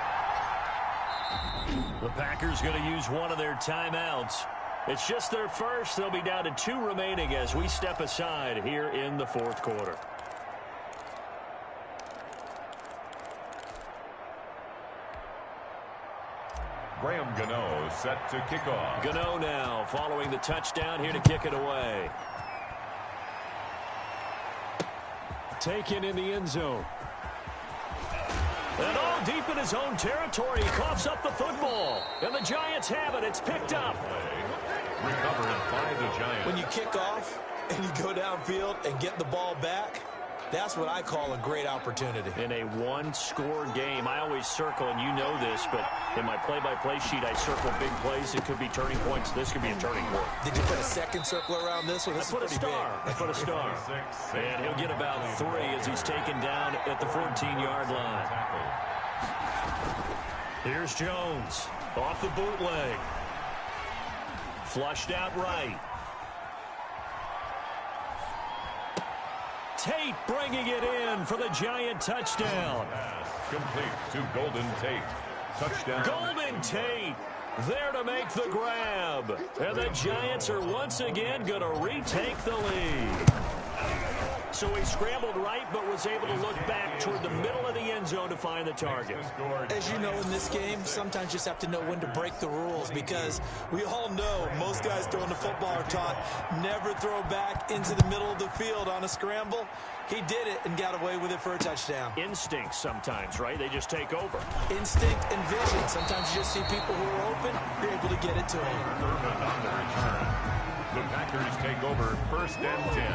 The Packers going to use one of their timeouts. It's just their first. They'll be down to 2 remaining as we step aside here in the 4th quarter. Graham Gano set to kick off. Gano now following the touchdown here to kick it away. Taken in the end zone. And all deep in his own territory, he coughs up the football. And the Giants have it. It's picked up. Recovered by the Giants. When you kick off and you go downfield and get the ball back, that's what I call a great opportunity. In a 1-score game, I always circle, and you know this, but in my play-by-play sheet, I circle big plays. It could be turning points. This could be a turning point. Did you put a second circle around this one? This I put a star. I put a star. And he'll get about 3 as he's taken down at the 14-yard line. Here's Jones off the bootleg. Flushed out right. Tate bringing it in for the Giant touchdown. Complete to Golden Tate. Touchdown. Golden Tate there to make the grab. And the Giants are once again going to retake the lead. So he scrambled right, but was able to look back toward the middle of the end zone to find the target. As you know, in this game, sometimes you just have to know when to break the rules, because we all know most guys throwing the football are taught never throw back into the middle of the field on a scramble. He did it and got away with it for a touchdown. Instinct sometimes, right? They just take over. Instinct and vision. Sometimes you just see people who are open, you're able to get it to them. On the return. The Packers take over 1st and 10.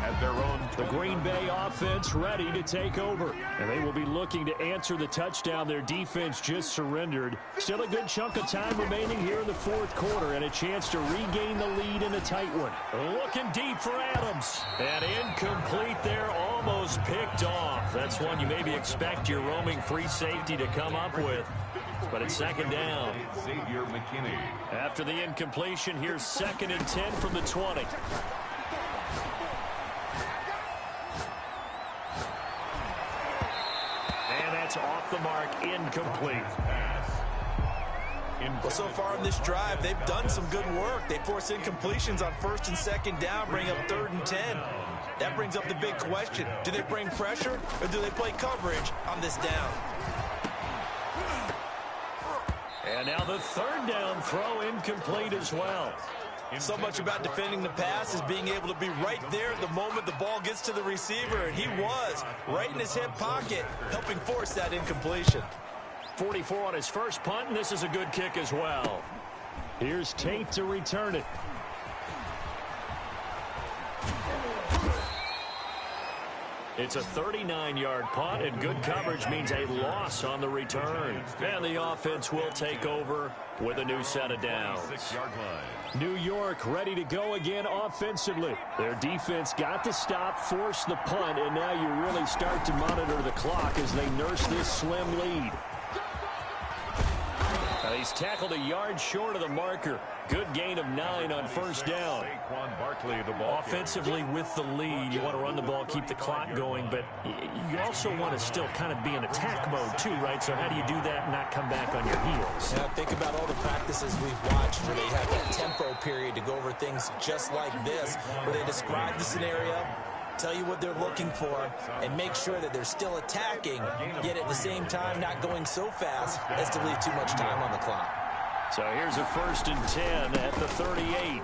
At their own. The Green Bay offense ready to take over. And they will be looking to answer the touchdown their defense just surrendered. Still a good chunk of time remaining here in the 4th quarter, and a chance to regain the lead in a tight one. Looking deep for Adams. And incomplete there, almost picked off. That's one you maybe expect your roaming free safety to come up with. But it's 2nd down. Xavier McKinney. After the incompletion, here's 2nd and 10 from the 20. Off the mark, incomplete. Well, so far in this drive, they've done some good work. They force incompletions on 1st and 2nd down, bring up 3rd and 10. That brings up the big question. Do they bring pressure or do they play coverage on this down? And now the 3rd down throw incomplete as well. So much about defending the pass is being able to be right there the moment the ball gets to the receiver, and he was right in his hip pocket, helping force that incompletion. 44 on his first punt, and this is a good kick as well. Here's Tate to return it. It's a 39-yard punt, and good coverage means a loss on the return. And the offense will take over with a new set of downs. New York ready to go again offensively. Their defense got the stop, forced the punt, and now you really start to monitor the clock as they nurse this slim lead. He's tackled a yard short of the marker. Good gain of 9 on 1st down. Offensively with the lead, you want to run the ball, keep the clock going, but you also want to still kind of be in attack mode too, right? So how do you do that and not come back on your heels? Yeah, think about all the practices we've watched where they have that tempo period to go over things just like this, where they describe the scenario, tell you what they're looking for, and make sure that they're still attacking, yet at the same time not going so fast as to leave too much time on the clock. So here's a 1st and 10 at the 38.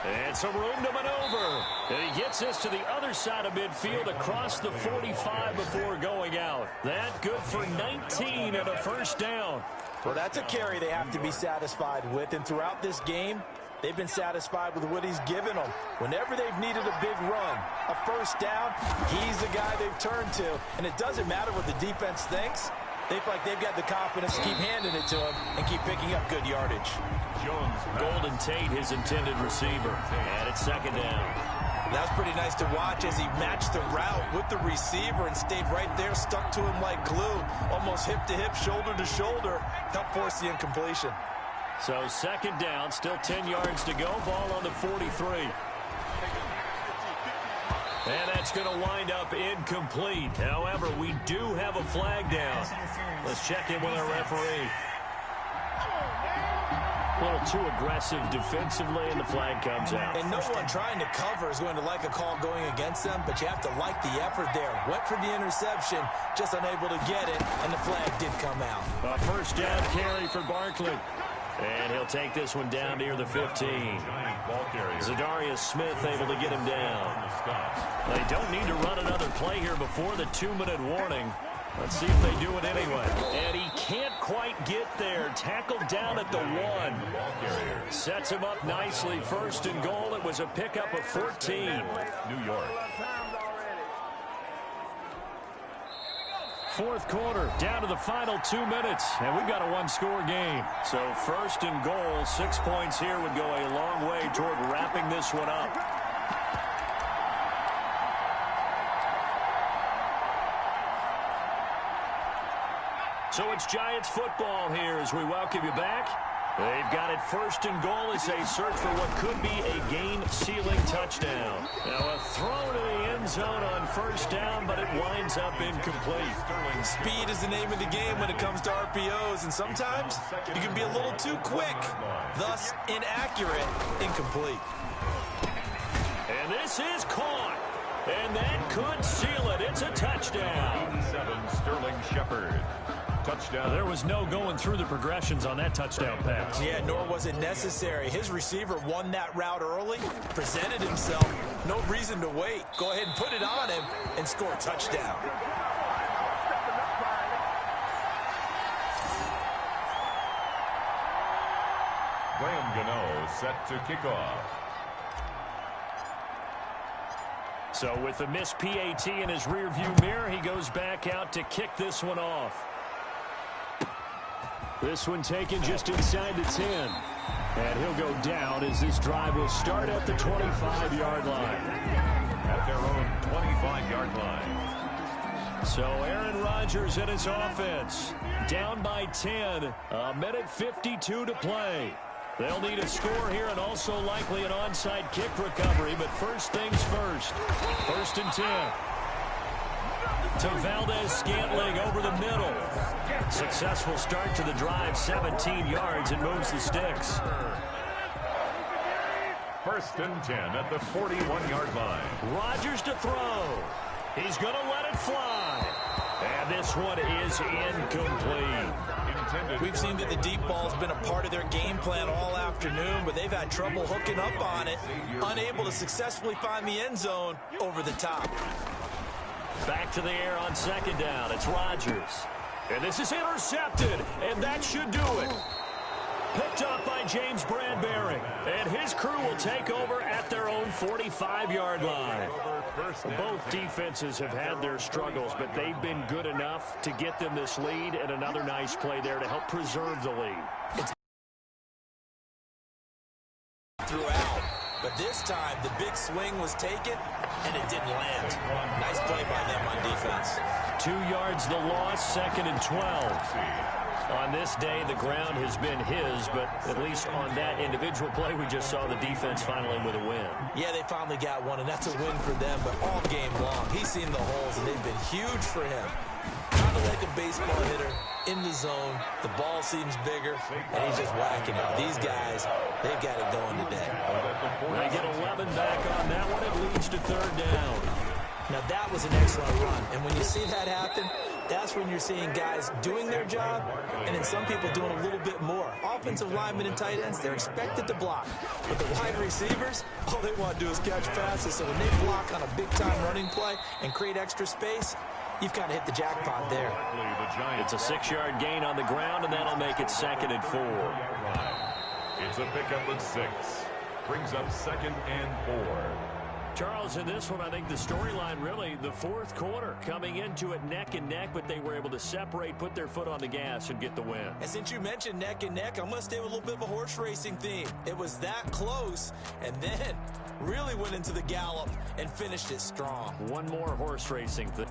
And some room to maneuver. And he gets this to the other side of midfield across the 45 before going out. That good for 19 and a 1st down. Well, that's a carry they have to be satisfied with, and throughout this game, they've been satisfied with what he's given them. Whenever they've needed a big run, a 1st down, he's the guy they've turned to. And it doesn't matter what the defense thinks. They feel like they've got the confidence to keep handing it to him and keep picking up good yardage. Golden Tate, his intended receiver. And it's 2nd down. That's pretty nice to watch as he matched the route with the receiver and stayed right there, stuck to him like glue, almost hip to hip, shoulder to shoulder, helped force the incompletion. So 2nd down, still 10 yards to go, ball on the 43. And that's going to wind up incomplete. However, we do have a flag down. Let's check in with our referee. A little too aggressive defensively, and the flag comes out. And no one trying to cover is going to like a call going against them, but you have to like the effort there. Went for the interception, just unable to get it, and the flag did come out. A 1st down carry for Barkley. And he'll take this one down near the 15. Zadarius Smith able to get him down. They don't need to run another play here before the 2-minute warning. Let's see if they do it anyway. And he can't quite get there. Tackled down at the 1. Sets him up nicely. 1st and goal. It was a pickup of 14. New York. 4th quarter, down to the final 2 minutes, and we've got a 1-score game. So 1st and goal, 6 points here would go a long way toward wrapping this one up. So it's Giants football here as we welcome you back. They've got it 1st and goal as they search for what could be a game-sealing touchdown. Now a throw to the end zone on 1st down, but it winds up incomplete. Speed is the name of the game when it comes to RPOs, and sometimes you can be a little too quick, thus inaccurate, incomplete. And this is caught, and that could seal it. It's a touchdown. 7 Sterling Shepard. Touchdown. There was no going through the progressions on that touchdown pass. Yeah, nor was it necessary. His receiver won that route early, presented himself. No reason to wait. Go ahead and put it on him and score a touchdown. Graham Gano set to kick off. So with the missed PAT in his rearview mirror, he goes back out to kick this one off. This one taken just inside the 10. And he'll go down as this drive will start at the 25-yard line. At their own 25-yard line. So Aaron Rodgers and his offense down by 10. A minute 52 to play. They'll need a score here and also likely an onside kick recovery. But first things first. 1st and 10. To Valdez-Scantling over the middle. Successful start to the drive, 17 yards, and moves the sticks. 1st and 10 at the 41-yard line. Rodgers to throw. He's going to let it fly. And this one is incomplete. We've seen that the deep ball has been a part of their game plan all afternoon, but they've had trouble hooking up on it, unable to successfully find the end zone over the top. Back to the air on 2nd down. It's Rodgers. And this is intercepted, and that should do it. Picked up by James Bradbury, and his crew will take over at their own 45-yard line. Both defenses have had their struggles, but they've been good enough to get them this lead, and another nice play there to help preserve the lead. Throughout, but this time the big swing was taken, and it didn't land. Nice play by them on defense. 2 yards the loss, 2nd and 12. On this day, the ground has been his, but at least on that individual play, we just saw the defense finally with a win. Yeah, they finally got one, and that's a win for them, but all game long, he's seen the holes, and they've been huge for him. Kind of like a baseball hitter in the zone. The ball seems bigger, and he's just whacking it. These guys, they've got it going today. They get 11 back on that one. It leads to 3rd down. Now, that was an excellent run, and when you see that happen, that's when you're seeing guys doing their job, and then some people doing a little bit more. Offensive linemen and tight ends, they're expected to block. But the wide receivers, all they want to do is catch passes. So when they block on a big-time running play and create extra space, you've kind of hit the jackpot there. It's a 6-yard gain on the ground, and that'll make it 2nd and 4. It's a pickup of 6. Brings up 2nd and 4. Charles, in this one, I think the storyline really, the 4th quarter, coming into it neck and neck, but they were able to separate, put their foot on the gas, and get the win. And since you mentioned neck and neck, I'm going to stay with a little bit of a horse racing theme. It was that close, and then really went into the gallop and finished it strong. One more horse racing thing.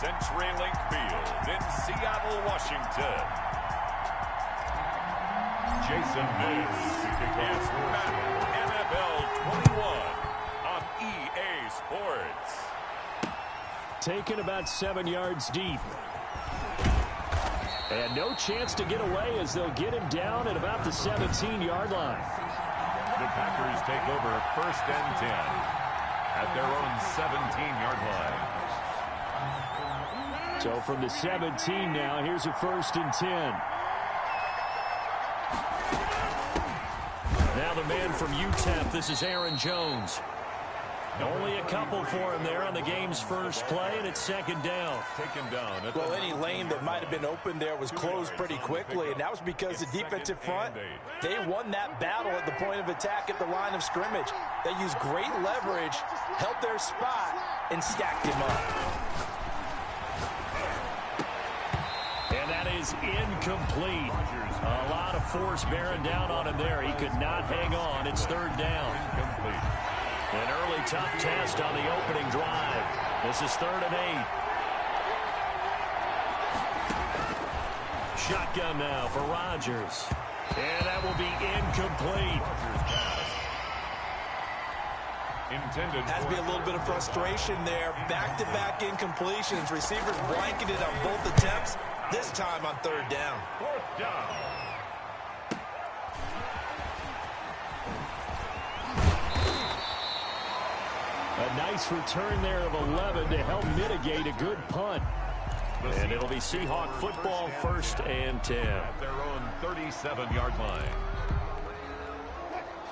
CenturyLink Field in Seattle, Washington. Jason Miss is Madden NFL 21 on EA Sports. Taken about 7 yards deep. And no chance to get away as they'll get him down at about the 17-yard line. The Packers take over 1st and 10 at their own 17-yard line. So from the 17 now, here's a 1st and 10. Now the man from UTEP, this is Aaron Jones. Only a couple for him there on the game's first play, and it's 2nd down. Taken down. Well, any lane that might have been open there was closed pretty quickly, and that was because the defensive front, they won that battle at the point of attack at the line of scrimmage. They used great leverage, held their spot, and stacked him up. And that is incomplete. A lot of force bearing down on him there. He could not hang on. It's 3rd down. Incomplete. An early tough test on the opening drive. This is 3rd and 8. Shotgun now for Rodgers. And that will be incomplete. Intended. Has to be a little bit of frustration there. Back-to-back incompletions. Receivers blanketed on both attempts. This time on 3rd down. 4th down. A nice return there of 11 to help mitigate a good punt. And it'll be Seahawk football, 1st and 10. At their own 37-yard line.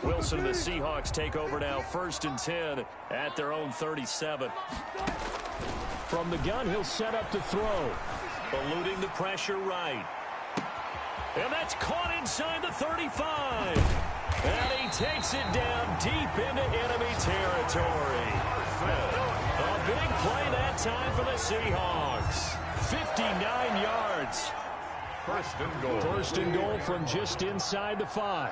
Wilson and the Seahawks take over now, 1st and 10 at their own 37. From the gun, he'll set up to throw. Eluding the pressure right. And that's caught inside the 35. And he takes it down deep into enemy territory. A big play that time for the Seahawks. 59 yards. 1st and goal. 1st and goal from just inside the 5.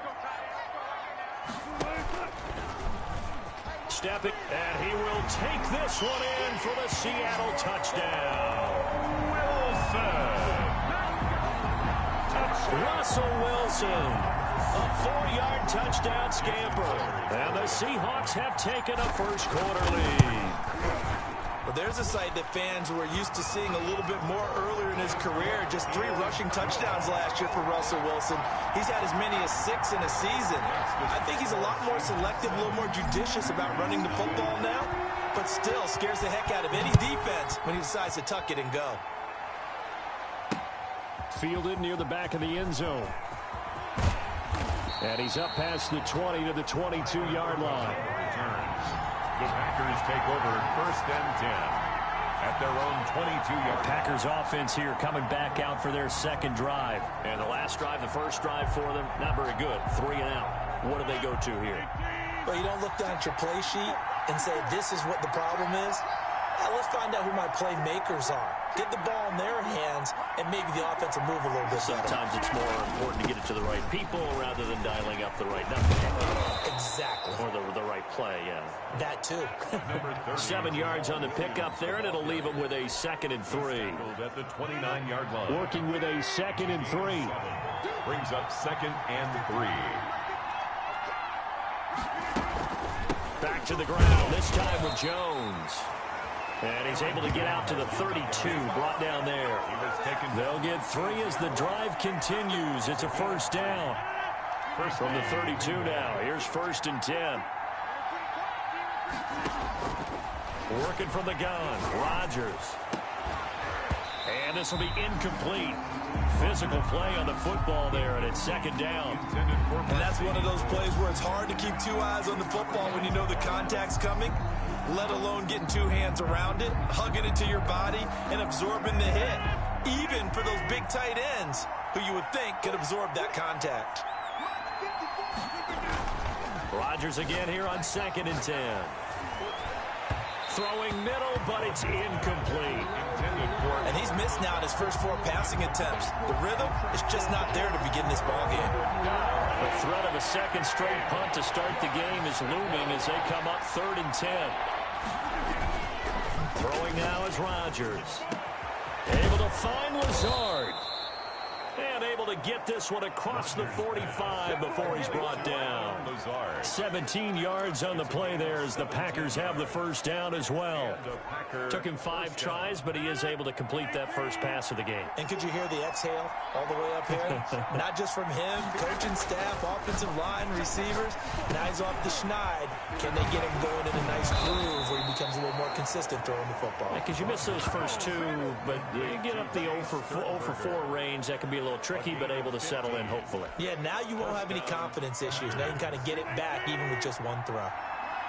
Stepping, and he will take this one in for the Seattle touchdown. Russell Wilson, a 4-yard touchdown scamper. And the Seahawks have taken a first-quarter lead. Well, there's a sight that fans were used to seeing a little bit more earlier in his career. Just 3 rushing touchdowns last year for Russell Wilson. He's had as many as 6 in a season. I think he's a lot more selective, a little more judicious about running the football now, but still scares the heck out of any defense when he decides to tuck it and go. Fielded near the back of the end zone. And he's up past the 20 to the 22-yard line. The Packers take over 1st and 10 at their own 22-yard. Packers offense here coming back out for their 2nd drive. And the last drive, the first drive for them, not very good. 3 and out. What do they go to here? Well, you don't look down at your play sheet and say, this is what the problem is. Let's find out who my playmakers are. Get the ball in their hands, and maybe the offense will move a little bit better. Sometimes it's more important to get it to the right people rather than dialing up the right number. Exactly. Or the right play, yeah. That too. 7 yards on the pickup there, and it'll leave them with a 2nd and 3. At the 29-yard line. Working with a 2nd and 3. Brings up 2nd and 3. Back to the ground, this time with Jones. And he's able to get out to the 32, brought down there. They'll get 3 as the drive continues. It's a 1st down. From the 32 now. Here's 1st and 10. Working from the gun. Rodgers. And this will be incomplete. Physical play on the football there, and it's 2nd down. And that's one of those plays where it's hard to keep 2 eyes on the football when you know the contact's coming, let alone getting 2 hands around it, hugging it to your body, and absorbing the hit. Even for those big tight ends who you would think could absorb that contact. Rodgers again here on 2nd and 10. Throwing middle, but it's incomplete. And he's missed now in his first 4 passing attempts. The rhythm is just not there to begin this ballgame. The threat of a 2nd straight punt to start the game is looming as they come up 3rd and 10. Throwing now is Rodgers. Able to find Lazard. And able to get this one across the 45 before he's brought down. 17 yards on the play there as the Packers have the first down as well. Took him 5 tries, but he is able to complete that first pass of the game. And could you hear the exhale all the way up here? Not just from him, coaching staff, offensive line, receivers. Now he's off the schneid. Can they get him going in a nice groove where he becomes a little more consistent throwing the football? Because you miss those first 2, but you get up the 0 for 4 range. That can be a little tricky, but able to settle in, hopefully. Yeah, now you won't have any confidence issues. Now you can kind of get it back even with just one throw.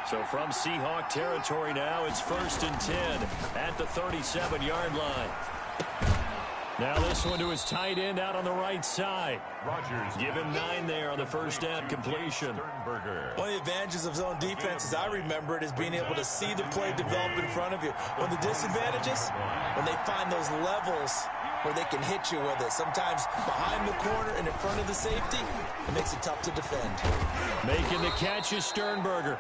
So from Seahawk territory now, it's 1st and 10 at the 37-yard line. Now this one to his tight end out on the right side. Rodgers. Give him 9 there on the first down completion. One of the advantages of zone defense, as I remember it, is being able to see the play develop in front of you. One of the disadvantages, when they find those levels where they can hit you with it. Sometimes behind the corner and in front of the safety, it makes it tough to defend. Making the catch is Sternberger.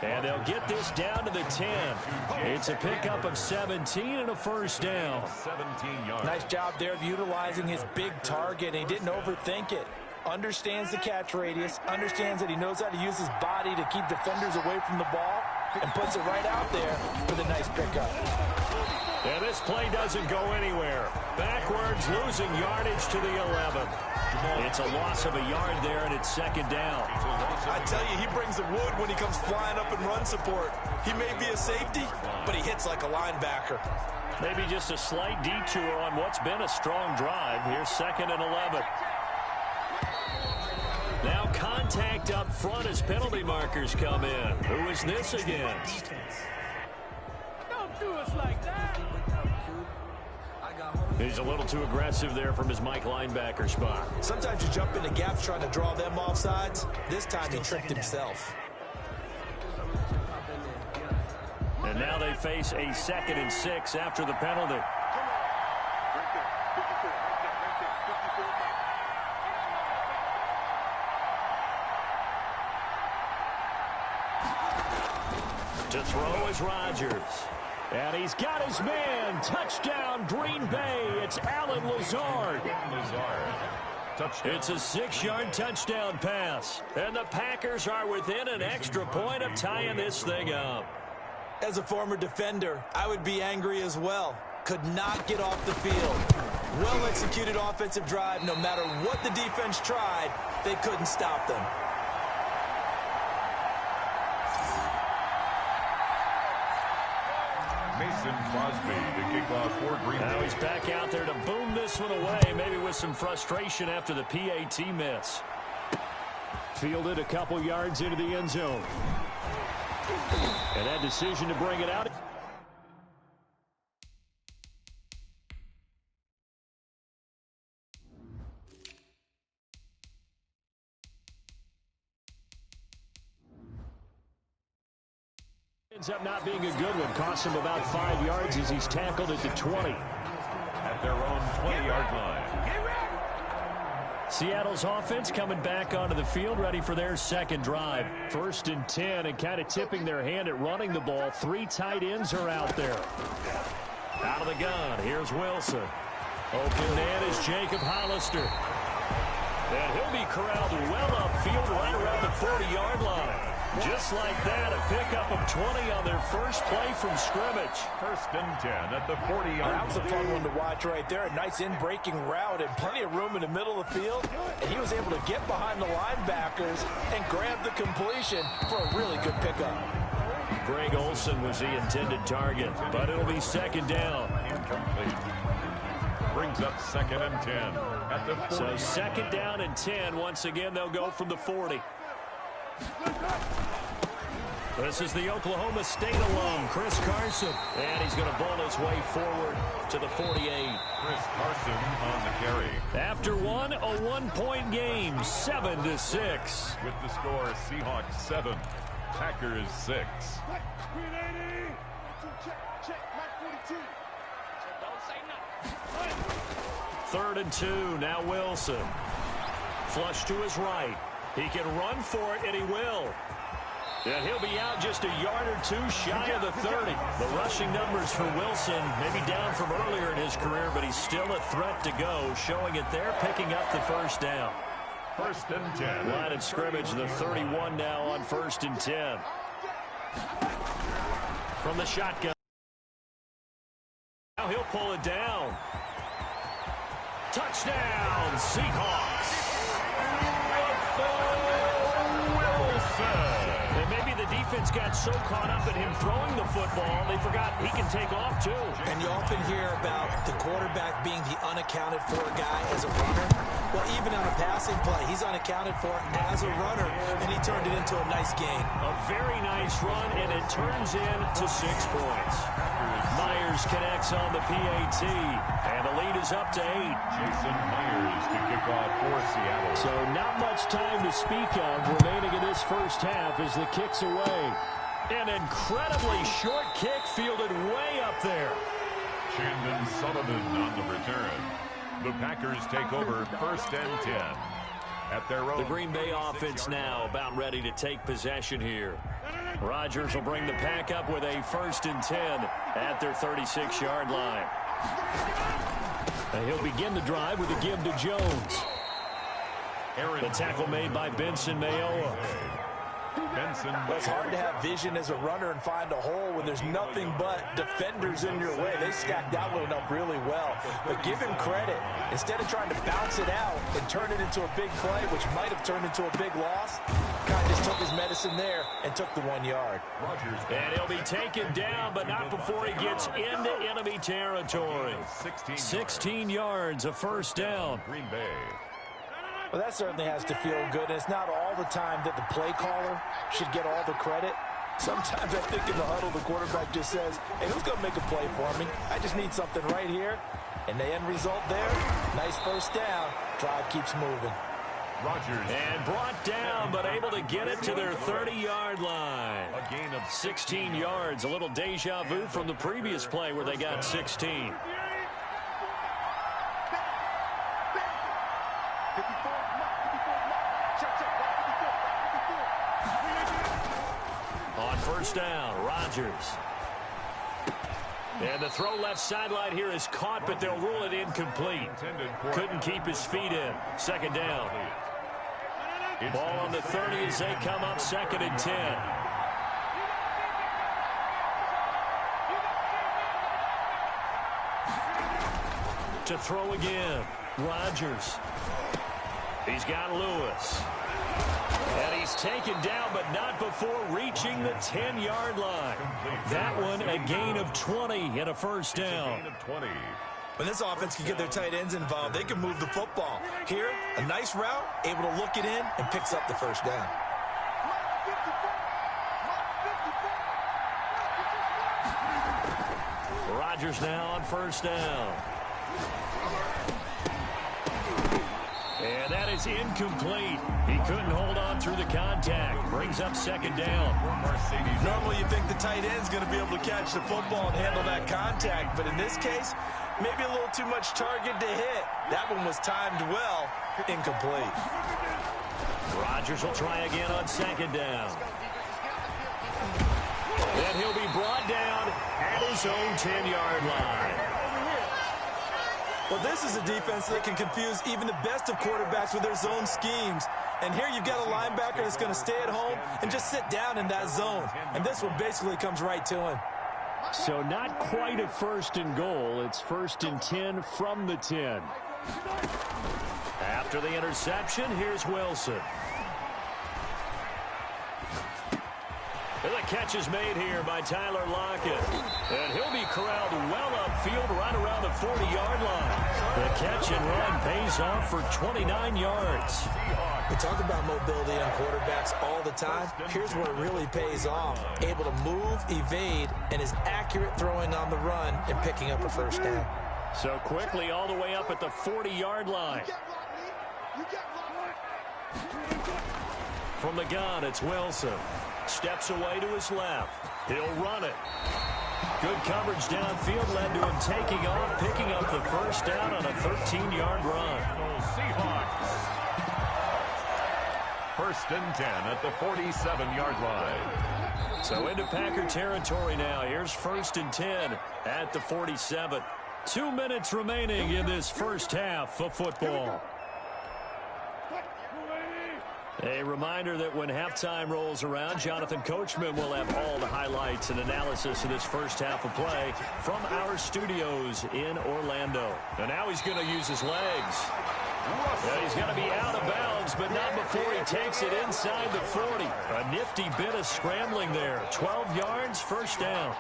And they'll get this down to the 10. It's a pickup of 17 and a first down. 17 yards. Nice job there of utilizing his big target. He didn't overthink it. Understands the catch radius. Understands that he knows how to use his body to keep defenders away from the ball. And puts it right out there for the nice pickup. And this play doesn't go anywhere. Backwards, losing yardage to the 11. It's a loss of a yard there, and it's 2nd down. I tell you, he brings the wood when he comes flying up in run support. He may be a safety, but he hits like a linebacker. Maybe just a slight detour on what's been a strong drive. Here's 2nd and 11. Now contact up front as penalty markers come in. Who is this against? Don't do us like that. He's a little too aggressive there from his Mike linebacker spot. Sometimes you jump into gaps trying to draw them off sides. This time he tricked himself. And now they face a 2nd and 6 after the penalty. To throw is Rodgers. And he's got his man. Touchdown, Green Bay. It's Alan Lazard. It's a 6-yard touchdown pass. And the Packers are within an extra point of tying this thing up. As a former defender, I would be angry as well. Could not get off the field. Well-executed offensive drive. No matter what the defense tried, they couldn't stop them. Mason Crosby to kick off for Green Bay. Now he's back out there to boom this one away, maybe with some frustration after the PAT miss. Fielded a couple yards into the end zone. And that decision to bring it out. Ends up not being a good one. Cost him about 5 yards as he's tackled at the 20. At their own 20-yard line. Seattle's offense coming back onto the field, ready for their 2nd drive. 1st and 10, and kind of tipping their hand at running the ball. 3 tight ends are out there. Out of the gun, here's Wilson. Open man is Jacob Hollister. And he'll be corralled well upfield right around the 40-yard line. Just like that, a pickup of 20 on their first play from scrimmage. 1st and 10 at the 40-yard line. That was a fun one to watch right there. A nice in-breaking route and plenty of room in the middle of the field. And he was able to get behind the linebackers and grab the completion for a really good pickup. Greg Olsen was the intended target, but it'll be 2nd down. Incomplete. Brings up 2nd and 10 at the 40. So 2nd down and 10. Once again, they'll go from the 40. This is the Oklahoma State alum, Chris Carson. And he's going to bowl his way forward to the 48. Chris Carson on the carry. After one, a 1-point game, 7-6. With the score, Seahawks 7, Packers 6. 3rd and 2, now Wilson. Flush to his right. He can run for it, and he will. And he'll be out just a yard or two shy of the 30. The rushing numbers for Wilson maybe down from earlier in his career, but he's still a threat to go, showing it there, picking up the first down. 1st and 10. Line of scrimmage, the 31 now on 1st and 10. From the shotgun. Now he'll pull it down. Touchdown, Seahawks. And maybe the defense got so caught up in him throwing the football, they forgot he can take off too. And you often hear about the quarterback being the unaccounted for guy as a runner. Well, even on a passing play, he's unaccounted for as a runner, and he turned it into a nice gain. A very nice run, and it turns into 6 points. Myers connects on the PAT, and the lead is up to 8. Jason Myers to kick off for Seattle. So not much time to speak of remaining in this first half as the kick's away. An incredibly short kick fielded way up there. Chandon Sullivan on the return. The Packers take over 1st and 10. At their own. The Green Bay offense now about ready to take possession here. Rodgers will bring the pack up with a 1st and 10 at their 36-yard line. And he'll begin the drive with a give to Jones. The tackle made by Benson Mayowa. Well, it's hard to have vision as a runner and find a hole when there's nothing but defenders in your way. They stacked that one up really well. But give him credit. Instead of trying to bounce it out and turn it into a big play, which might have turned into a big loss, kind of just took his medicine there and took the 1 yard. And he'll be taken down, but not before he gets into enemy territory. 16 yards, a first down. Green Bay. Well, that certainly has to feel good. And it's not all the time that the play caller should get all the credit. Sometimes I think in the huddle, the quarterback just says, hey, who's going to make a play for me? I just need something right here. And the end result there, nice first down. Drive keeps moving. Rodgers. And brought down, but able to get it to their 30-yard line. A gain of 16 yards. A little deja vu from the previous play where they got 16. On first down, Rodgers. And the throw left sideline here is caught, but they'll rule it incomplete. Couldn't keep his feet in. 2nd down. Ball on the 30 as they come up 2nd and 10. To throw again, Rodgers. He's got Lewis. And he's taken down, but not before reaching the 10-yard line. That one, a gain of 20 and a first down. When this offense can get their tight ends involved, they can move the football. Here, a nice route, able to look it in, and picks up the first down. Rodgers now on first down. And that is incomplete. He couldn't hold on through the contact. Brings up 2nd down. Normally you think the tight end's going to be able to catch the football and handle that contact, but in this case, maybe a little too much target to hit. That one was timed well. Incomplete. Rodgers will try again on 2nd down. And he'll be brought down at his own 10-yard line. Well, this is a defense that can confuse even the best of quarterbacks with their zone schemes. And here you've got a linebacker that's going to stay at home and just sit down in that zone. And this one basically comes right to him. So not quite a 1st and goal. It's 1st and 10 from the 10. After the interception, here's Wilson. And the catch is made here by Tyler Lockett. And he'll be corralled well upfield right around the 40-yard line. The catch and run pays off for 29 yards. We talk about mobility on quarterbacks all the time. Here's where it really pays off. Able to move, evade, and is accurate throwing on the run and picking up a first down. So quickly all the way up at the 40-yard line. From the gun, it's Wilson. Steps away to his left. He'll run it. Good coverage downfield led to him taking off, picking up the first down on a 13-yard run. first and 10 at the 47-yard line. So into Packer territory now. Here's first and 10 at the 47. 2 minutes remaining in this first half of football. A reminder that when halftime rolls around, Jonathan Coachman will have all the highlights and analysis of this first half of play from our studios in Orlando. And now he's going to use his legs. And he's going to be out of bounds, but not before he takes it inside the 40. A nifty bit of scrambling there. 12 yards, first down.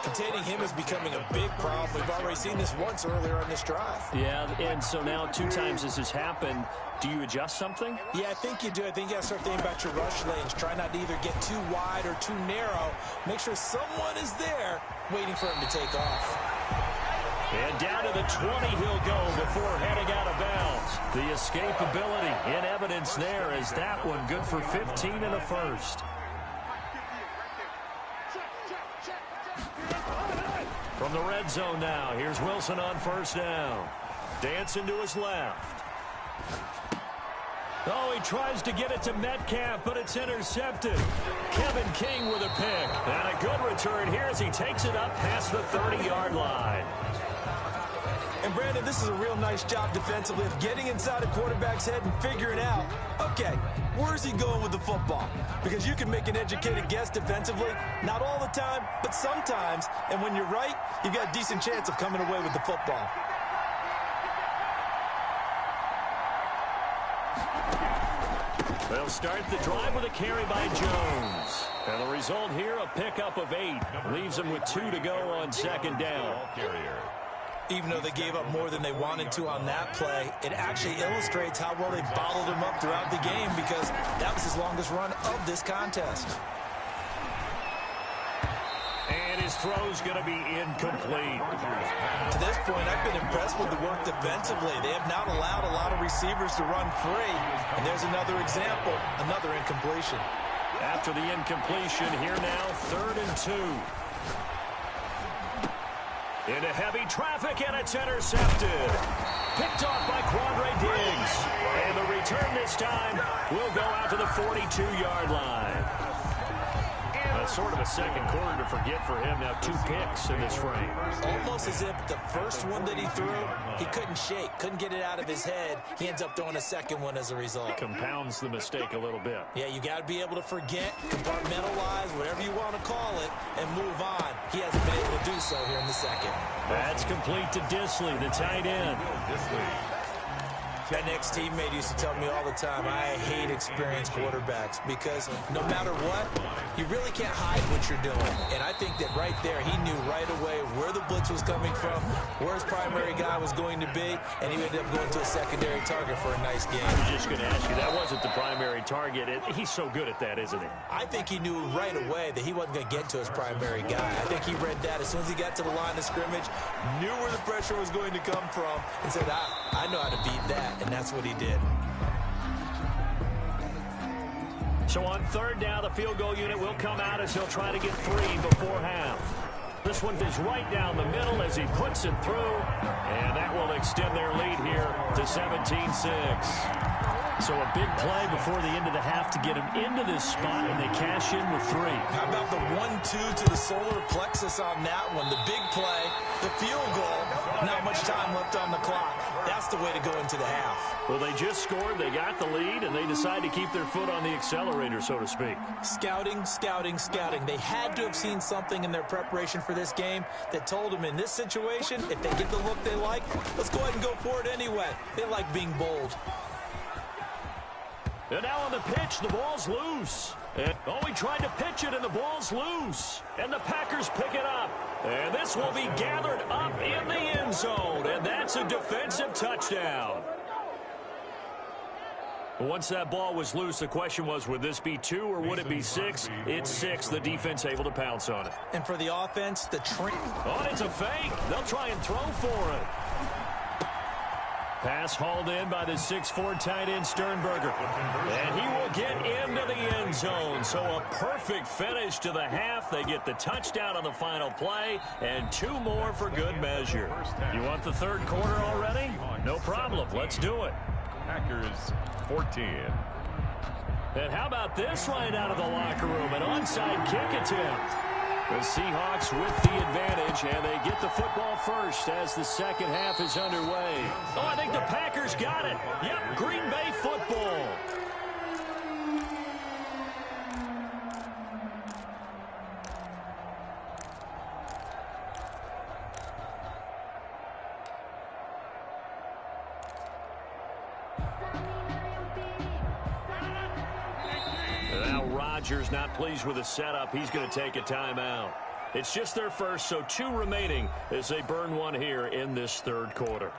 Containing him is becoming a big problem. We've already seen this once earlier on this drive. Yeah, and so now 2 times this has happened. Do you adjust something? Yeah, I think you do. I think you got to start thinking about your rush lanes. Try not to either get too wide or too narrow. Make sure someone is there waiting for him to take off. And down to the 20 he'll go before heading out of bounds. The escapability in evidence there is that one good for 15 and a first. From the red zone now, here's Wilson on first down. Dancing to his left. Oh, he tries to get it to Metcalf, but it's intercepted. Kevin King with a pick. And a good return here as he takes it up past the 30-yard line. And, Brandon, this is a real nice job defensively of getting inside a quarterback's head and figuring out, okay, where's he going with the football? Because you can make an educated guess defensively, not all the time, but sometimes. And when you're right, you've got a decent chance of coming away with the football. They'll start the drive with a carry by Jones. And the result here, a pickup of 8. Leaves them with 2 to go on second down. Even though they gave up more than they wanted to on that play, it actually illustrates how well they bottled him up throughout the game because that was his longest run of this contest. And his throw's going to be incomplete. To this point, I've been impressed with the work defensively. They have not allowed a lot of receivers to run free. And there's another example, another incompletion. After the incompletion, here now, 3rd and 2. Into heavy traffic, and it's intercepted. Picked off by Quandre Diggs. And the return this time will go out to the 42-yard line. Sort of a second quarter to forget for him. Now 2 picks in this frame. Almost as if the first one that he threw, he couldn't shake, couldn't get it out of his head. He ends up throwing a second one as a result. Compounds the mistake a little bit. Yeah, you got to be able to forget, compartmentalize, whatever you want to call it, and move on. He hasn't been able to do so here in the second. That's complete to Disley, the tight end. That next teammate used to tell me all the time, I hate experienced quarterbacks because no matter what, you really can't hide what you're doing. And I think that right there, he knew right away where the blitz was coming from, where his primary guy was going to be, and he ended up going to a secondary target for a nice game. I was just going to ask you, that wasn't the primary target. He's so good at that, isn't he? I think he knew right away that he wasn't going to get to his primary guy. I think he read that as soon as he got to the line of scrimmage, knew where the pressure was going to come from, and said, I know how to beat that. And that's what he did. So on 3rd down, the field goal unit will come out as he'll try to get 3 before half. This one is right down the middle as he puts it through, and that will extend their lead here to 17-6. So a big play before the end of the half to get him into this spot, and they cash in with 3. How about the 1-2 to the solar plexus on that one? The big play, the field goal, not much time left on the clock. That's the way to go into the half. Well, they just scored, they got the lead, and they decide to keep their foot on the accelerator, so to speak. Scouting, scouting, scouting. They had to have seen something in their preparation for this game that told them in this situation, if they get the look they like, let's go ahead and go for it anyway. They like being bold. And now on the pitch, the ball's loose. And, he tried to pitch it, and the ball's loose. And the Packers pick it up. And this will be gathered up in the end zone. And that's a defensive touchdown. Once that ball was loose, the question was, would this be 2 or would it be 6? It's 6. The defense able to pounce on it. And for the offense, Oh, it's a fake. They'll try and throw for it. Pass hauled in by the 6'4" tight end Sternberger. And he will get into the end zone. So a perfect finish to the half. They get the touchdown on the final play, and 2 more for good measure. You want the 3rd quarter already? No problem. Let's do it. Packers 14. And how about this right out of the locker room? An onside kick attempt. The Seahawks with the advantage, and they get the football first as the second half is underway. Oh, I think the Packers got it. Yep, Green Bay football. Now Rodgers not pleased with the setup. He's going to take a timeout. It's just their first, so 2 remaining as they burn one here in this third quarter.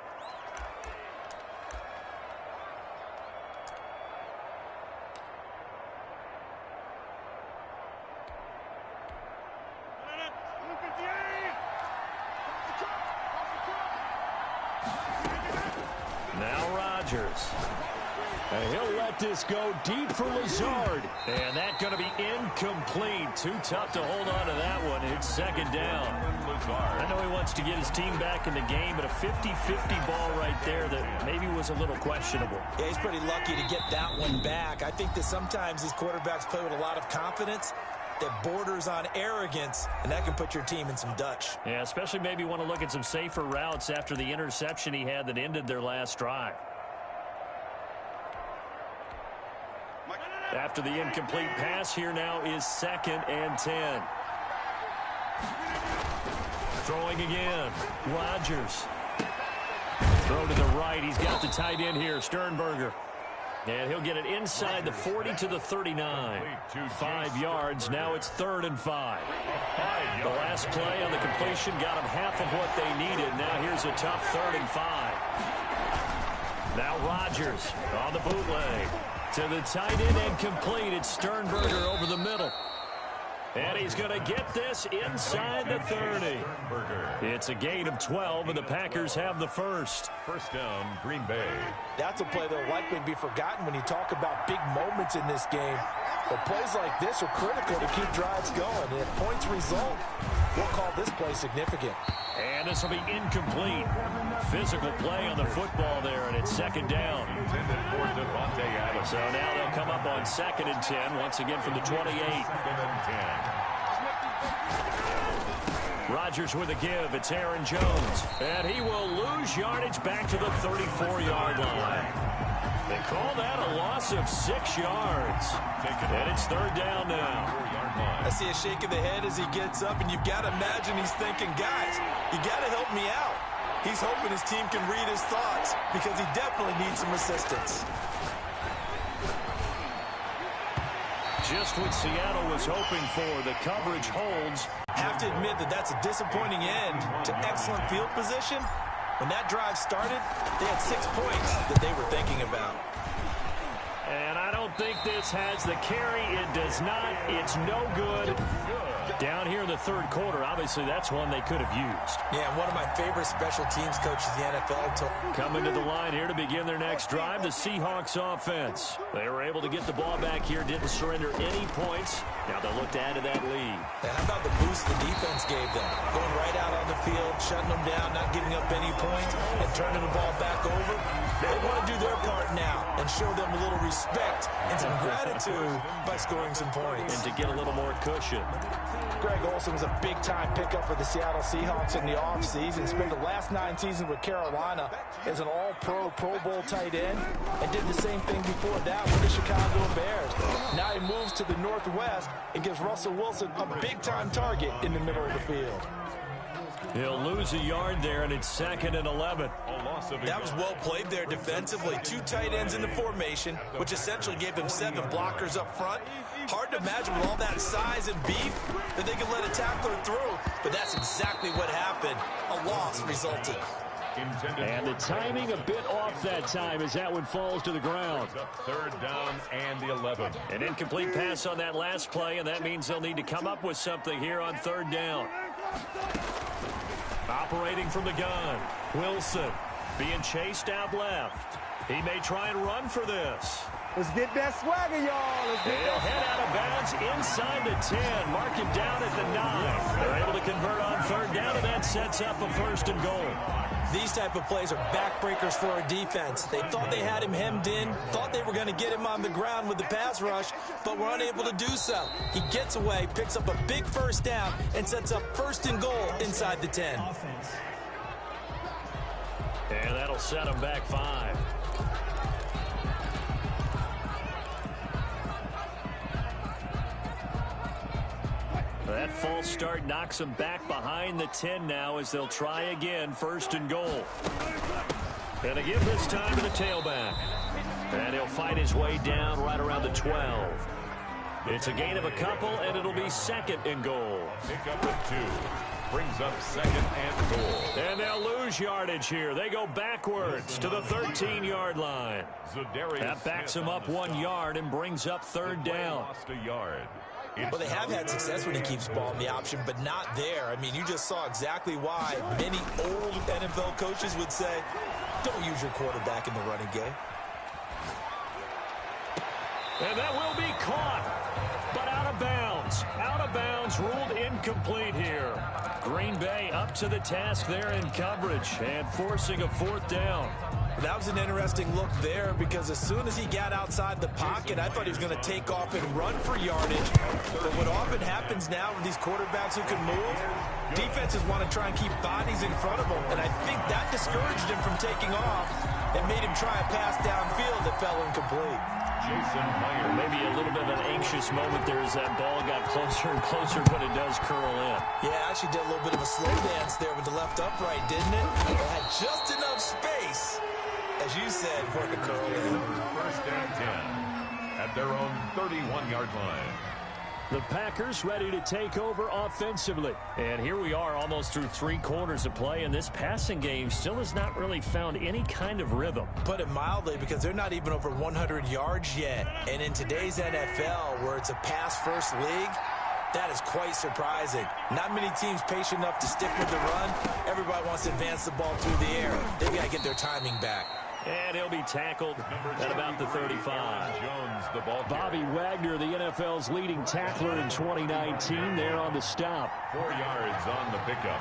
Now Rodgers. And he'll let this go deep for Lazard. And that's going to be incomplete. Too tough to hold on to that one. It's second down. I know he wants to get his team back in the game, but a 50-50 ball right there that maybe was a little questionable. Yeah, he's pretty lucky to get that one back. I think that sometimes these quarterbacks play with a lot of confidence that borders on arrogance, and that can put your team in some Dutch. Yeah, especially maybe want to look at some safer routes after the interception he had that ended their last drive. After the incomplete pass, here now is 2nd and 10. Throwing again. Rodgers. Throw to the right. He's got the tight end here, Sternberger. And he'll get it inside the 40 to the 39. 5 yards. Now it's 3rd and 5. The last play on the completion got them half of what they needed. Now here's a tough 3rd and 5. Now Rodgers on the bootleg. To the tight end and complete. It's Sternberger over the middle. And he's going to get this inside the 30. It's a gain of 12, and the Packers have the first. First down, Green Bay. That's a play that will likely be forgotten when you talk about big moments in this game. But plays like this are critical to keep drives going. And if points result, we'll call this play significant. And this will be incomplete. Physical play on the football there, and it's second down. So now they'll come up on 2nd and 10, once again from the 28. Rodgers with a give. It's Aaron Jones. And he will lose yardage back to the 34-yard line. They call that a loss of 6 yards. And it's 3rd down now. I see a shake of the head as he gets up, and you've got to imagine he's thinking, guys, you got to help me out. He's hoping his team can read his thoughts because he definitely needs some assistance. Just what Seattle was hoping for. The coverage holds. Have to admit that that's a disappointing end to excellent field position. When that drive started, they had 6 points that they were thinking about. And I don't think this has the carry. It does not. It's no good. Down here in the 3rd quarter, obviously that's one they could have used. Yeah, one of my favorite special teams coaches in the NFL. Coming to the line here to begin their next drive, the Seahawks offense. They were able to get the ball back here, didn't surrender any points. Now they'll look to add to that lead. Now, how about the boost the defense gave them? Going right out on the field, shutting them down, not giving up any points, and turning the ball back over. They want to do their part now and show them a little respect and some gratitude by scoring some points. And to get a little more cushion. Greg Olsen was a big-time pickup for the Seattle Seahawks in the offseason. Spent the last 9 seasons with Carolina as an all-pro, Pro Bowl tight end, and did the same thing before that with the Chicago Bears. Now he moves to the Northwest and gives Russell Wilson a big-time target in the middle of the field. He'll lose a yard there, and it's 2nd and 11. That was well played there defensively. 2 tight ends in the formation, which essentially gave them 7 blockers up front. Hard to imagine with all that size and beef that they could let a tackler through, but that's exactly what happened. A loss resulted. And the timing a bit off that time as that one falls to the ground. 3rd down and the 11. An incomplete pass on that last play, and that means they'll need to come up with something here on 3rd down. Operating from the gun, Wilson being chased out left. He may try and run for this. Let's get that swagger, y'all. They'll head out of bounds inside the 10. Mark him down at the 9. They're able to convert on third down, and that sets up a 1st and goal. These type of plays are backbreakers for a defense. They thought they had him hemmed in, thought they were going to get him on the ground with the pass rush, but were unable to do so. He gets away, picks up a big 1st down, and sets up 1st and goal inside the 10. And that'll set him back 5. That false start knocks him back behind the 10 now as they'll try again, 1st and goal. And again this time to the tailback. And he'll fight his way down right around the 12. It's a gain of a couple, and it'll be 2nd and goal. Pick up at 2. Brings up 2nd and goal. And they'll lose yardage here. They go backwards to the 13-yard line. That backs him up 1 yard and brings up 3rd down. Lost a yard. Well, they have had success when he keeps ball in the option, but not there. I mean, you just saw exactly why many old NFL coaches would say, don't use your quarterback in the running game. And that will be caught, but out of bounds. Out of bounds, ruled incomplete here. Green Bay up to the task there in coverage and forcing a 4th down. That was an interesting look there because as soon as he got outside the pocket, I thought he was going to take off and run for yardage. But what often happens now with these quarterbacks who can move, defenses want to try and keep bodies in front of them. And I think that discouraged him from taking off and made him try a pass downfield that fell incomplete. Jason Meyer. Maybe a little bit of an anxious moment there as that ball got closer and closer, but it does curl in. Yeah, actually did a little bit of a slow dance there with the left upright, didn't it? It had just enough space, as you said, for it to curl in. 1st and 10 at their own 31-yard line. The Packers ready to take over offensively. And here we are almost through 3 quarters of play, and this passing game still has not really found any kind of rhythm. Put it mildly, because they're not even over 100 yards yet. And in today's NFL, where it's a pass-first league, that is quite surprising. Not many teams patient enough to stick with the run. Everybody wants to advance the ball through the air. They've got to get their timing back. And he'll be tackled at about the 35. Jones, the ball Bobby Wagner, the NFL's leading tackler in 2019, there on the stop. 4 yards on the pickup.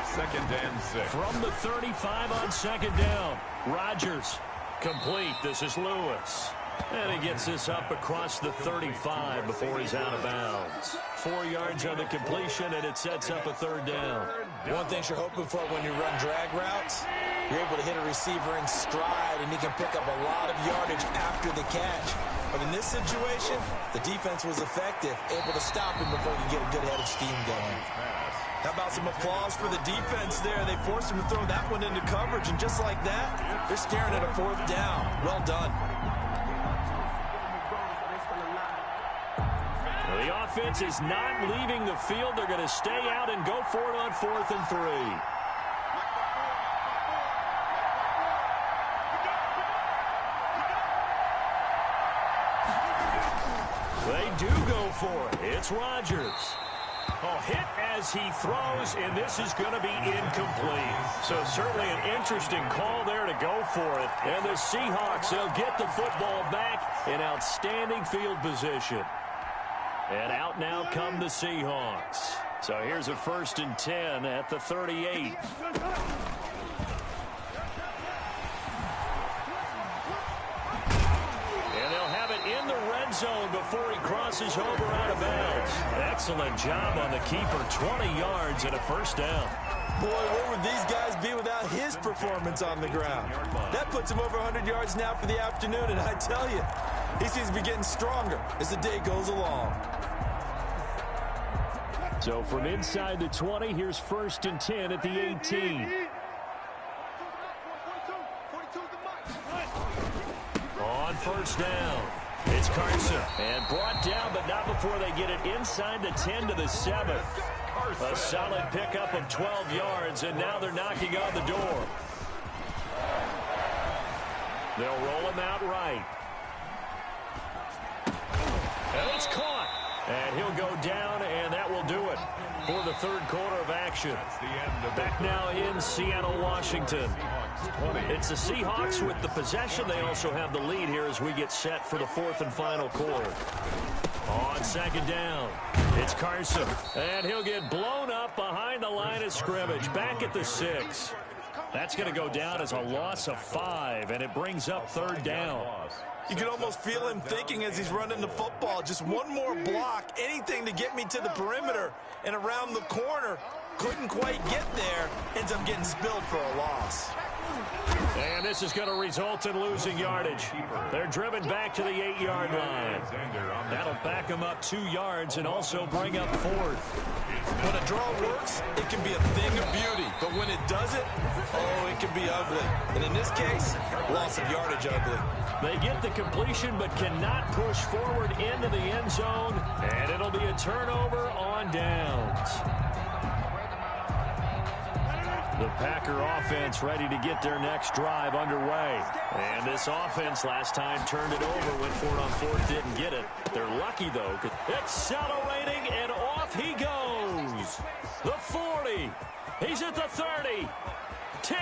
2nd and 6. From the 35 on 2nd down. Rodgers, complete. This is Lewis. And he gets this up across the 35 before he's out of bounds. 4 yards on the completion, and it sets up a 3rd down. One thing you're hoping for when you run drag routes, you're able to hit a receiver in stride, and he can pick up a lot of yardage after the catch. But in this situation, the defense was effective, able to stop him before he could get a good head of steam going. How about some applause for the defense there? They forced him to throw that one into coverage, and just like that, they're staring at a 4th down. Well done. The offense is not leaving the field. They're going to stay out and go for it on 4th and 3. They do go for it. It's Rodgers. A hit as he throws, and this is going to be incomplete. So certainly an interesting call there to go for it. And the Seahawks, they'll get the football back in outstanding field position. And out now come the Seahawks. So here's a 1st and 10 at the 38. And they'll have it in the red zone before he crosses over out of bounds. Excellent job on the keeper. 20 yards and a 1st down. Boy, where would these guys be without his performance on the ground? That puts him over 100 yards now for the afternoon, and I tell you, he seems to be getting stronger as the day goes along. So from inside the 20, here's 1st and 10 at the 18. On 1st down, it's Carson. And brought down, but not before they get it inside the 10 to the 7. A solid pickup of 12 yards, and now they're knocking on the door. They'll roll him out right. And it's caught. And he'll go down, and that will do it for the 3rd quarter of action. Back now in Seattle, Washington. It's the Seahawks with the possession. They also have the lead here as we get set for the fourth and final quarter. On second down, it's Carson, and he'll get blown up behind the line of scrimmage, back at the 6. That's going to go down as a loss of 5, and it brings up third down. You can almost feel him thinking as he's running the football, just one more block, anything to get me to the perimeter and around the corner. Couldn't quite get there, ends up getting spilled for a loss. And this is going to result in losing yardage. They're driven back to the 8-yard line. That'll back them up 2 yards and also bring up fourth. When a draw works, it can be a thing of beauty. But when it doesn't, oh, it can be ugly. And in this case, loss of yardage ugly. They get the completion but cannot push forward into the end zone. And it'll be a turnover on downs. The Packer offense ready to get their next drive underway. And this offense last time turned it over, went for it on fourth, didn't get it. They're lucky, though. Accelerating, and off he goes. The 40. He's at the 30. 10.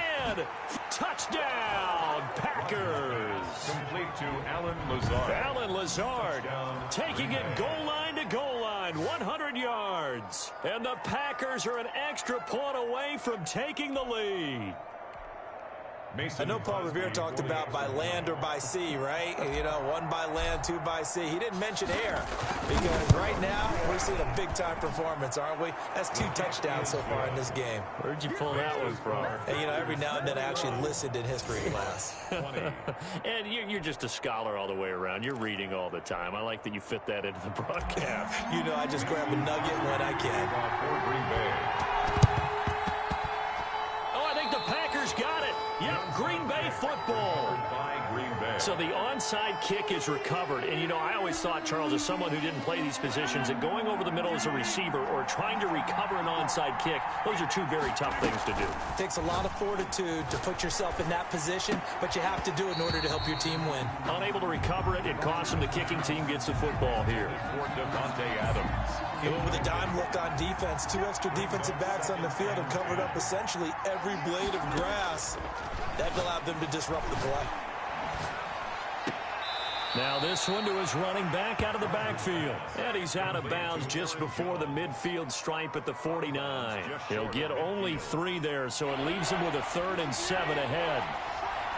Touchdown, Packers. Complete to Alan Lazard. Alan Lazard taking it goal line to goal line, 100 yards. And the Packers are an extra point away from taking the lead. I know Paul Revere talked about by land or by sea, right? You know, 1 by land, 2 by sea. He didn't mention air because right now we're seeing a big-time performance, aren't we? That's 2 touchdowns so far in this game. Where'd you pull that one from? And, you know, every now and then I actually listened in history class. And you're just a scholar all the way around. You're reading all the time. I like that you fit that into the broadcast. You know, I just grab a nugget when I can. Oh, I think the Packers got it. Yep, Green Bay football. So the onside kick is recovered. And, you know, I always thought, Charles, as someone who didn't play these positions, that going over the middle as a receiver or trying to recover an onside kick, those are 2 very tough things to do. It takes a lot of fortitude to put yourself in that position, but you have to do it in order to help your team win. Unable to recover it, it costs them. The kicking team gets the football here. Even with a dime look on defense, 2 extra defensive backs on the field have covered up essentially every blade of grass. That allowed them to disrupt the play. Now this one to his running back out of the backfield. And he's out of bounds just before the midfield stripe at the 49. He'll get only 3 there, so it leaves him with a 3rd and 7 ahead.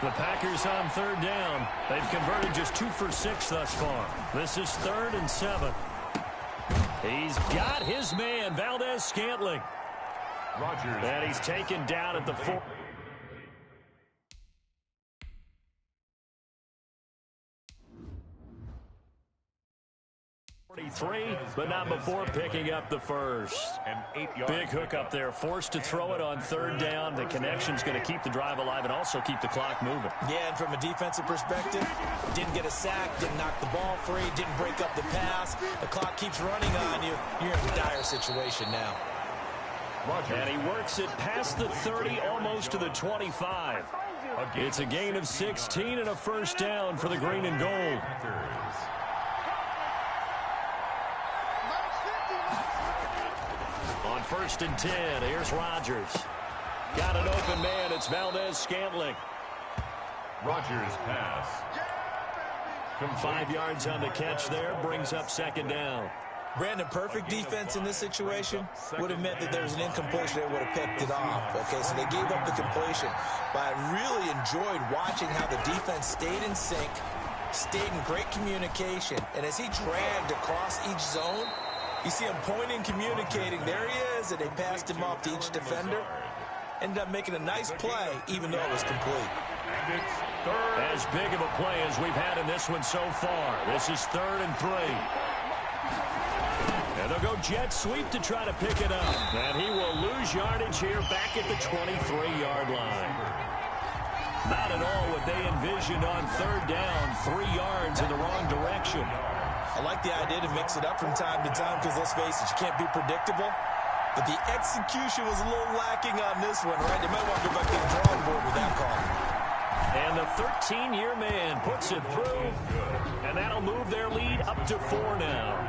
The Packers on 3rd down. They've converted just 2 for 6 thus far. This is 3rd and 7. He's got his man, Valdez-Scantling. And he's taken down at the 4. 43, but not before picking up the first. Big hook up there, forced to throw it on 3rd down. The connection's going to keep the drive alive and also keep the clock moving. Yeah, and from a defensive perspective, didn't get a sack, didn't knock the ball free, didn't break up the pass. The clock keeps running on you. You're in a dire situation now. And he works it past the 30, almost to the 25. It's a gain of 16 and a first down for the green and gold. On 1st and 10, here's Rodgers. Got an open man. It's Valdez-Scantling. Rodgers pass. 5 yards on the catch there. Brings up 2nd down. Brandon, perfect defense in this situation would have meant that there was an incompletion. They would have picked it off. Okay, so they gave up the completion. But I really enjoyed watching how the defense stayed in sync, stayed in great communication. And as he dragged across each zone, you see him pointing, communicating. There he is, and they passed him off to each defender. Ended up making a nice play, even though it was complete. As big of a play as we've had in this one so far. This is 3rd and 3. And they'll go jet sweep to try to pick it up. And he will lose yardage here back at the 23-yard line. Not at all what they envisioned on 3rd down. 3 yards in the wrong direction. I like the idea to mix it up from time to time because, let's face it, you can't be predictable. But the execution was a little lacking on this one, right? They might want to go back to the drawing board with that call. And the 13-year man puts it through, and that'll move their lead up to 4 now.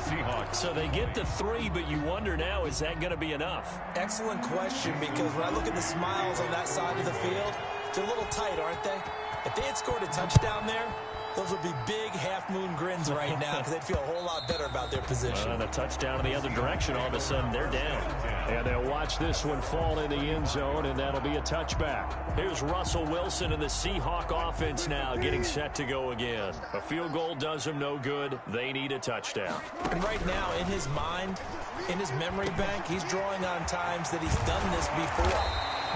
24. Seahawks. So they get the 3, but you wonder now, is that going to be enough? Excellent question, because when I look at the smiles on that side of the field, they're a little tight, aren't they? If they had scored a touchdown there, those would be big half-moon grins right now because they'd feel a whole lot better about their position. And a touchdown in the other direction, all of a sudden they're down. And they'll watch this one fall in the end zone, and that'll be a touchback. Here's Russell Wilson and the Seahawk offense now getting set to go again. A field goal does them no good. They need a touchdown. And right now, in his mind, in his memory bank, he's drawing on times that he's done this before.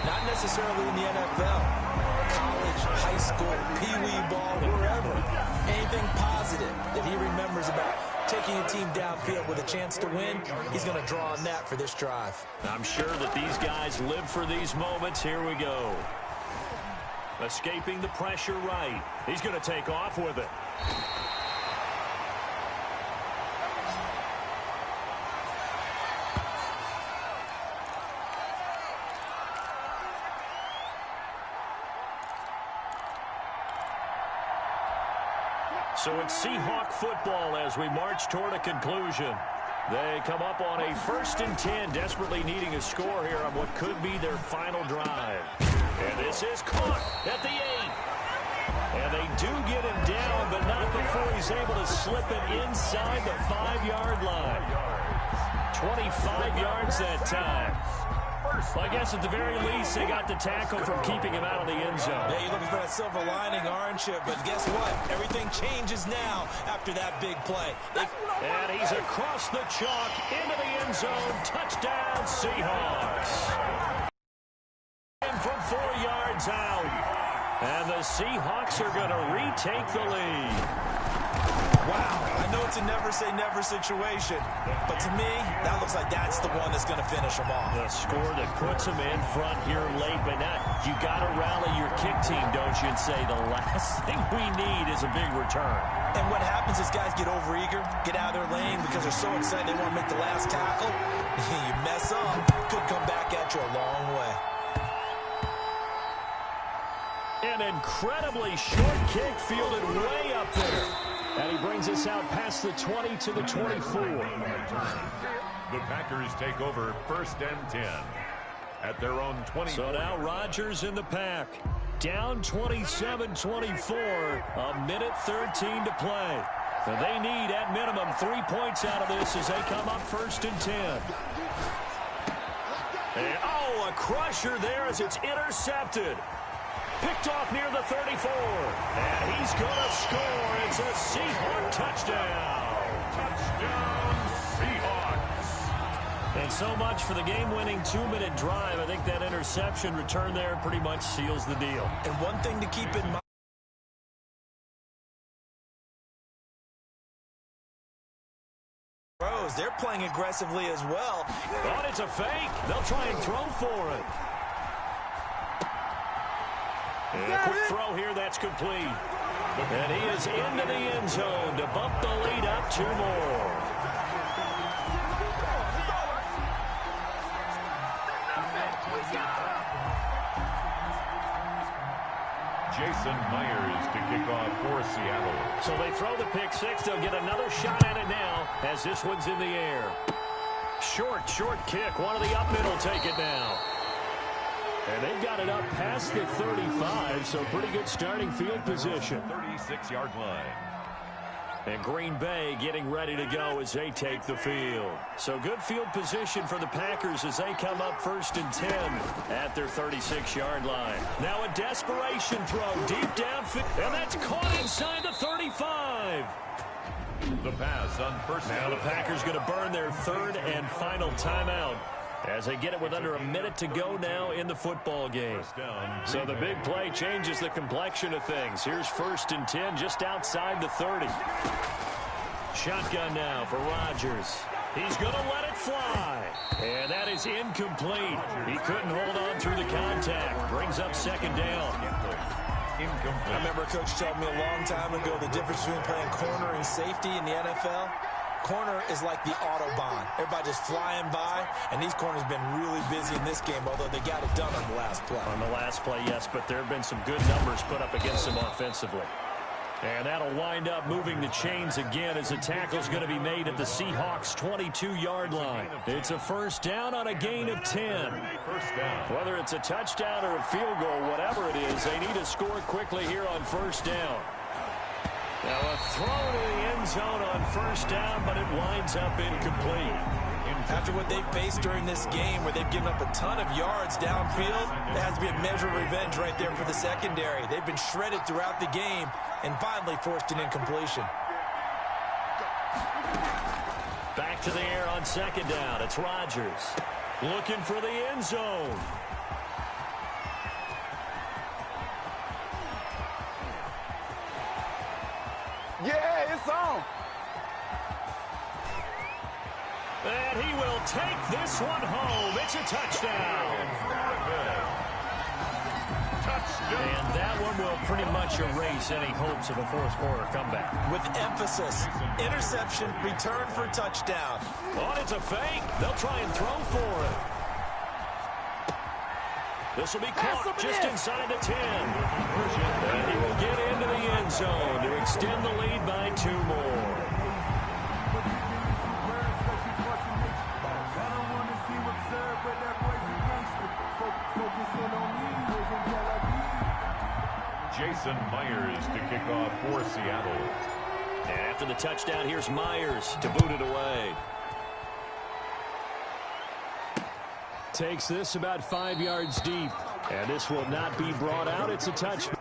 Not necessarily in the NFL. College, high school, pee-wee ball, wherever. Anything positive that he remembers about taking a team downfield with a chance to win, he's going to draw on that for this drive. I'm sure that these guys live for these moments. Here we go. Escaping the pressure right. He's going to take off with it. So it's Seahawk football as we march toward a conclusion. They come up on a 1st and 10, desperately needing a score here on what could be their final drive. And this is caught at the 8. And they do get him down, but not before he's able to slip it inside the 5-yard line. 25 yards that time. Well, I guess at the very least, they got the tackle from keeping him out of the end zone. Yeah, you're looking for that silver lining, aren't you? But guess what? Everything changes now after that big play. And he's across the chalk into the end zone. Touchdown, Seahawks. And from 4 yards out. And the Seahawks are going to retake the lead. Wow, I know it's a never-say-never situation, but to me, that looks like that's the one that's going to finish them off. The score that puts them in front here late, but now you got to rally your kick team, don't you, and say the last thing we need is a big return. And what happens is guys get overeager, get out of their lane because they're so excited they want to make the last tackle. You mess up, could come back at you a long way. An incredibly short kick fielded way up there. And he brings us out past the 20 to the 24. The Packers take over 1st and 10 at their own 20. So now Rodgers in the pack. Down 27-24. A minute 13 to play. And they need, at minimum, 3 points out of this as they come up 1st and 10. And, oh, a crusher there as it's intercepted. Picked off near the 34. And he's going to score. It's a Seahawk touchdown. Touchdown, Seahawks. And so much for the game-winning 2-minute drive. I think that interception return there pretty much seals the deal. And one thing to keep in mind. They're playing aggressively as well. But it's a fake. They'll try and throw for it. And a quick throw here, that's complete. And he is into the end zone to bump the lead up 2 more. Jason Myers to kick off for Seattle. So they throw the pick 6. They'll get another shot at it now as this one's in the air. Short kick. One of the up middle take it now. And they've got it up past the 35, so pretty good starting field position. 36-yard line. And Green Bay getting ready to go as they take the field. So good field position for the Packers as they come up 1st and 10 at their 36-yard line. Now a desperation throw deep downfield, and that's caught inside the 35. The pass on 1st. Now the Packers going to burn their 3rd and final timeout as they get it with under a minute to go now in the football game. So the big play changes the complexion of things. Here's 1st and 10 just outside the 30. Shotgun now for Rodgers. He's going to let it fly. And that is incomplete. He couldn't hold on through the contact. Brings up 2nd down. I remember Coach told me a long time ago the difference between playing corner and safety in the NFL. corner is like the Autobahn. Everybody just flying by, and these corners have been really busy in this game, although they got it done on the last play. On the last play, yes, but there have been some good numbers put up against them offensively. And that'll wind up moving the chains again as a tackle's going to be made at the Seahawks' 22-yard line. It's a first down on a gain of 10. Whether it's a touchdown or a field goal, whatever it is, they need to score quickly here on first down. Now a throw to the end zone on first down, but it winds up incomplete. After what they've faced during this game where they've given up a ton of yards downfield, there has to be a measure of revenge right there for the secondary. They've been shredded throughout the game and finally forced an incompletion. Back to the air on second down. It's Rodgers looking for the end zone. Yeah, it's on. And he will take this one home. It's a touchdown. And that one will pretty much erase any hopes of a fourth quarter comeback. With emphasis, interception, return for touchdown. Oh, it's a fake. They'll try and throw for it. This will be caught just inside the 10. And he will get into the end zone to extend the lead by 2 more. Jason Myers to kick off for Seattle. And after the touchdown, here's Myers to boot it away. Takes this about 5 yards deep. And this will not be brought out. It's a touchdown.